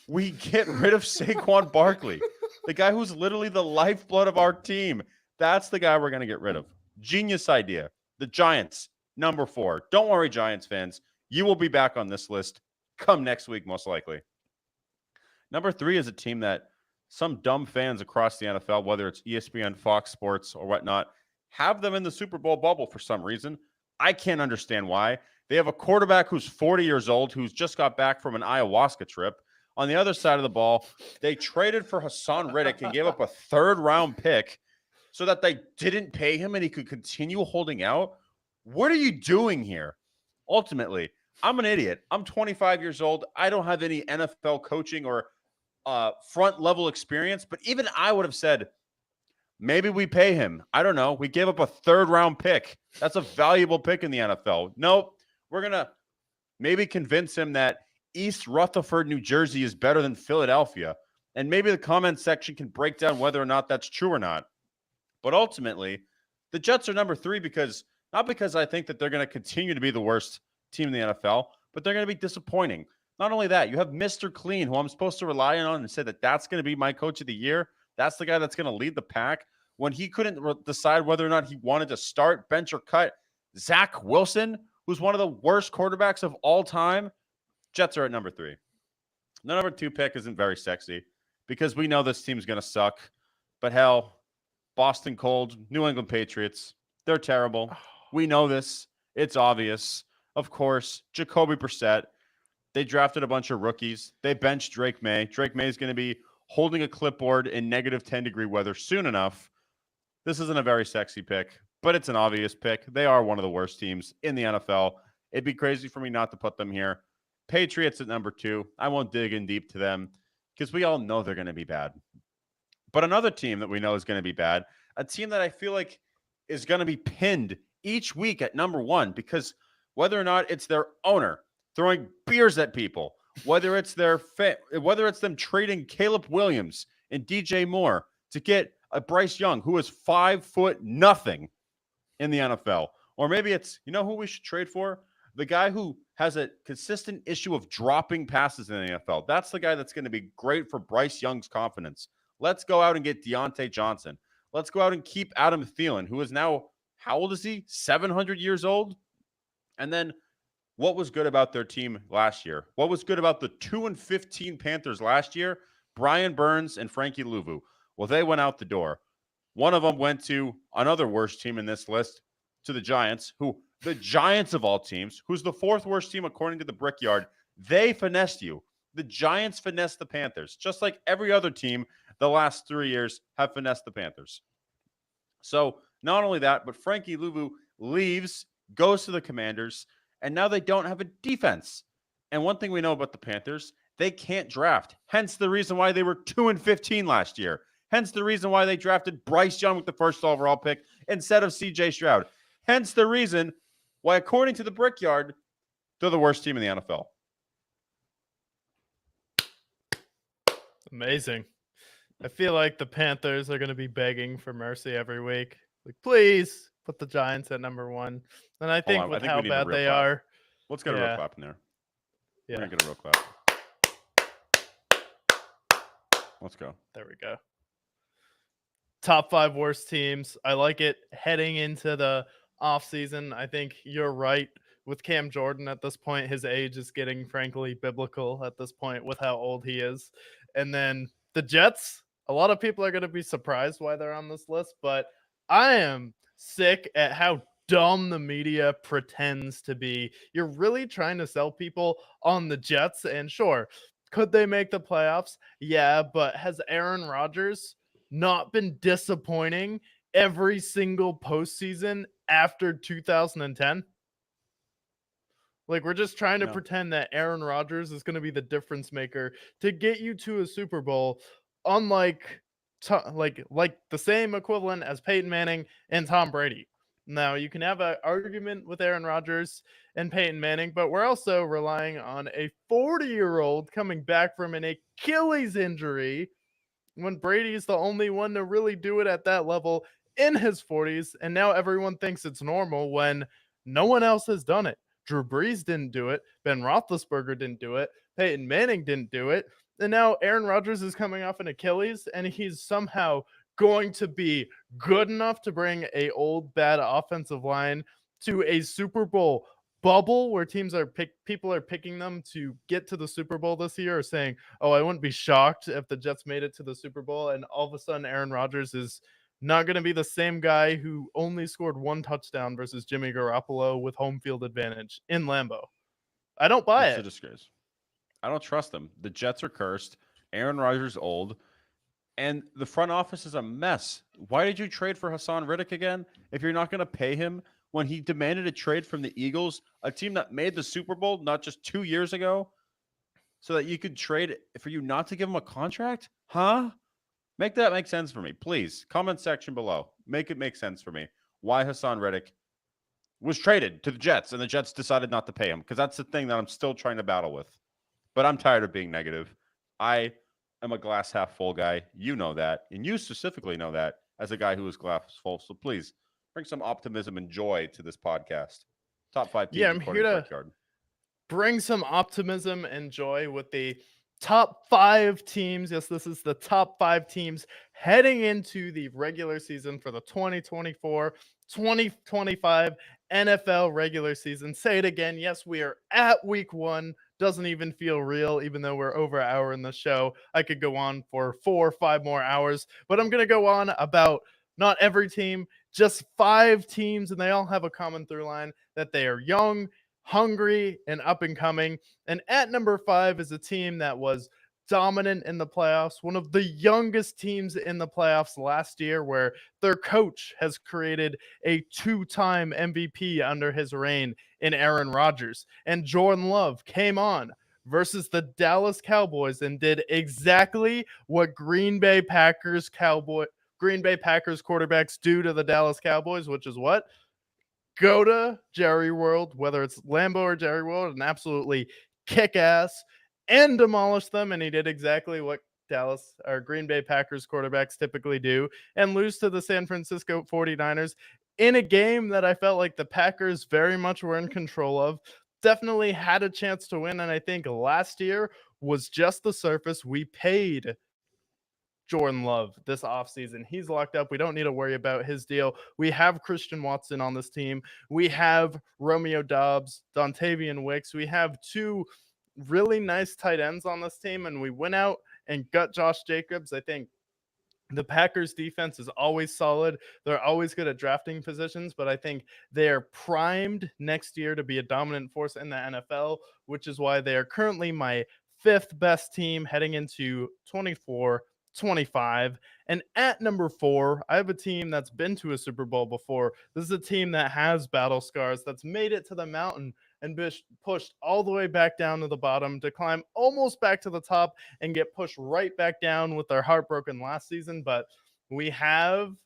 we get rid of Saquon Barkley, the guy who's literally the lifeblood of our team. That's the guy we're going to get rid of. Genius idea. The Giants, number 4. Don't worry, Giants fans. You will be back on this list come next week, most likely. Number 3 is a team that some dumb fans across the NFL, whether it's ESPN, Fox Sports, or whatnot, have them in the Super Bowl bubble for some reason. I can't understand why. They have a quarterback who's 40 years old, who's just got back from an ayahuasca trip. On the other side of the ball, they traded for Hassan Riddick and gave up a third-round pick so that they didn't pay him and he could continue holding out. What are you doing here? Ultimately, I'm an idiot. I'm 25 years old. I don't have any NFL coaching or front level experience, but even I would have said, maybe we pay him. I don't know. We gave up a third-round pick. That's a valuable pick in the NFL. Nope. We're going to maybe convince him that East Rutherford, New Jersey is better than Philadelphia. And maybe the comment section can break down whether or not that's true or not. But ultimately, the Jets are number 3 not because I think that they're going to continue to be the worst team in the NFL, but they're going to be disappointing. Not only that, you have Mr. Clean, who I'm supposed to rely on and say that that's going to be my coach of the year. That's the guy that's going to lead the pack. When he couldn't decide whether or not he wanted to start, bench, or cut Zach Wilson, who's one of the worst quarterbacks of all time, Jets are at number 3. The number 2 pick isn't very sexy because we know this team's going to suck. But hell, Boston Cold, New England Patriots, they're terrible. We know this. It's obvious. Of course, Jacoby Brissett. They drafted a bunch of rookies. They benched Drake May. Drake May is going to be holding a clipboard in negative 10-degree weather soon enough. This isn't a very sexy pick, but it's an obvious pick. They are one of the worst teams in the NFL. It'd be crazy for me not to put them here. Patriots at number 2. I won't dig in deep to them because we all know they're going to be bad. But another team that we know is going to be bad, a team that I feel like is going to be pinned each week at number 1 because whether or not it's their owner throwing beers at people, whether it's them trading Caleb Williams and DJ Moore to get a Bryce Young who is 5'0" in the NFL, or maybe it's, you know who we should trade for? The guy who has a consistent issue of dropping passes in the NFL. That's the guy that's going to be great for Bryce Young's confidence. Let's go out and get Deontay Johnson. Let's go out and keep Adam Thielen, who is now, how old is he? 700 years old? And then what was good about their team last year? What was good about the 2-15 Panthers last year? Brian Burns and Frankie Louvu. Well, they went out the door. One of them went to another worst team in this list, to the Giants, the Giants of all teams, who's the 4th worst team according to the Brickyard. They finessed you. The Giants finessed the Panthers, just like every other team the last 3 years have finessed the Panthers. So not only that, but Frankie Louvu leaves, goes to the Commanders, and now they don't have a defense. And one thing we know about the Panthers, they can't draft. Hence the reason why they were 2-15 last year. Hence the reason why they drafted Bryce Young with the 1st overall pick instead of CJ Stroud. Hence the reason why, according to the Brickyard, they're the worst team in the NFL. Amazing. I feel like the Panthers are going to be begging for mercy every week. Like, please put the Giants at number 1. And I think with how bad they are. Let's get a real clap in there. Yeah. We're going to get a real clap. Let's go. There we go. Top 5 worst teams. I like it heading into the offseason. I think you're right with Cam Jordan at this point. His age is getting, frankly, biblical at this point with how old he is. And then the Jets, a lot of people are going to be surprised why they're on this list, but I am sick at how dumb the media pretends to be. You're really trying to sell people on the Jets, and sure, could they make the playoffs? Yeah, but has Aaron Rodgers not been disappointing every single postseason after 2010? Like, we're just trying to pretend that Aaron Rodgers is going to be the difference maker to get you to a Super Bowl, unlike like the same equivalent as Peyton Manning and Tom Brady. Now, you can have an argument with Aaron Rodgers and Peyton Manning, but we're also relying on a 40-year-old coming back from an Achilles injury when Brady is the only one to really do it at that level in his 40s, and now everyone thinks it's normal when no one else has done it. Drew Brees didn't do it. Ben Roethlisberger didn't do it. Peyton Manning didn't do it. And now Aaron Rodgers is coming off an Achilles, and he's somehow going to be good enough to bring a old, bad offensive line to a Super Bowl bubble where people are picking them to get to the Super Bowl this year are saying, "Oh, I wouldn't be shocked if the Jets made it to the Super Bowl," and all of a sudden Aaron Rodgers is not going to be the same guy who only scored one touchdown versus Jimmy Garoppolo with home field advantage in Lambeau. I don't buy It's a it. disgrace. I don't trust them. The Jets are cursed. Aaron Rodgers old, and the front office is a mess. Why did you trade for Hassan Riddick again if you're not going to pay him when he demanded a trade from the Eagles, a team that made the Super Bowl not just 2 years ago, so that you could trade for you not to give him a contract? Huh? Make that make sense for me, please. Comment section below. Make it make sense for me. Why Hassan Riddick was traded to the Jets and the Jets decided not to pay him, because that's the thing that I'm still trying to battle with. But I'm tired of being negative. I am a glass half full guy. You know that. And you specifically know that as a guy who is glass full. So please bring some optimism and joy to this podcast. Top 5 Yeah, teams I'm here according to to Brickyard. bring some optimism and joy with the top 5 teams. Yes, this is the top 5 teams heading into the regular season for the 2024-2025 NFL regular season. Say it again. Yes, we are at week 1. Doesn't even feel real, even though we're over an hour in the show. I could go on for 4 or 5 more hours, but I'm going to go on about not every team, just 5 teams, and they all have a common through line that they are young, hungry, and up and coming. And at number 5 is a team that was dominant in the playoffs, one of the youngest teams in the playoffs last year, where their coach has created a 2-time MVP under his reign in Aaron Rodgers. And Jordan Love came on versus the Dallas Cowboys and did exactly what Green Bay Packers quarterbacks do to the Dallas Cowboys, which is what? Go to Jerry World, whether it's Lambeau or Jerry World, and absolutely kick ass and demolish them. And he did exactly what Dallas or Green Bay Packers quarterbacks typically do, and lose to the San Francisco 49ers in a game that I felt like the Packers very much were in control of. Definitely had a chance to win. And I think last year was just the surface. We paid Jordan Love this offseason. He's locked up. We don't need to worry about his deal. We have Christian Watson on this team. We have Romeo Doubs, Dontavian Wicks. We have 2 really nice tight ends on this team, and we went out and got Josh Jacobs. I think the Packers defense is always solid. They're always good at drafting positions, but I think they are primed next year to be a dominant force in the NFL, which is why they are currently my 5th best team heading into 24-25. And at number 4, I have a team that's been to a Super Bowl before. This is a team that has battle scars, that's made it to the mountain and pushed all the way back down to the bottom to climb almost back to the top and get pushed right back down with their heart broken last season. But we have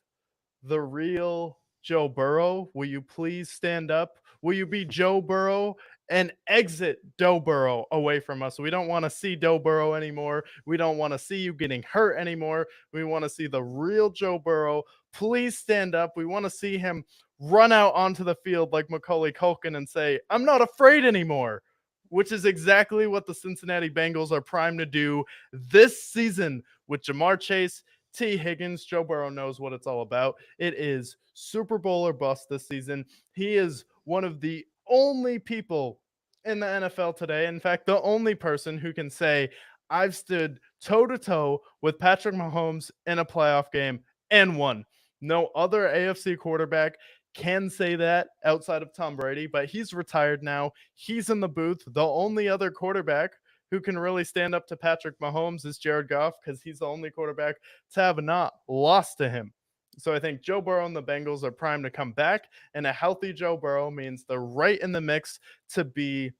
the real Joe Burrow. Will you please stand up? Will you be Joe Burrow and exit Joe Burrow away from us? We don't want to see Joe Burrow anymore. We don't want to see you getting hurt anymore. We want to see the real Joe Burrow. Please stand up. We want to see him run out onto the field like Macaulay Culkin and say, "I'm not afraid anymore," which is exactly what the Cincinnati Bengals are primed to do this season with Jamar Chase, T. Higgins. Joe Burrow knows what it's all about. It is Super Bowl or bust this season. He is one of the only people in the NFL today, in fact, the only person who can say, "I've stood toe-to-toe with Patrick Mahomes in a playoff game and won." No other AFC quarterback can say that outside of Tom Brady, but he's retired now. He's in the booth. The only other quarterback who can really stand up to Patrick Mahomes is Jared Goff, because he's the only quarterback to have not lost to him. So I think Joe Burrow and the Bengals are primed to come back, and a healthy Joe Burrow means they're right in the mix to be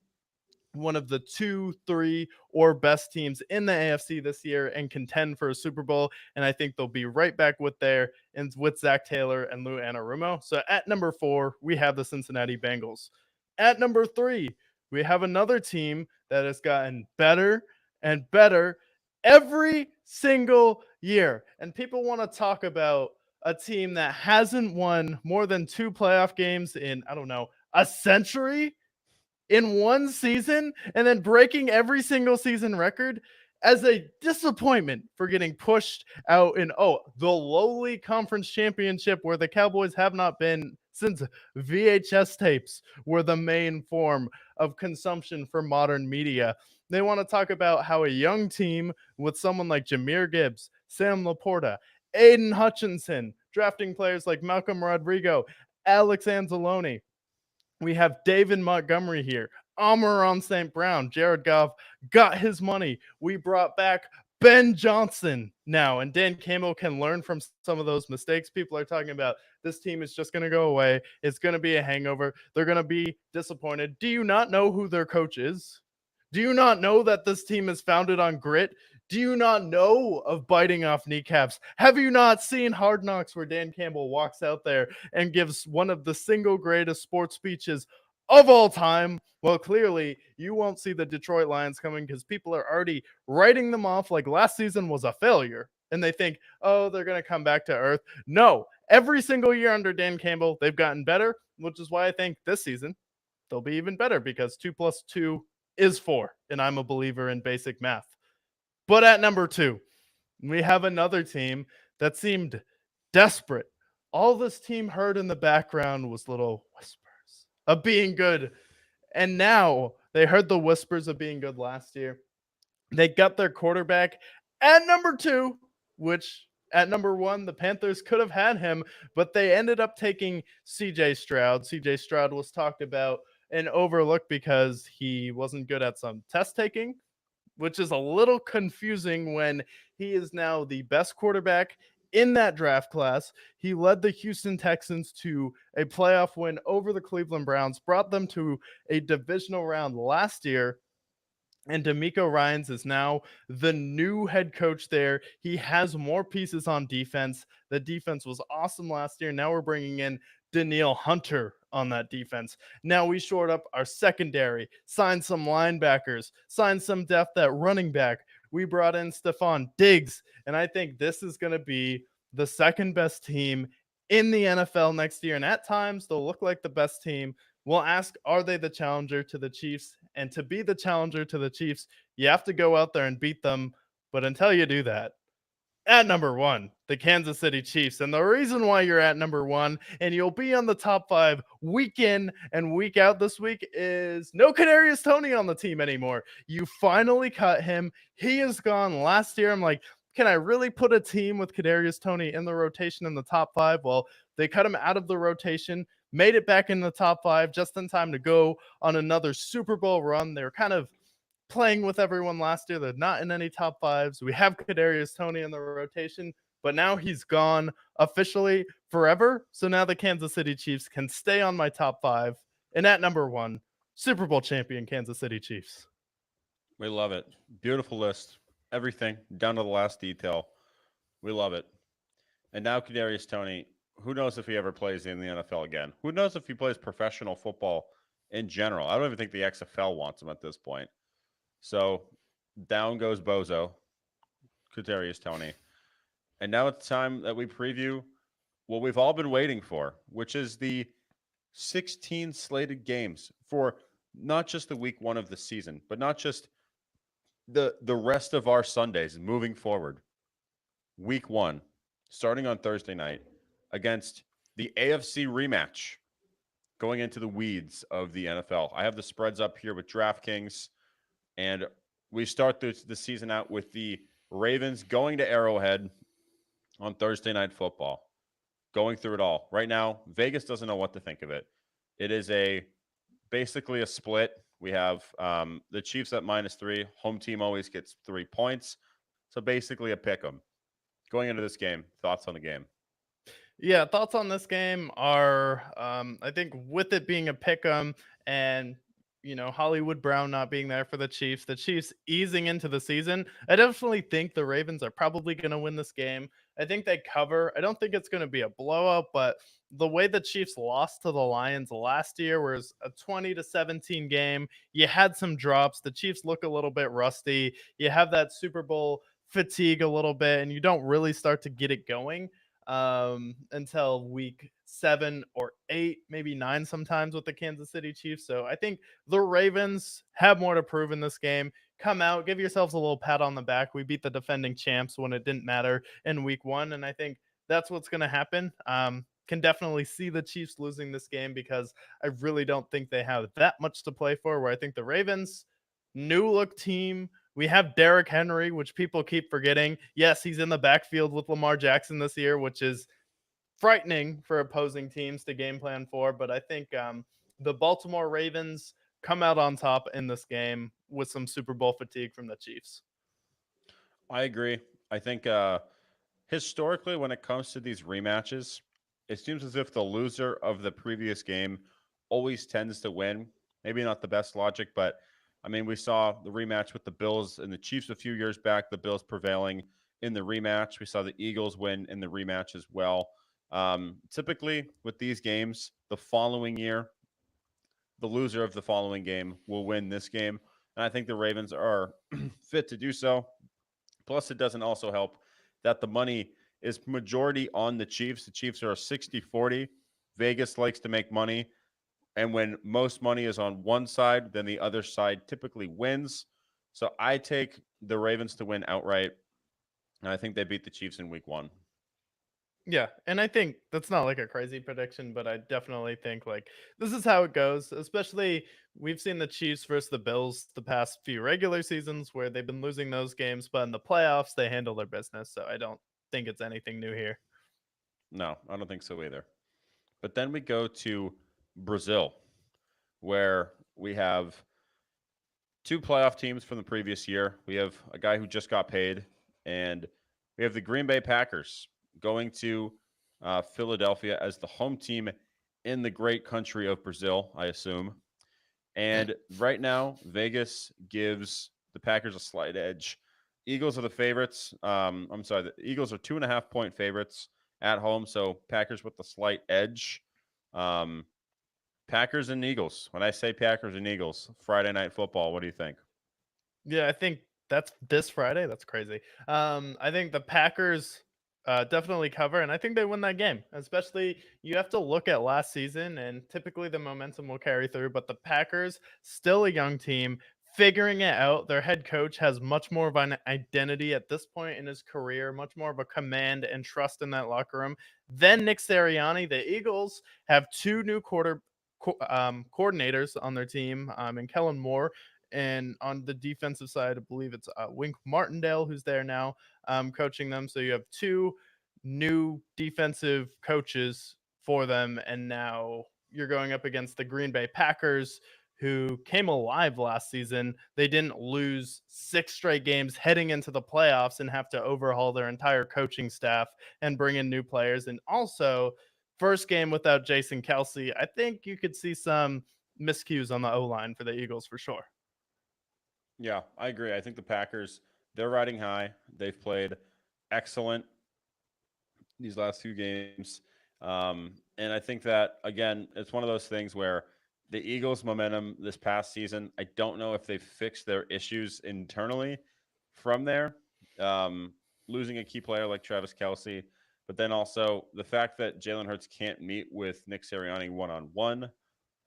one of the 2, 3, or best teams in the AFC this year and contend for a Super Bowl. And I think they'll be right back with Zach Taylor and Lou Anarumo. So at number 4, we have the Cincinnati Bengals. At number 3, we have another team that has gotten better and better every single year. And people want to talk about a team that hasn't won more than 2 playoff games in, I don't know, a century in one season, and then breaking every single season record as a disappointment for getting pushed out in the lowly conference championship, where the Cowboys have not been since VHS tapes were the main form of consumption for modern media. They want to talk about how a young team with someone like Jameer Gibbs, Sam Laporta, Aiden Hutchinson, drafting players like Malcolm Rodrigo, Alex Anzalone. We have David Montgomery here, Amon St. Brown, Jared Goff got his money. We brought back Ben Johnson now, and Dan Campbell can learn from some of those mistakes. People are talking about this team is just going to go away. It's going to be a hangover. They're going to be disappointed. Do you not know who their coach is? Do you not know that this team is founded on grit? Do you not know of biting off kneecaps? Have you not seen Hard Knocks where Dan Campbell walks out there and gives one of the single greatest sports speeches of all time? Well, clearly you won't see the Detroit Lions coming because people are already writing them off like last season was a failure. And they think, oh, they're going to come back to earth. No, every single year under Dan Campbell, they've gotten better, which is why I think this season they'll be even better because 2 plus 2 is 4. And I'm a believer in basic math. But at number 2, we have another team that seemed desperate. All this team heard in the background was little whispers of being good. And now they heard the whispers of being good last year. They got their quarterback at number 2, which at number 1, the Panthers could have had him, but they ended up taking CJ Stroud. CJ Stroud was talked about and overlooked because he wasn't good at some test taking, which is a little confusing when he is now the best quarterback in that draft class. He led the Houston Texans to a playoff win over the Cleveland Browns, brought them to a divisional round last year. And DeMeco Ryans is now the new head coach there. He has more pieces on defense. The defense was awesome last year. Now we're bringing in Danielle Hunter on that defense. Now we shored up our secondary, signed some linebackers, signed some depth at running back. We brought in Stephon Diggs, and I think this is going to be the second best team in the NFL next year. And at times, they'll look like the best team. We'll ask, are they the challenger to the Chiefs? And to be the challenger to the Chiefs, you have to go out there and beat them. But until you do that, at number 1, the Kansas City Chiefs. And the reason why you're at number 1 and you'll be on the top 5 week in and week out this week is no Kadarius Toney on the team anymore. You finally cut him. He is gone. Last year, I'm like, can I really put a team with Kadarius Toney in the rotation in the top 5? Well, they cut him out of the rotation, made it back in the top 5 just in time to go on another Super Bowl run. They were kind of playing with everyone last year. They're not in any top 5s. We have Kadarius Toney in the rotation, but now he's gone officially forever. So now the Kansas City Chiefs can stay on my top 5. And at number 1, Super Bowl champion Kansas City Chiefs. We love it. Beautiful list. Everything down to the last detail. We love it. And now Kadarius Toney, who knows if he ever plays in the NFL again? Who knows if he plays professional football in general? I don't even think the XFL wants him at this point. So down goes Bozo, Kadarius Toney. And now it's time that we preview what we've all been waiting for, which is the 16 slated games for not just the week 1 of the season, but not just the rest of our Sundays moving forward. Week 1, starting on Thursday night against the AFC rematch, going into the weeds of the NFL. I have the spreads up here with DraftKings. And we start the season out with the Ravens going to Arrowhead on Thursday Night Football, going through it all. Right now, Vegas doesn't know what to think of it. It is basically a split. We have the Chiefs at -3. Home team always gets 3 points. So basically a pick 'em. Going into this game, thoughts on the game? Yeah, thoughts on this game are, I think with it being a pick 'em and Hollywood Brown not being there for the Chiefs easing into the season, I definitely think the Ravens are probably going to win this game. I think they cover. I don't think it's going to be a blowout, but the way the Chiefs lost to the Lions last year was a 20-17 game. You had some drops. The Chiefs look a little bit rusty. You have that Super Bowl fatigue a little bit, and you don't really start to get it going until week 7 or 8, maybe 9 sometimes with the Kansas City Chiefs. So I think the Ravens have more to prove in this game. Come out, give yourselves a little pat on the back. We beat the defending champs when it didn't matter in week 1, and I think that's what's going to happen. can definitely see the Chiefs losing this game because I really don't think they have that much to play for. Where I think the Ravens, new look team. We have Derrick Henry, which people keep forgetting. Yes, he's in the backfield with Lamar Jackson this year, which is frightening for opposing teams to game plan for. But I think the Baltimore Ravens come out on top in this game with some Super Bowl fatigue from the Chiefs. I agree. I think historically, when it comes to these rematches, it seems as if the loser of the previous game always tends to win. Maybe not the best logic, but I mean, we saw the rematch with the Bills and the Chiefs a few years back, the Bills prevailing in the rematch. We saw the Eagles win in the rematch as well. Typically, with these games, the following year, the loser of the following game will win this game. And I think the Ravens are fit to do so. Plus, it doesn't also help that the money is majority on the Chiefs. The Chiefs are a 60-40. Vegas likes to make money. And when most money is on one side, then the other side typically wins. So I take the Ravens to win outright. And I think they beat the Chiefs in week 1. Yeah, and I think that's not like a crazy prediction, but I definitely think like this is how it goes. Especially we've seen the Chiefs versus the Bills the past few regular seasons where they've been losing those games, but in the playoffs they handle their business. So I don't think it's anything new here. No, I don't think so either. But then we go to Brazil, where we have 2 playoff teams from the previous year. We have a guy who just got paid, and we have the Green Bay Packers going to Philadelphia as the home team in the great country of Brazil, I assume. And right now, Vegas gives the Packers a slight edge. Eagles are the favorites. I'm sorry, the Eagles are 2.5-point favorites at home, so Packers with the slight edge. Um, Packers and Eagles. When I say Packers and Eagles, Friday Night Football, what do you think? Yeah, I think that's this Friday. That's crazy. I think the Packers definitely cover, and I think they win that game. Especially, you have to look at last season, and typically the momentum will carry through. But the Packers, still a young team, figuring it out. Their head coach has much more of an identity at this point in his career, much more of a command and trust in that locker room. Then Nick Sirianni, the Eagles have two new coordinators on their team, and Kellen Moore. And on the defensive side, I believe it's Wink Martindale who's there now, coaching them. So you have two new defensive coaches for them, and now you're going up against the Green Bay Packers, who came alive last season. They didn't lose 6 straight games heading into the playoffs and have to overhaul their entire coaching staff and bring in new players. And also, first game without Jason Kelsey, I think you could see some miscues on the O line for the Eagles for sure. Yeah, I agree. I think the Packers, they're riding high. They've played excellent these last 2 games. And I think that, again, it's one of those things where the Eagles' momentum this past season, I don't know if they've fixed their issues internally from there. Losing a key player like Travis Kelsey, but then also the fact that Jalen Hurts can't meet with Nick Sirianni one-on-one.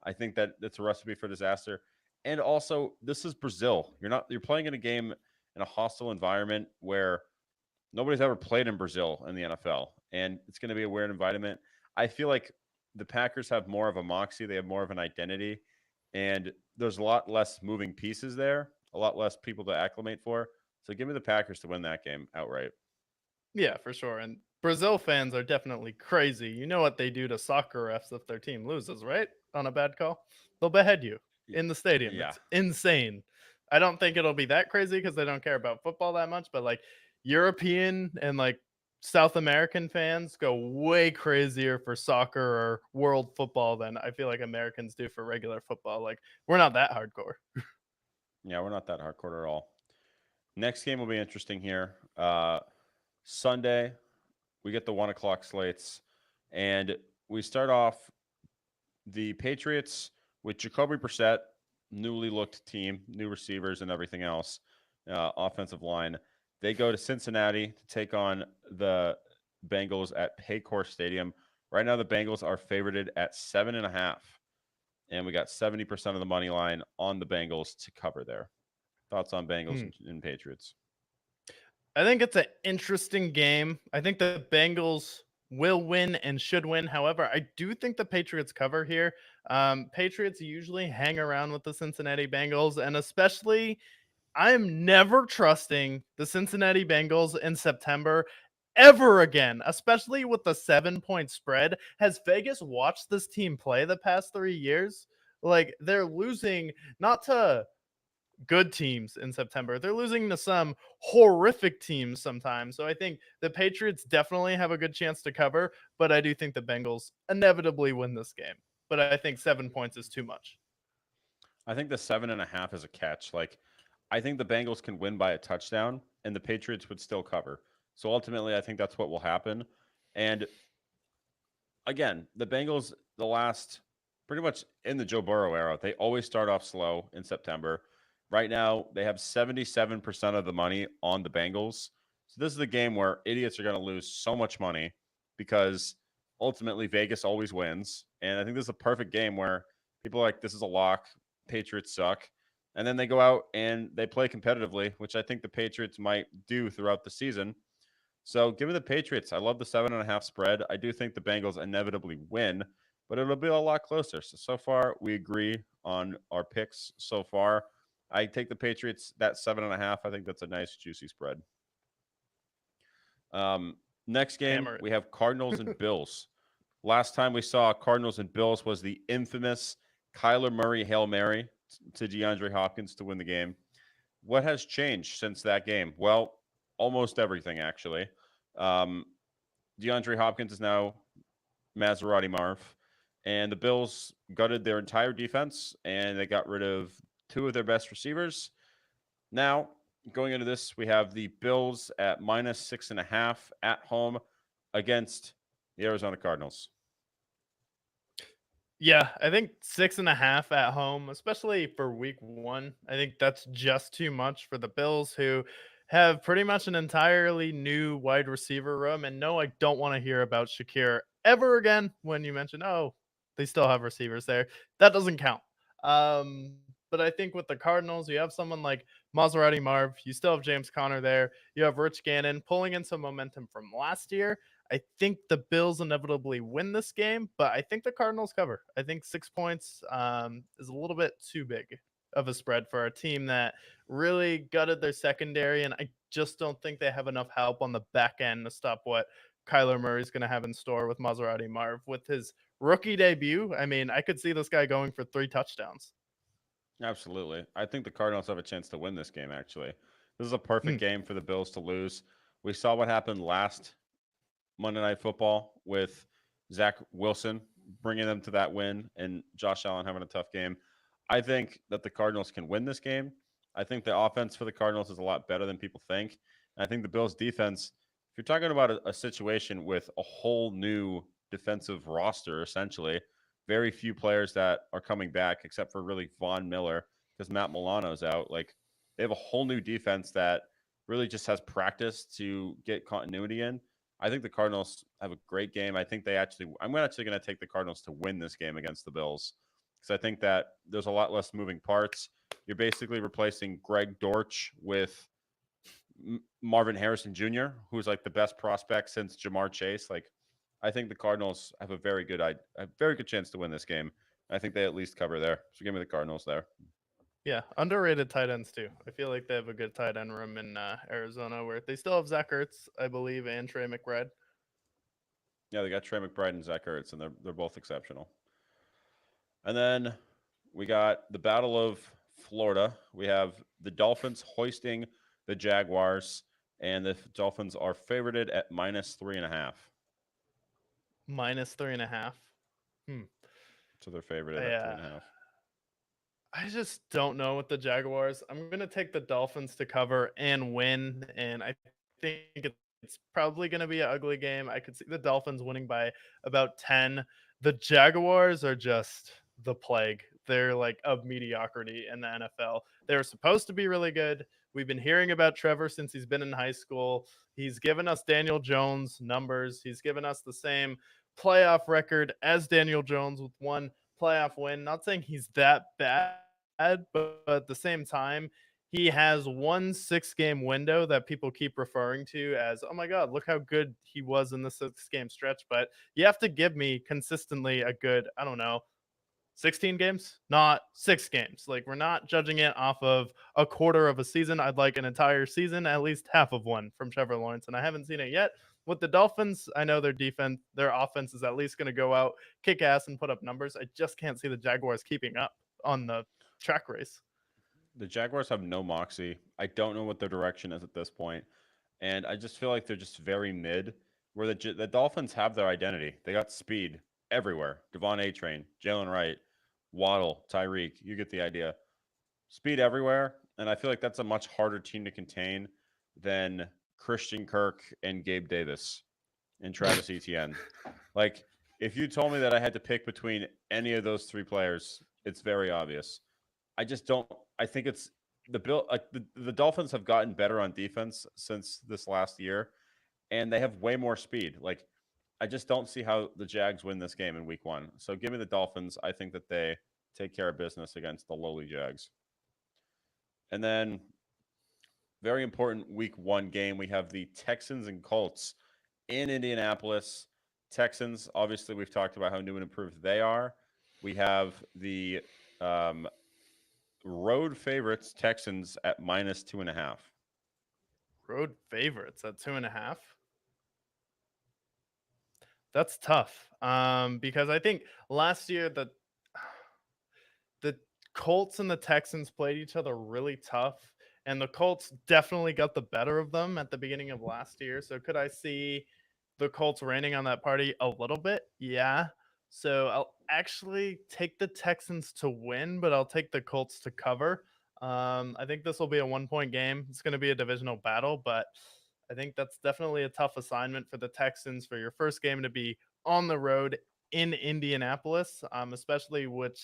I think that that's a recipe for disaster. And also, this is Brazil. You're playing in a game in a hostile environment where nobody's ever played in Brazil in the NFL, and it's going to be a weird environment. I feel like the Packers have more of a moxie, they have more of an identity, and there's a lot less moving pieces there, a lot less people to acclimate for. So give me the Packers to win that game outright. Yeah, for sure. And Brazil fans are definitely crazy. You know what they do to soccer refs if their team loses, right? On a bad call, they'll behead you Y- in the stadium. Yeah, It's insane. I don't think it'll be that crazy because they don't care about football that much, but like European and like South American fans go way crazier for soccer or world football than I feel like Americans do for regular football. Like we're not that hardcore. yeah, we're not that hardcore at all. Next game will be interesting here. Sunday, we get the 1 o'clock slates, and we start off the Patriots with Jacoby Brissett, newly looked team, new receivers and everything else, offensive line. They go to Cincinnati to take on the Bengals at Paycor Stadium. Right now, the Bengals are favorited at 7.5, and we got 70% of the money line on the Bengals to cover there. Thoughts on Bengals Hmm. and Patriots? I think it's an interesting game. I think the Bengals will win and should win. However, I do think the Patriots cover here. Patriots usually hang around with the Cincinnati Bengals, and especially I'm never trusting the Cincinnati Bengals in September ever again, especially with the 7-point spread. Has Vegas watched this team play the past 3 years? Like, they're losing not to good teams in September. They're losing to some horrific teams sometimes. So I think the Patriots definitely have a good chance to cover, but I do think the Bengals inevitably win this game. But I think 7 points is too much. I think the 7.5 is a catch. Like, I think the Bengals can win by a touchdown, and the Patriots would still cover. So ultimately, I think that's what will happen. And again, the Bengals, the last pretty much in the Joe Burrow era, they always start off slow in September. Right now, they have 77% of the money on the Bengals. So this is the game where idiots are going to lose so much money because ultimately Vegas always wins. And I think this is a perfect game where people are like, this is a lock. Patriots suck. And then they go out and they play competitively, which I think the Patriots might do throughout the season. So give me the Patriots. I love the 7.5 spread. I do think the Bengals inevitably win, but it'll be a lot closer. So far, we agree on our picks so far. I take the Patriots, that 7.5. I think that's a nice, juicy spread. Next game, Hammer it. we have Cardinals and Bills. Last time we saw Cardinals and Bills was the infamous Kyler Murray Hail Mary to DeAndre Hopkins to win the game. What has changed since that game? Well, almost everything, actually. Um, DeAndre Hopkins is now Maserati Marv, and the Bills gutted their entire defense, and they got rid of two of their best receivers. Now, going into this, we have the Bills at -6.5 at home against the Arizona Cardinals. Yeah, I think 6.5 at home, especially for week one. I think that's just too much for the Bills, who have pretty much an entirely new wide receiver room. And no, I don't want to hear about Shakir ever again when you mention, oh, they still have receivers there. That doesn't count. But I think with the Cardinals, you have someone like Maserati Marv. You still have James Conner there. You have Rich Gannon pulling in some momentum from last year. I think the Bills inevitably win this game, but I think the Cardinals cover. I think 6 points is a little bit too big of a spread for a team that really gutted their secondary, and I just don't think they have enough help on the back end to stop what Kyler Murray is going to have in store with Maserati Marv. With his rookie debut, I mean, I could see this guy going for 3 touchdowns. Absolutely. I think the Cardinals have a chance to win this game, actually. This is a perfect game for the Bills to lose. We saw what happened last Monday Night Football with Zach Wilson bringing them to that win and Josh Allen having a tough game. I think that the Cardinals can win this game. I think the offense for the Cardinals is a lot better than people think. And I think the Bills' defense, if you're talking about a situation with a whole new defensive roster, essentially, very few players that are coming back except for really Von Miller because Matt Milano's out. Like, they have a whole new defense that really just has practice to get continuity in. I think the Cardinals have a great game. I think I'm actually going to take the Cardinals to win this game against the Bills because I think that there's a lot less moving parts. You're basically replacing Greg Dortch with Marvin Harrison Jr., who's like the best prospect since Jamar Chase. Like, I think the Cardinals have a very good chance to win this game. I think they at least cover there. So give me the Cardinals there. Yeah, underrated tight ends too. I feel like they have a good tight end room in Arizona, where they still have Zach Ertz, I believe, and Trey McBride. Yeah, they got Trey McBride and Zach Ertz, and they're both exceptional. And then we got the Battle of Florida. We have the Dolphins hoisting the Jaguars, and the Dolphins are favorited at -3.5. -3.5. So they're favored at Yeah. 3.5. I just don't know with the Jaguars. I'm going to take the Dolphins to cover and win, and I think it's probably going to be an ugly game. I could see the Dolphins winning by about 10. The Jaguars are just the plague. They're like of mediocrity in the NFL. They were supposed to be really good. We've been hearing about Trevor since he's been in high school. He's given us Daniel Jones numbers. He's given us the same playoff record as Daniel Jones with one playoff win. Not saying he's that bad, but at the same time, he has one 6-game window that people keep referring to as, oh my God, look how good he was in the 6-game stretch. But you have to give me consistently a good, I don't know, 16 games, not 6 games. Like, we're not judging it off of a quarter of a season. I'd like an entire season, at least half of one from Trevor Lawrence, and I haven't seen it yet. With the Dolphins, I know their offense is at least going to go out, kick ass, and put up numbers. I just can't see the Jaguars keeping up on the track race. The Jaguars have no moxie. I don't know what their direction is at this point, and I just feel like they're just very mid. Where the Dolphins have their identity. They got speed everywhere. Devon A. Train, Jalen Wright, Waddle, Tyreek. You get the idea. Speed everywhere, and I feel like that's a much harder team to contain than Christian Kirk and Gabe Davis and Travis Etienne. Like, if you told me that I had to pick between any of those three players, it's very obvious. I just don't. I think it's the Bill. Like the Dolphins have gotten better on defense since this last year, and they have way more speed. Like, I just don't see how the Jags win this game in Week 1. So give me the Dolphins. I think that they take care of business against the lowly Jags. And then, very important Week 1 game. We have the Texans and Colts in Indianapolis. Texans, obviously, we've talked about how new and improved they are. We have the road favorites, Texans, at -2.5. Road favorites at 2.5. That's tough. Because I think last year the Colts and the Texans played each other really tough, and the Colts definitely got the better of them at the beginning of last year. So could I see the Colts raining on that party a little bit? Yeah. So I'll actually take the Texans to win, but I'll take the Colts to cover. I think this will be a 1-point game. It's going to be a divisional battle, but I think that's definitely a tough assignment for the Texans for your first game to be on the road in Indianapolis, especially which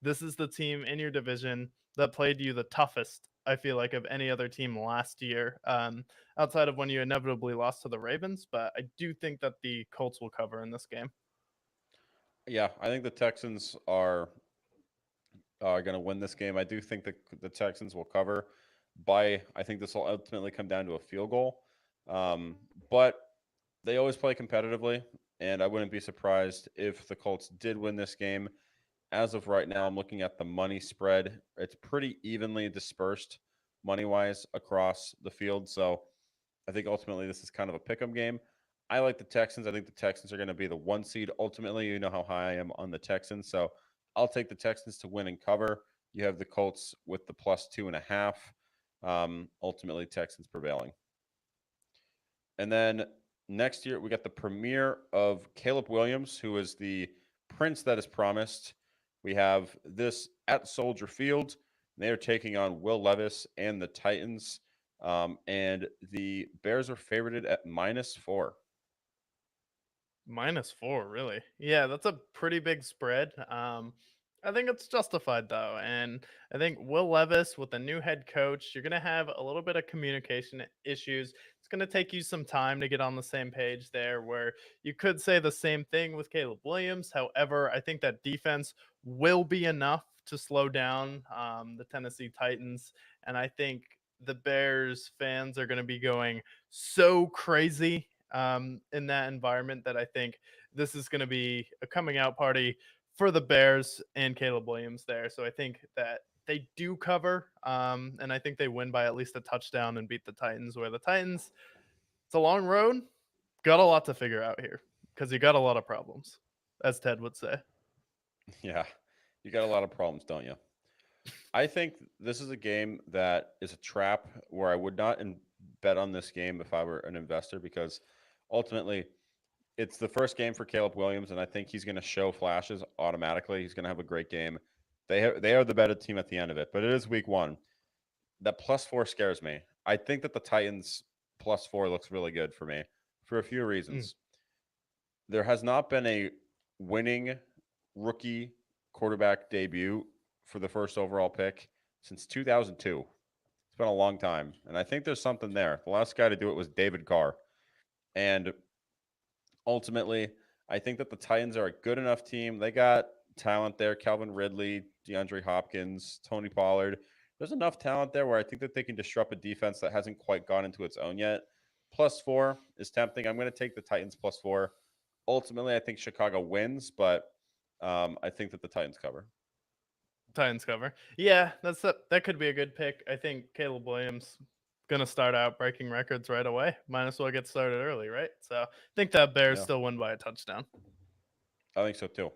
this is the team in your division that played you the toughest, I feel like, of any other team last year, outside of when you inevitably lost to the Ravens. But I do think that the Colts will cover in this game. Yeah, I think the Texans are going to win this game. I do think that the Texans will cover by, I think this will ultimately come down to a field goal. But they always play competitively, and I wouldn't be surprised if the Colts did win this game. As of right now, I'm looking at the money spread. It's pretty evenly dispersed money wise across the field. So I think ultimately this is kind of a pick 'em game. I like the Texans. I think the Texans are going to be the 1 seed. Ultimately, you know how high I am on the Texans. So I'll take the Texans to win and cover. You have the Colts with the +2.5. Ultimately, Texans prevailing. And then next year, we got the premiere of Caleb Williams, who is the prince that is promised. We have this at Soldier Field. They are taking on Will Levis and the Titans. And the Bears are favorited at -4. -4, really? Yeah, that's a pretty big spread. I think it's justified though, and I think Will Levis with a new head coach, you're gonna have a little bit of communication issues. It's gonna take you some time to get on the same page there. Where you could say the same thing with Caleb Williams. However, I think that defense will be enough to slow down the Tennessee Titans, and I think the Bears fans are going to be going so crazy in that environment that I think this is going to be a coming out party for the Bears and Caleb Williams there. So I think that they do cover, and I think they win by at least a touchdown and beat the Titans. Where the Titans, it's a long road, got a lot to figure out here because you got a lot of problems, as Ted would say. Yeah, you got a lot of problems, don't you? I think this is a game that is a trap where I would not bet on this game if I were an investor because ultimately it's the first game for Caleb Williams, and I think he's going to show flashes automatically. He's going to have a great game. They are the better team at the end of it, but it is week 1. That +4 scares me. I think that the Titans +4 looks really good for me for a few Mm. reasons. There has not been a winning rookie quarterback debut for the first overall pick since 2002. It's been a long time, and I think there's something there. The last guy to do it was David Carr, and ultimately, I think that the Titans are a good enough team. They got talent there: Calvin Ridley, DeAndre Hopkins, Tony Pollard. There's enough talent there where I think that they can disrupt a defense that hasn't quite gone into its own yet. +4 is tempting. I'm going to take the Titans +4. Ultimately, I think Chicago wins, but I think that the Titans cover. Titans cover. Yeah, that could be a good pick. I think Caleb Williams gonna start out breaking records right away. Might as well get started early, right? So I think that Bears Yeah, still win by a touchdown. I think so too.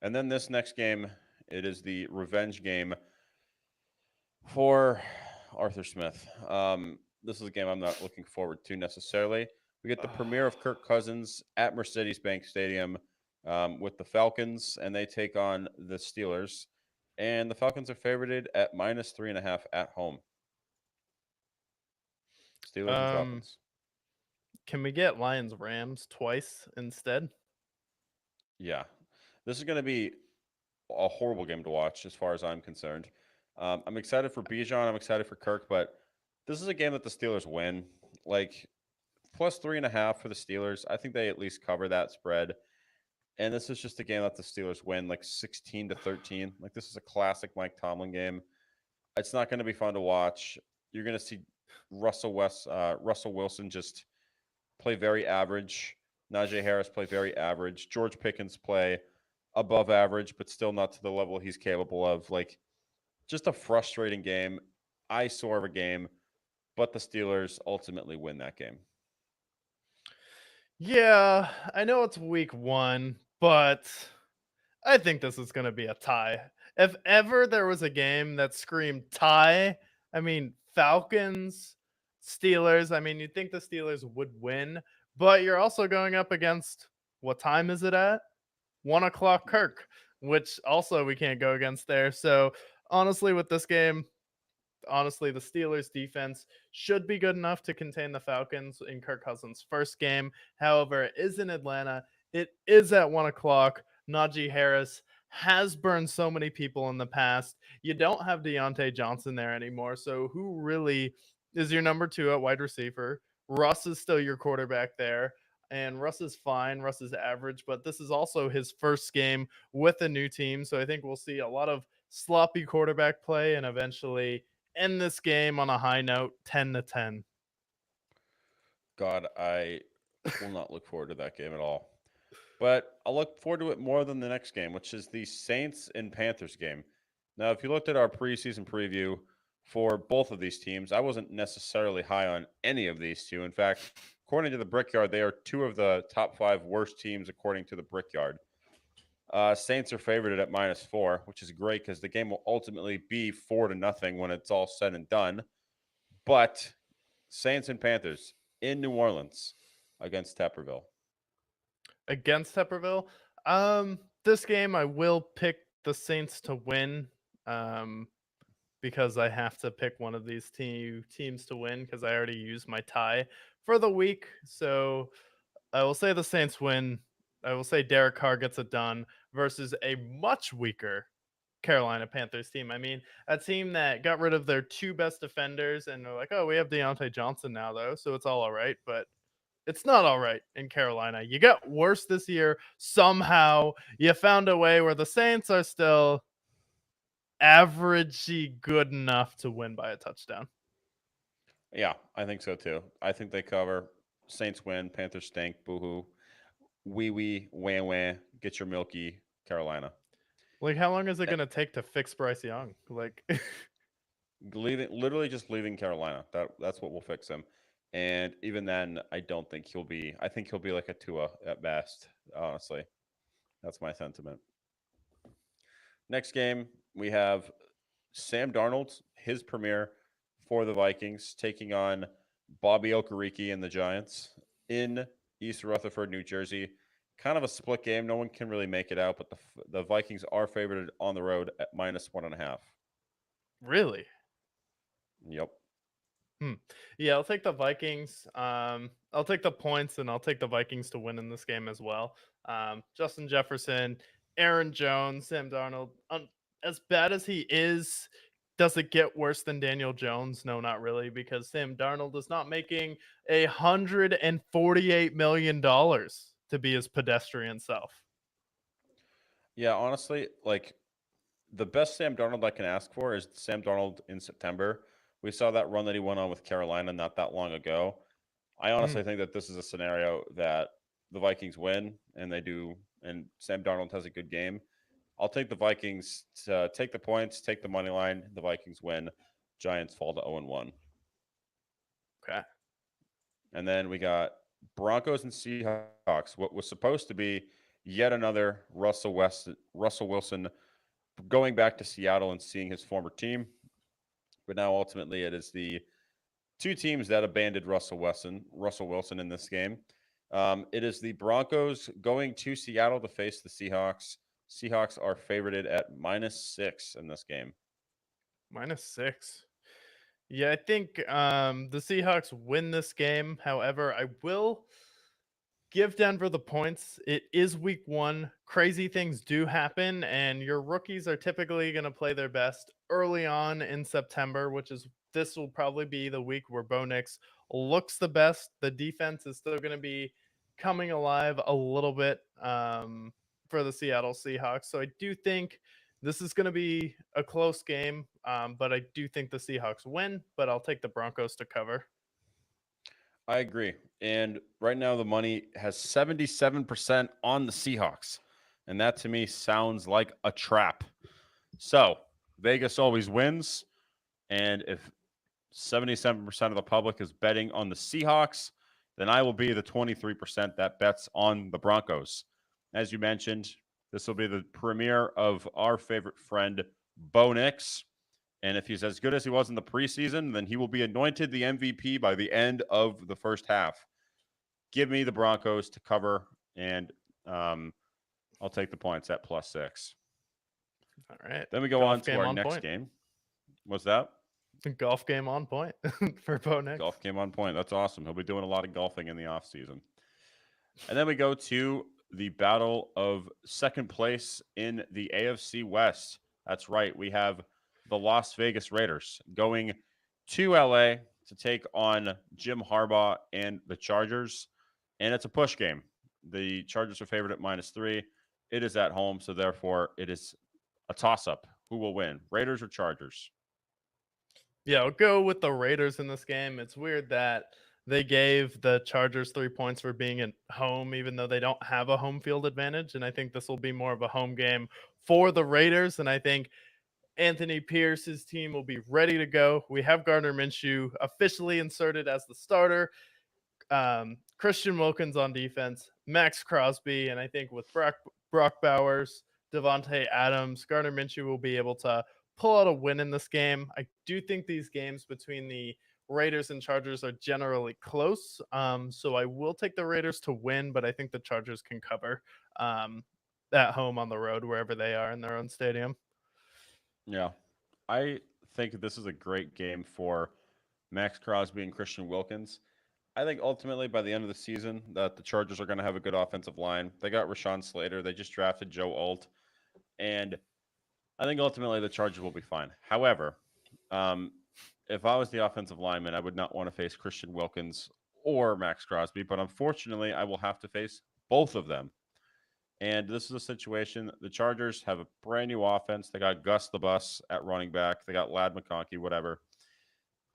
And then this next game, it is the revenge game for Arthur Smith. This is a game I'm not looking forward to necessarily. We get the premiere of Kirk Cousins at Mercedes-Benz Stadium with the Falcons, and they take on the Steelers. And the Falcons are favorited at -3.5 at home. Steelers and Um, Falcons. can we get Lions Rams twice instead? Yeah, this is going to be a horrible game to watch as far as I'm concerned. I'm excited for Bijan. I'm excited for Kirk, but this is a game that the Steelers win. Like +3.5 for the Steelers. I think they at least cover that spread. And this is just a game that the Steelers win like 16-13. Like this is a classic Mike Tomlin game. It's not going to be fun to watch. You're going to see Russell Wilson just play very average. Najee Harris play very average. George Pickens play above average, but still not to the level he's capable of. Like just a frustrating game, eyesore of a game, but the Steelers ultimately win that game. Yeah, I know it's week one, but I think this is going to be a tie. If ever there was a game that screamed tie, I mean, Falcons, Steelers, I mean, you'd think the Steelers would win, but you're also going up against what time is it at? 1 o'clock Kirk, which also we can't go against there. So, honestly, with this game, honestly, the Steelers defense should be good enough to contain the Falcons in Kirk Cousins' first game. However, it is in Atlanta. It is at 1 o'clock. Najee Harris has burned so many people in the past. You don't have Deontay Johnson there anymore. So who really is your number two at wide receiver? Russ is still your quarterback there. And Russ is fine. Russ is average, but this is also his first game with a new team. So I think we'll see a lot of sloppy quarterback play and eventually end this game on a high note, 10-10. God, I will not look forward to that game at all. But I'll look forward to it more than the next game, which is the Saints and Panthers game. Now, if you looked at our preseason preview for both of these teams, I wasn't necessarily high on any of these two. In fact, according to the Brickyard, they are two of the top 5 worst teams according to the Brickyard. Saints are favored at -4, which is great because the game will ultimately be 4-0 when it's all said and done. But Saints and Panthers in New Orleans against Tepperville. Against Tepperville. This game I will pick the Saints to win. Because I have to pick one of these two teams to win because I already used my tie for the week. So I will say the Saints win. I will say Derek Carr gets it done versus a much weaker Carolina Panthers team. I mean, a team that got rid of their two best defenders and they're like, oh, we have Deontay Johnson now, though. So it's all right. But it's not all right in Carolina. You got worse this year. Somehow you found a way where the Saints are still averagey good enough to win by a touchdown. Yeah, I think so too. I think they cover. Saints win. Panthers stink. Boo hoo. Wee wee. Wah wah. Get your milky. Carolina. Like, how long is it Eh, going to take to fix Bryce Young? Like, literally just leaving Carolina. That's what will fix him. And even then, I don't think he'll be. I think he'll be like a Tua at best. Honestly, that's my sentiment. Next game we have Sam Darnold, his premiere for the Vikings, taking on Bobby Okereke and the Giants in East Rutherford, New Jersey. Kind of a split game. No one can really make it out, but the Vikings are favored on the road at -1.5. really? Yep. Hmm. Yeah, I'll take the Vikings. I'll take the points and I'll take the Vikings to win in this game as well. Justin Jefferson, Aaron Jones, Sam Darnold. As bad as he is, does it get worse than Daniel Jones? No, not really, because Sam Darnold is not making $148 million to be his pedestrian self. Yeah, honestly, like The best Sam Darnold I can ask for is Sam Darnold in September. We saw that run that he went on with Carolina not that long ago. I honestly think that this is a scenario that the Vikings win and they do, and Sam Darnold has a good game. I'll take the Vikings to take the points, take the money line. The Vikings win. Giants fall to 0-1. Okay. And then we got Broncos and Seahawks. What was supposed to be yet another Russell Wilson going back to Seattle and seeing his former team. But now ultimately it is the two teams that abandoned Russell Wilson in this game. It is the Broncos going to Seattle to face the Seahawks. Seahawks are favorited at -6 in this game. -6. Yeah, I think the Seahawks win this game. However, I will give Denver the points. It is week 1. Crazy things do happen, and your rookies are typically going to play their best early on in September, which is this will probably be the week where Bo Nix looks the best. The defense is still going to be coming alive a little bit for the Seattle Seahawks. So I do think this is going to be a close game, but I do think the Seahawks win, but I'll take the Broncos to cover. I agree. And right now, the money has 77% on the Seahawks. And that to me sounds like a trap. So Vegas always wins. And if 77% of the public is betting on the Seahawks, then I will be the 23% that bets on the Broncos. As you mentioned, this will be the premiere of our favorite friend, Bo Nix. And if he's as good as he was in the preseason, then he will be anointed the MVP by the end of the first half. Give me the Broncos to cover, and I'll take the points at +6. All right. Then we go on to our next game. What's that? Golf game on point for Bo Nix. Golf game on point. That's awesome. He'll be doing a lot of golfing in the offseason. And then we go to the battle of second place in the AFC West. That's right. We have the Las Vegas Raiders going to LA to take on Jim Harbaugh and the Chargers. And it's a push game. The Chargers are favored at -3. It is at home, so therefore it is a toss-up. Who will win, Raiders or Chargers? Yeah, I'll go with the Raiders in this game. It's weird that they gave the Chargers 3 points for being at home, even though they don't have a home field advantage. And I think this will be more of a home game for the Raiders. And I think Anthony Pierce's team will be ready to go. We have Gardner Minshew officially inserted as the starter. Christian Wilkins on defense, Max Crosby, and I think with Brock Bowers, Devontae Adams, Gardner Minshew will be able to pull out a win in this game. I do think these games between the Raiders and Chargers are generally close. So I will take the Raiders to win, but I think the Chargers can cover at home on the road, wherever they are in their own stadium. Yeah. I think this is a great game for Max Crosby and Christian Wilkins. I think ultimately by the end of the season that the Chargers are going to have a good offensive line. They got Rashawn Slater. They just drafted Joe Alt. And I think ultimately the Chargers will be fine. However, if I was the offensive lineman, I would not want to face Christian Wilkins or Max Crosby. But unfortunately, I will have to face both of them. And this is a situation. The Chargers have a brand new offense. They got Gus the Bus at running back. They got Lad McConkey, whatever.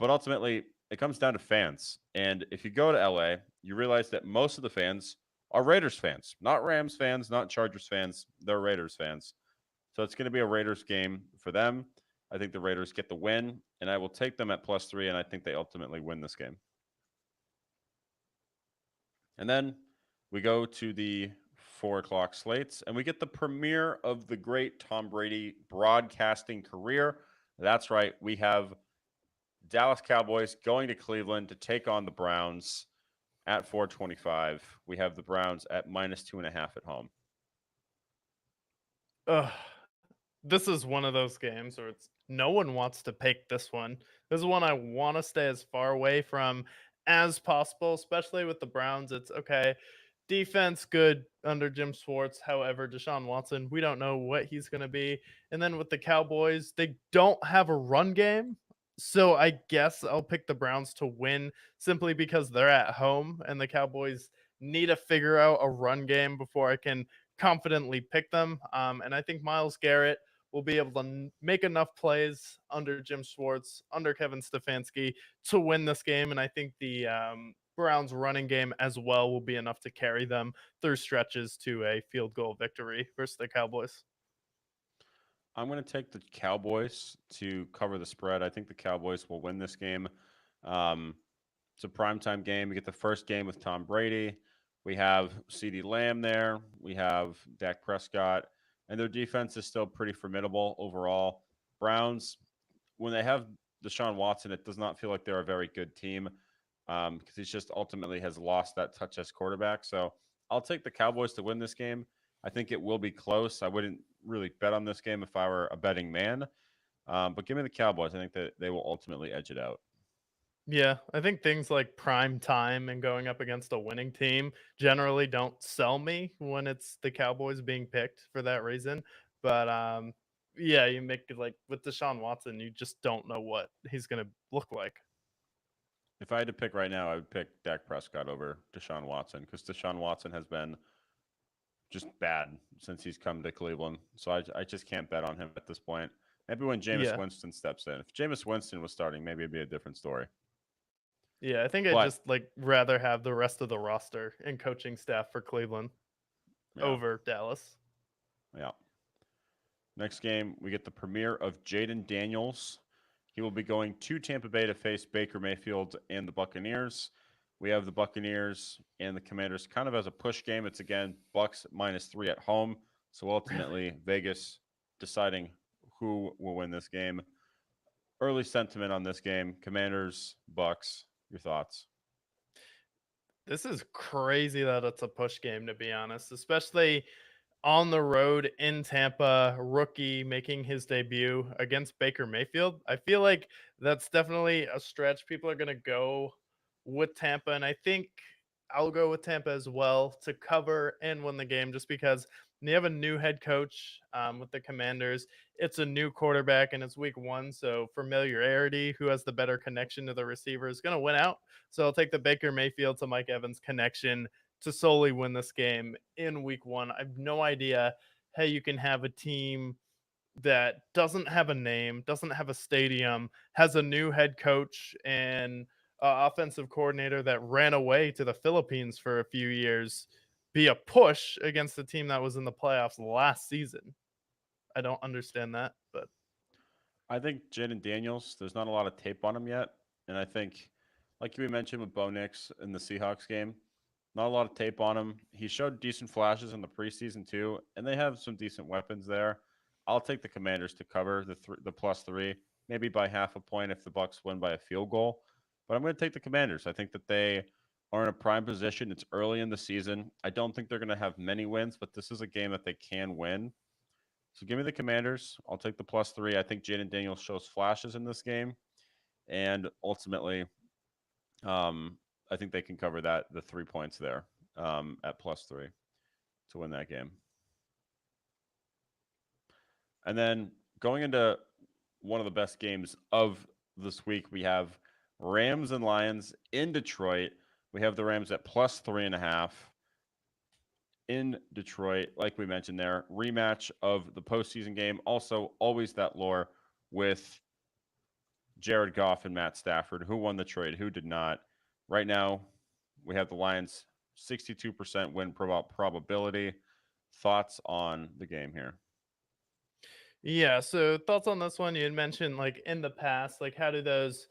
But ultimately, it comes down to fans. And if you go to LA, you realize that most of the fans are Raiders fans, not Rams fans, not Chargers fans. They're Raiders fans. So it's going to be a Raiders game for them. I think the Raiders get the win, and I will take them at +3, and I think they ultimately win this game. And then we go to the 4 o'clock slates, and we get the premiere of the great Tom Brady broadcasting career. That's right. We have Dallas Cowboys going to Cleveland to take on the Browns at 425. We have the Browns at -2.5 at home. This is one of those games where it's no one wants to pick this one. This is one I want to stay as far away from as possible, especially with the Browns. It's okay. Defense good under Jim Schwartz. However, Deshaun Watson, we don't know what he's going to be. And then with the Cowboys, they don't have a run game. So I guess I'll pick the Browns to win simply because they're at home and the Cowboys need to figure out a run game before I can confidently pick them. And I think Myles Garrett will be able to make enough plays under Jim Schwartz, under Kevin Stefanski to win this game. And I think the Browns running game as well will be enough to carry them through stretches to a field goal victory versus the Cowboys. I'm going to take the Cowboys to cover the spread. I think the Cowboys will win this game. Um, it's a primetime game. We get the first game with Tom Brady. We have CeeDee Lamb there. We have Dak Prescott. And their defense is still pretty formidable overall. Browns, when they have Deshaun Watson, it does not feel like they're a very good team because he's just ultimately has lost that touch as quarterback. So I'll take the Cowboys to win this game. I think it will be close. I wouldn't really bet on this game if I were a betting man. But give me the Cowboys. I think that they will ultimately edge it out. Yeah, I think things like prime time and going up against a winning team generally don't sell me when it's the Cowboys being picked for that reason. But yeah, you make it like with Deshaun Watson, you just don't know what he's going to look like. If I had to pick right now, I would pick Dak Prescott over Deshaun Watson because Deshaun Watson has been just bad since he's come to Cleveland. So I just can't bet on him at this point. Maybe when Jameis Yeah. Winston steps in. If Jameis Winston was starting, maybe it'd be a different story. Yeah, I think I'd But just like rather have the rest of the roster and coaching staff for Cleveland yeah, over Dallas. yeah. Next game, we get the premiere of Jaden Daniels. He will be going to Tampa Bay to face Baker Mayfield and the Buccaneers. We have the Buccaneers and the Commanders kind of as a push game. It's again Bucks -3 at home. So ultimately, Really? Vegas deciding who will win this game. Early sentiment on this game: Commanders, Bucks. Your thoughts? This is crazy that it's a push game, to be honest, especially on the road in Tampa, rookie making his debut against Baker Mayfield. I feel like that's definitely a stretch. People are going to go with Tampa, and I think I'll go with Tampa as well to cover and win the game just because they have a new head coach with the Commanders. It's a new quarterback, and it's week one. So, familiarity, who has the better connection to the receiver, is going to win out. So, I'll take the Baker Mayfield to Mike Evans connection to solely win this game in week one. I have no idea how you can have a team that doesn't have a name, doesn't have a stadium, has a new head coach and offensive coordinator that ran away to the Philippines for a few years be a push against the team that was in the playoffs last season. I don't understand that, but I think Jaden Daniels, there's not a lot of tape on him yet. And I think, like we mentioned with Bo Nix in the Seahawks game, not a lot of tape on him. He showed decent flashes in the preseason too, and they have some decent weapons there. I'll take the Commanders to cover the +3, maybe by half a point if the Bucks win by a field goal. But I'm going to take the Commanders. I think that they are in a prime position. It's early in the season. I don't think they're going to have many wins, but this is a game that they can win. So give me the Commanders. I'll take the +3. I think Jaden Daniels shows flashes in this game, and ultimately, I think they can cover the 3 points there at +3 to win that game. And then going into one of the best games of this week, we have Rams and Lions in Detroit. We have the Rams at +3.5 in Detroit, like we mentioned there. Rematch of the postseason game. Also, always that lore with Jared Goff and Matt Stafford. Who won the trade? Who did not? Right now, we have the Lions 62% win probability. Thoughts on the game here? yeah, so thoughts on this one? You had mentioned like in the past, like how do those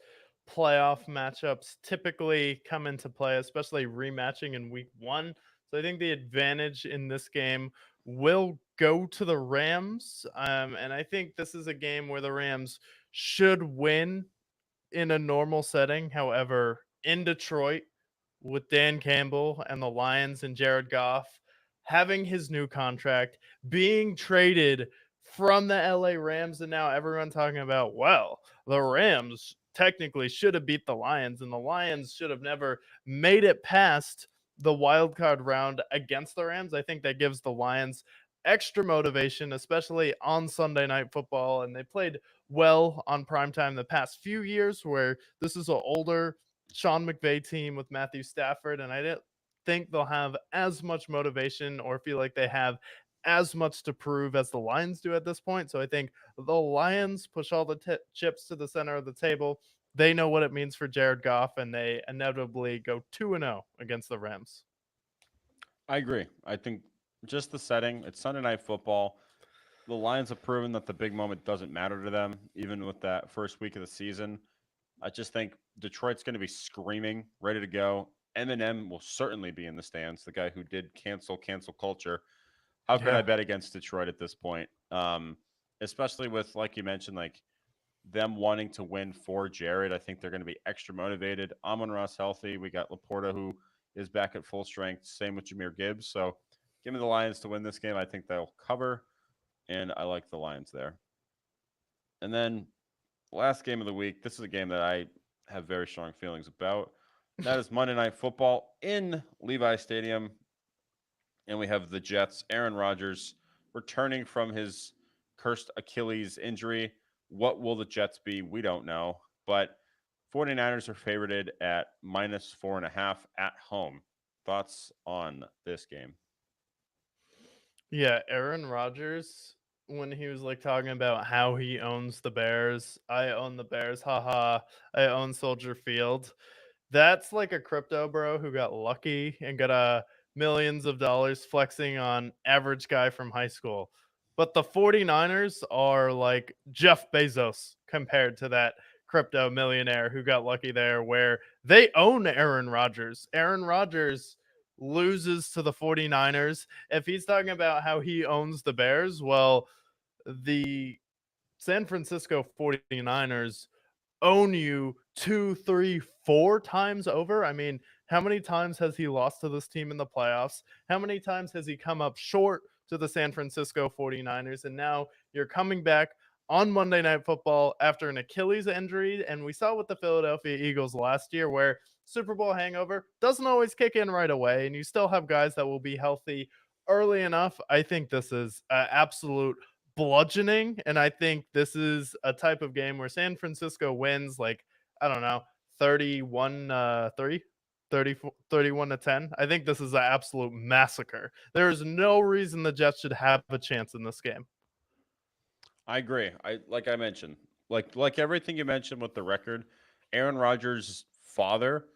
playoff matchups typically come into play, especially rematching in week one? So I think the advantage in this game will go to the Rams. And I think this is a game where the Rams should win in a normal setting. However, in Detroit with Dan Campbell and the Lions and Jared Goff having his new contract, being traded from the LA Rams, and now everyone talking about, well, the Rams technically should have beat the Lions, and the Lions should have never made it past the wild card round against the Rams. I think that gives the Lions extra motivation, especially on Sunday Night Football. And they played well on primetime the past few years, where this is an older Sean McVay team with Matthew Stafford. And I didn't think they'll have as much motivation or feel like they have as much to prove as the Lions do at this point. So I think the Lions push all the chips to the center of the table. They know what it means for Jared Goff, and they inevitably go 2-0 against the Rams. I agree. I think just the setting, it's Sunday Night Football. The Lions have proven that the big moment doesn't matter to them, even with that first week of the season. I just think Detroit's going to be screaming, ready to go. Eminem will certainly be in the stands, the guy who did cancel culture. How could I Yeah. bet against Detroit at this point? Especially with, like you mentioned, like them wanting to win for Jared. I think they're going to be extra motivated. Amon-Ra's healthy. We got Laporta, who is back at full strength. Same with Jahmyr Gibbs. So give me the Lions to win this game. I think they'll cover, and I like the Lions there. And then last game of the week. This is a game that I have very strong feelings about. That is Monday Night Football in Levi Stadium. And we have the Jets. Aaron Rodgers returning from his cursed Achilles injury. What will the Jets be? We don't know. But 49ers are favorited at -4.5 at home. Thoughts on this game? Yeah, Aaron Rodgers, when he was like talking about how he owns the Bears, I own the Bears, haha, I own Soldier Field. That's like a crypto bro who got lucky and got millions of dollars flexing on average guy from high school. But the 49ers are like Jeff Bezos compared to that crypto millionaire who got lucky there, where they own Aaron Rodgers. Aaron Rodgers loses to the 49ers. If he's talking about how he owns the Bears, well, the San Francisco 49ers own you 2, 3, 4 times over. I mean, how many times has he lost to this team in the playoffs? How many times has he come up short to the San Francisco 49ers? And now you're coming back on Monday Night Football after an Achilles injury. And we saw with the Philadelphia Eagles last year where Super Bowl hangover doesn't always kick in right away. And you still have guys that will be healthy early enough. I think this is absolute bludgeoning. And I think this is a type of game where San Francisco wins, like, I don't know, 31 3, 31 to 10. I think this is an absolute massacre. There is no reason the Jets should have a chance in this game. I agree. I mentioned, like everything you mentioned with the record, Aaron Rodgers' father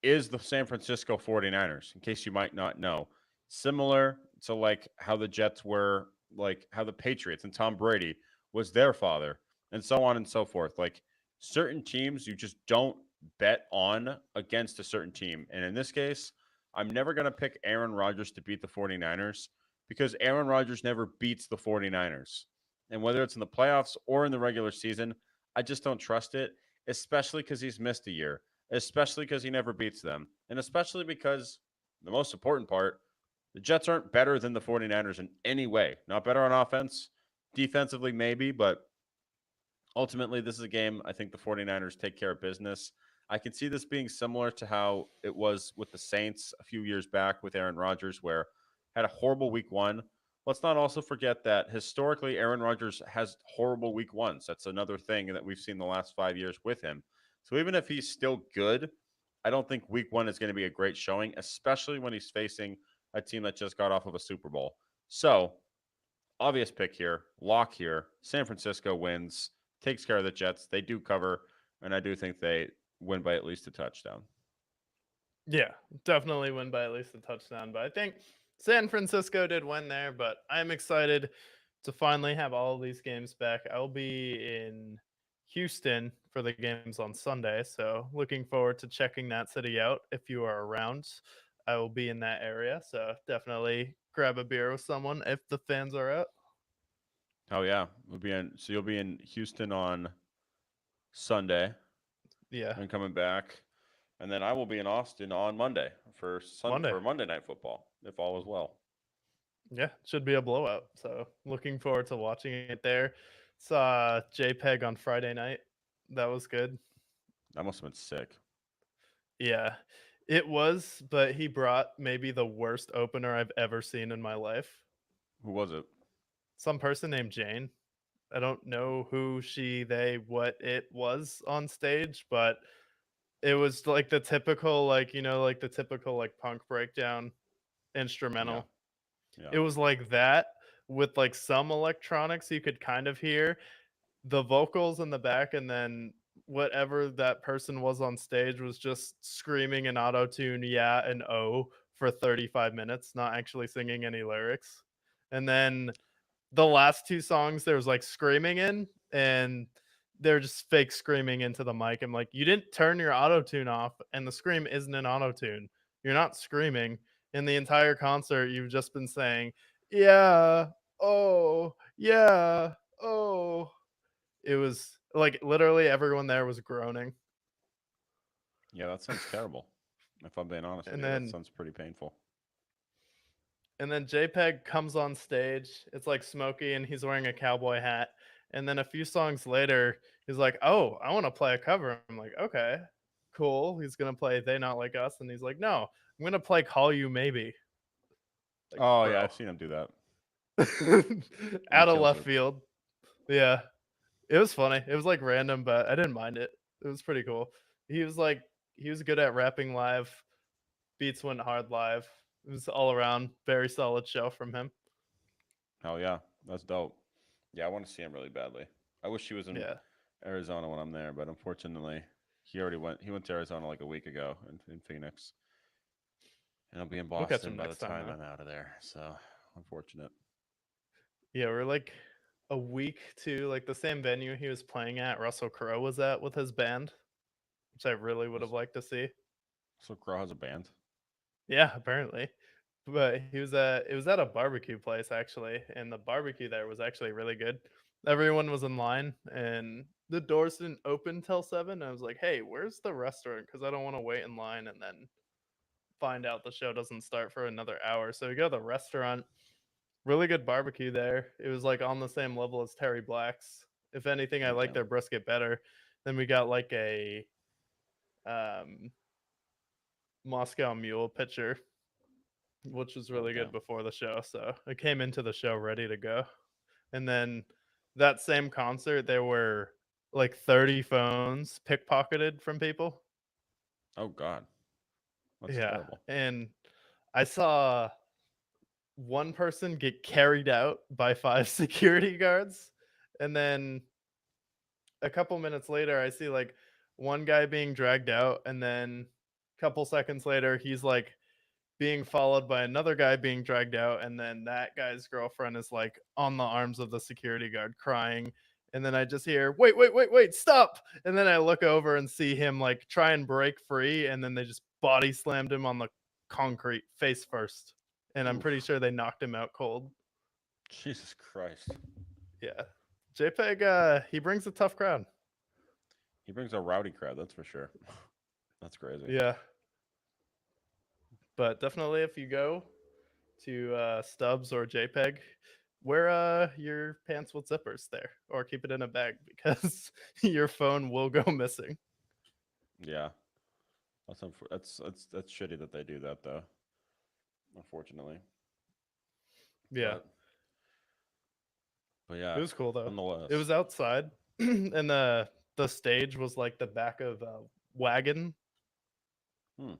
is the San Francisco 49ers, in case you might not know. Similar to like how the Jets were, like how the Patriots and Tom Brady was their father, and so on and so forth. Like certain teams you just don't bet on against a certain team. And in this case, I'm never going to pick Aaron Rodgers to beat the 49ers because Aaron Rodgers never beats the 49ers. And whether it's in the playoffs or in the regular season, I just don't trust it, especially because he's missed a year, especially because he never beats them, and especially because the most important part, the Jets aren't better than the 49ers in any way. Not better on offense, defensively, maybe, but ultimately, this is a game I think the 49ers take care of business. I can see this being similar to how it was with the Saints a few years back with Aaron Rodgers, where had a horrible week one. Let's not also forget that historically, Aaron Rodgers has horrible week ones. That's another thing that we've seen the last 5 years with him. So even if he's still good, I don't think week one is going to be a great showing, especially when he's facing a team that just got off of a Super Bowl. So, obvious pick here, lock here. San Francisco wins, takes care of the Jets. They do cover, and I do think they win by at least a touchdown. Yeah, definitely win by at least a touchdown. But I think San Francisco did win there, but I'm excited to finally have all of these games back. I'll be in Houston for the games on Sunday, so looking forward to checking that city out. If you are around, I will be in that area, so definitely grab a beer with someone if the fans are out. Oh yeah, so you'll be in Houston on Sunday Yeah, and coming back, and then I will be in Austin on Monday Monday. for Monday Night Football if all is well. Yeah, should be a blowout. So looking forward to watching it there. Saw JPEG on Friday night. That was good. That must have been sick. Yeah, it was, but he brought maybe the worst opener I've ever seen in my life. Who was it? Some person named Jane. I don't know who, she, they, what it was on stage, but it was like the typical, like, like the typical like punk breakdown Yeah, instrumental. yeah. It was like that, with like some electronics you could kind of hear the vocals in the back, and then whatever that person was on stage was just screaming in auto tune, yeah, and oh for 35 minutes, not actually singing any lyrics. And then the last two songs there was like screaming in, and they're just fake screaming into the mic. I'm like, you didn't turn your auto tune off, and the scream isn't an auto tune. You're not screaming. In the entire concert, you've just been saying, yeah, oh, yeah, oh. It was like literally everyone there was groaning. Yeah, that sounds terrible. If I'm being honest with And you, that then sounds pretty painful. JPEG comes on stage. It's like Smokey and he's wearing a cowboy hat. And then a few songs later, he's like, "Oh, I want to play a cover." I'm like, "Okay, cool." He's gonna play "They Not Like Us," and he's like, "No, I'm gonna play "Call You Maybe." Like, Oh yeah, bro, I've seen him do that. And he out of kills left it. field. Yeah, it was funny. It was like random, but I didn't mind it. It was pretty cool. He was like, he was good at rapping live. Beats went hard live. It was all around very solid show from him. Hell yeah, that's dope. Yeah, I want to see him really badly. I wish he was in Yeah, Arizona when I'm there, but unfortunately, he already went. He went to Arizona like a week ago in Phoenix, and I'll be in we'll catch Boston him by the next time time though. I'm out of there. So unfortunate. Yeah, we're like a week to like the same venue he was playing at. Russell Crowe was at with his band, which I really would have liked to see. So Crow has a band. Yeah, apparently. But he was at it was at a barbecue place actually, and the barbecue there was actually really good. Everyone was in line, and the doors didn't open till 7. I was like, "Hey, where's the restaurant? Because I don't want to wait in line and then find out the show doesn't start for another hour." So we go to the restaurant. Really good barbecue there. It was like on the same level as Terry Black's. If anything, I Oh like damn. their brisket better. Then we got like a um, Moscow Mule pitcher, which was Oh really good damn. before the show. So I came into the show ready to go. And then that same concert, there were like 30 phones pickpocketed from people. Oh god, that's Yeah. terrible. And I saw one person get carried out by 5 security guards. And then a couple minutes later, I see like one guy being dragged out. And then a couple seconds later, he's like being followed by another guy being dragged out, and then that guy's girlfriend is like on the arms of the security guard crying. And then I just hear, "Wait, wait, wait, wait, stop." And then I look over and see him like try and break free, and then they just body slammed him on the concrete face first. And I'm pretty Oof. sure they knocked him out cold. Jesus Christ. Yeah. JPEG, he brings a tough crowd. He brings a rowdy crowd, that's for sure. That's crazy. Yeah. But definitely if you go to Stubbs or JPEG, wear your pants with zippers there, or keep it in a bag because your phone will go missing. Yeah, that's shitty that they do that though. Unfortunately, Yeah, but but it yeah, was cool though. It nonetheless. was outside, and the stage was like the back of a wagon, Hmm.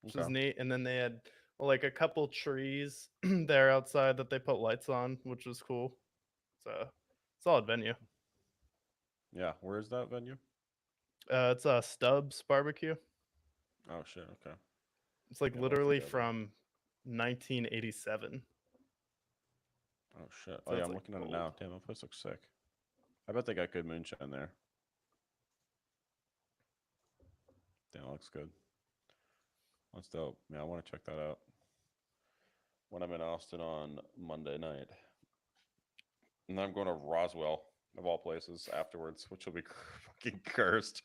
which Okay. is neat. And then they had like a couple trees there outside that they put lights on, which was cool. So solid venue. Yeah. Where is that venue? It's a Stubbs barbecue. Oh shit. Okay. It's like Yeah, we'll have to literally go there. from 1987. Oh shit. Oh So yeah, it's I'm like looking at it old. now. Damn, that place looks sick. I bet they got good moonshine there. Damn, that looks good. That's dope. Yeah, I want to check that out when I'm in Austin on Monday night. And then I'm going to Roswell, of all places, afterwards, which will be fucking cursed.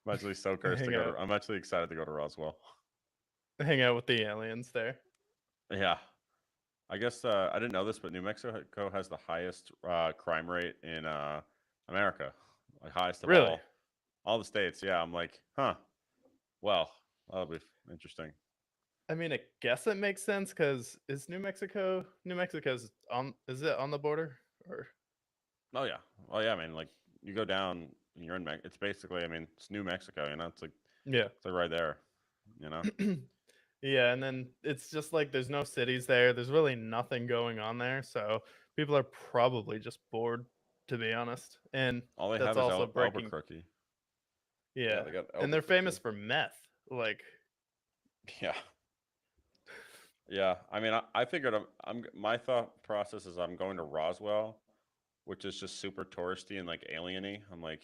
I'm actually so cursed to hang go to. out I'm actually excited to go to Roswell. hang out with the aliens there. Yeah, I guess I didn't know this, but New Mexico has the highest crime rate in America, like highest of Really? all the states. Yeah, I'm like, huh. Well, that'll be interesting. I mean, I guess it makes sense because is New Mexico's on, is it on the border? Or Oh yeah, oh yeah. I mean, like you go down, and you're in. It's basically, I mean, it's New Mexico. You know, yeah. it's like right there. You know. Yeah, and then it's just like there's no cities there. There's really nothing going on there. So People are probably just bored, to be honest. And All they that's have is also breaking. Albuquerque. Yeah, Yeah. they got And they're famous Albuquerque. for meth. Like, Yeah. Yeah. I mean, I figured my thought process is I'm going to Roswell, which is just super touristy and like alieny. I'm like,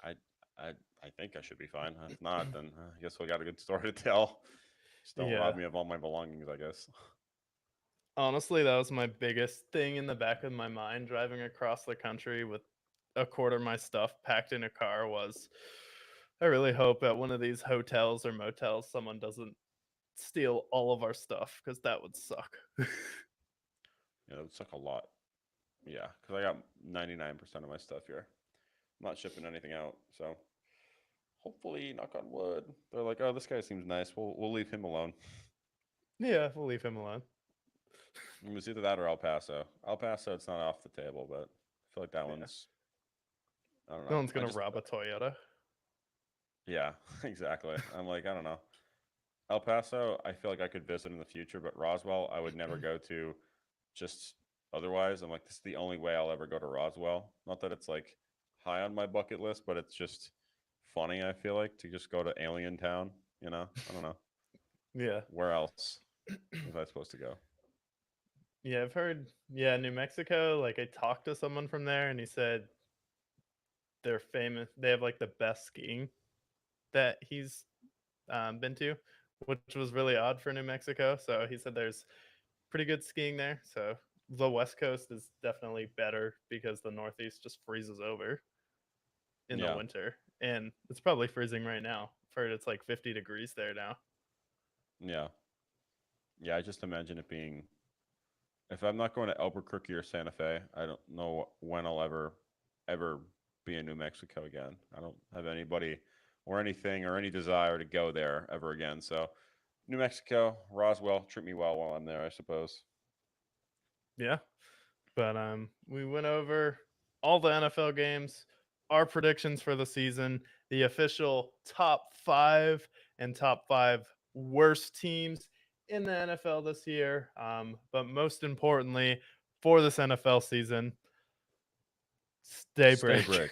I I I think I should be fine. If not, then I guess we got a good story to tell. Just don't rob yeah. me of all my belongings, I guess. Honestly, that was my biggest thing in the back of my mind driving across the country with a quarter of my stuff packed in a car was I really hope at one of these hotels or motels someone doesn't steal all of our stuff because that would suck. Yeah, it's like a lot. Yeah, because I got 99% of my stuff here. I'm not shipping anything out, so hopefully, knock on wood. They're like, oh, this guy seems nice. We'll leave him alone. Yeah, we'll leave him alone. It was either that or El Paso. El Paso, it's not off the table, but I feel like that Yeah. one's. I don't No know. one's gonna rob a Toyota. Yeah, exactly. I'm like, I don't know. El Paso, I feel like I could visit in the future, but Roswell, I would never go to just otherwise. I'm like, this is the only way I'll ever go to Roswell. Not that it's like high on my bucket list, but it's just funny, I feel like, to just go to Alien Town, you know? I don't know. Yeah. Where else was I supposed to go? Yeah, I've heard, yeah, New Mexico, like I talked to someone from there and he said they're famous. They have like the best skiing that he's been to, which was really odd for New Mexico. So he said there's pretty good skiing there. So the West Coast is definitely better because the Northeast just freezes over in the Yeah. winter. And it's probably freezing right now. I've heard it's like 50 degrees there now. Yeah. Yeah, I just imagine it being if I'm not going to Albuquerque or Santa Fe, I don't know when I'll ever be in New Mexico again. I don't have anybody or anything or any desire to go there ever again. So New Mexico, Roswell, treat me well while I'm there, I suppose. Yeah. But we went over all the NFL games, our predictions for the season, the official top 5 and top 5 worst teams in the NFL this year. But most importantly, for this NFL season, stay Stay brick. brick.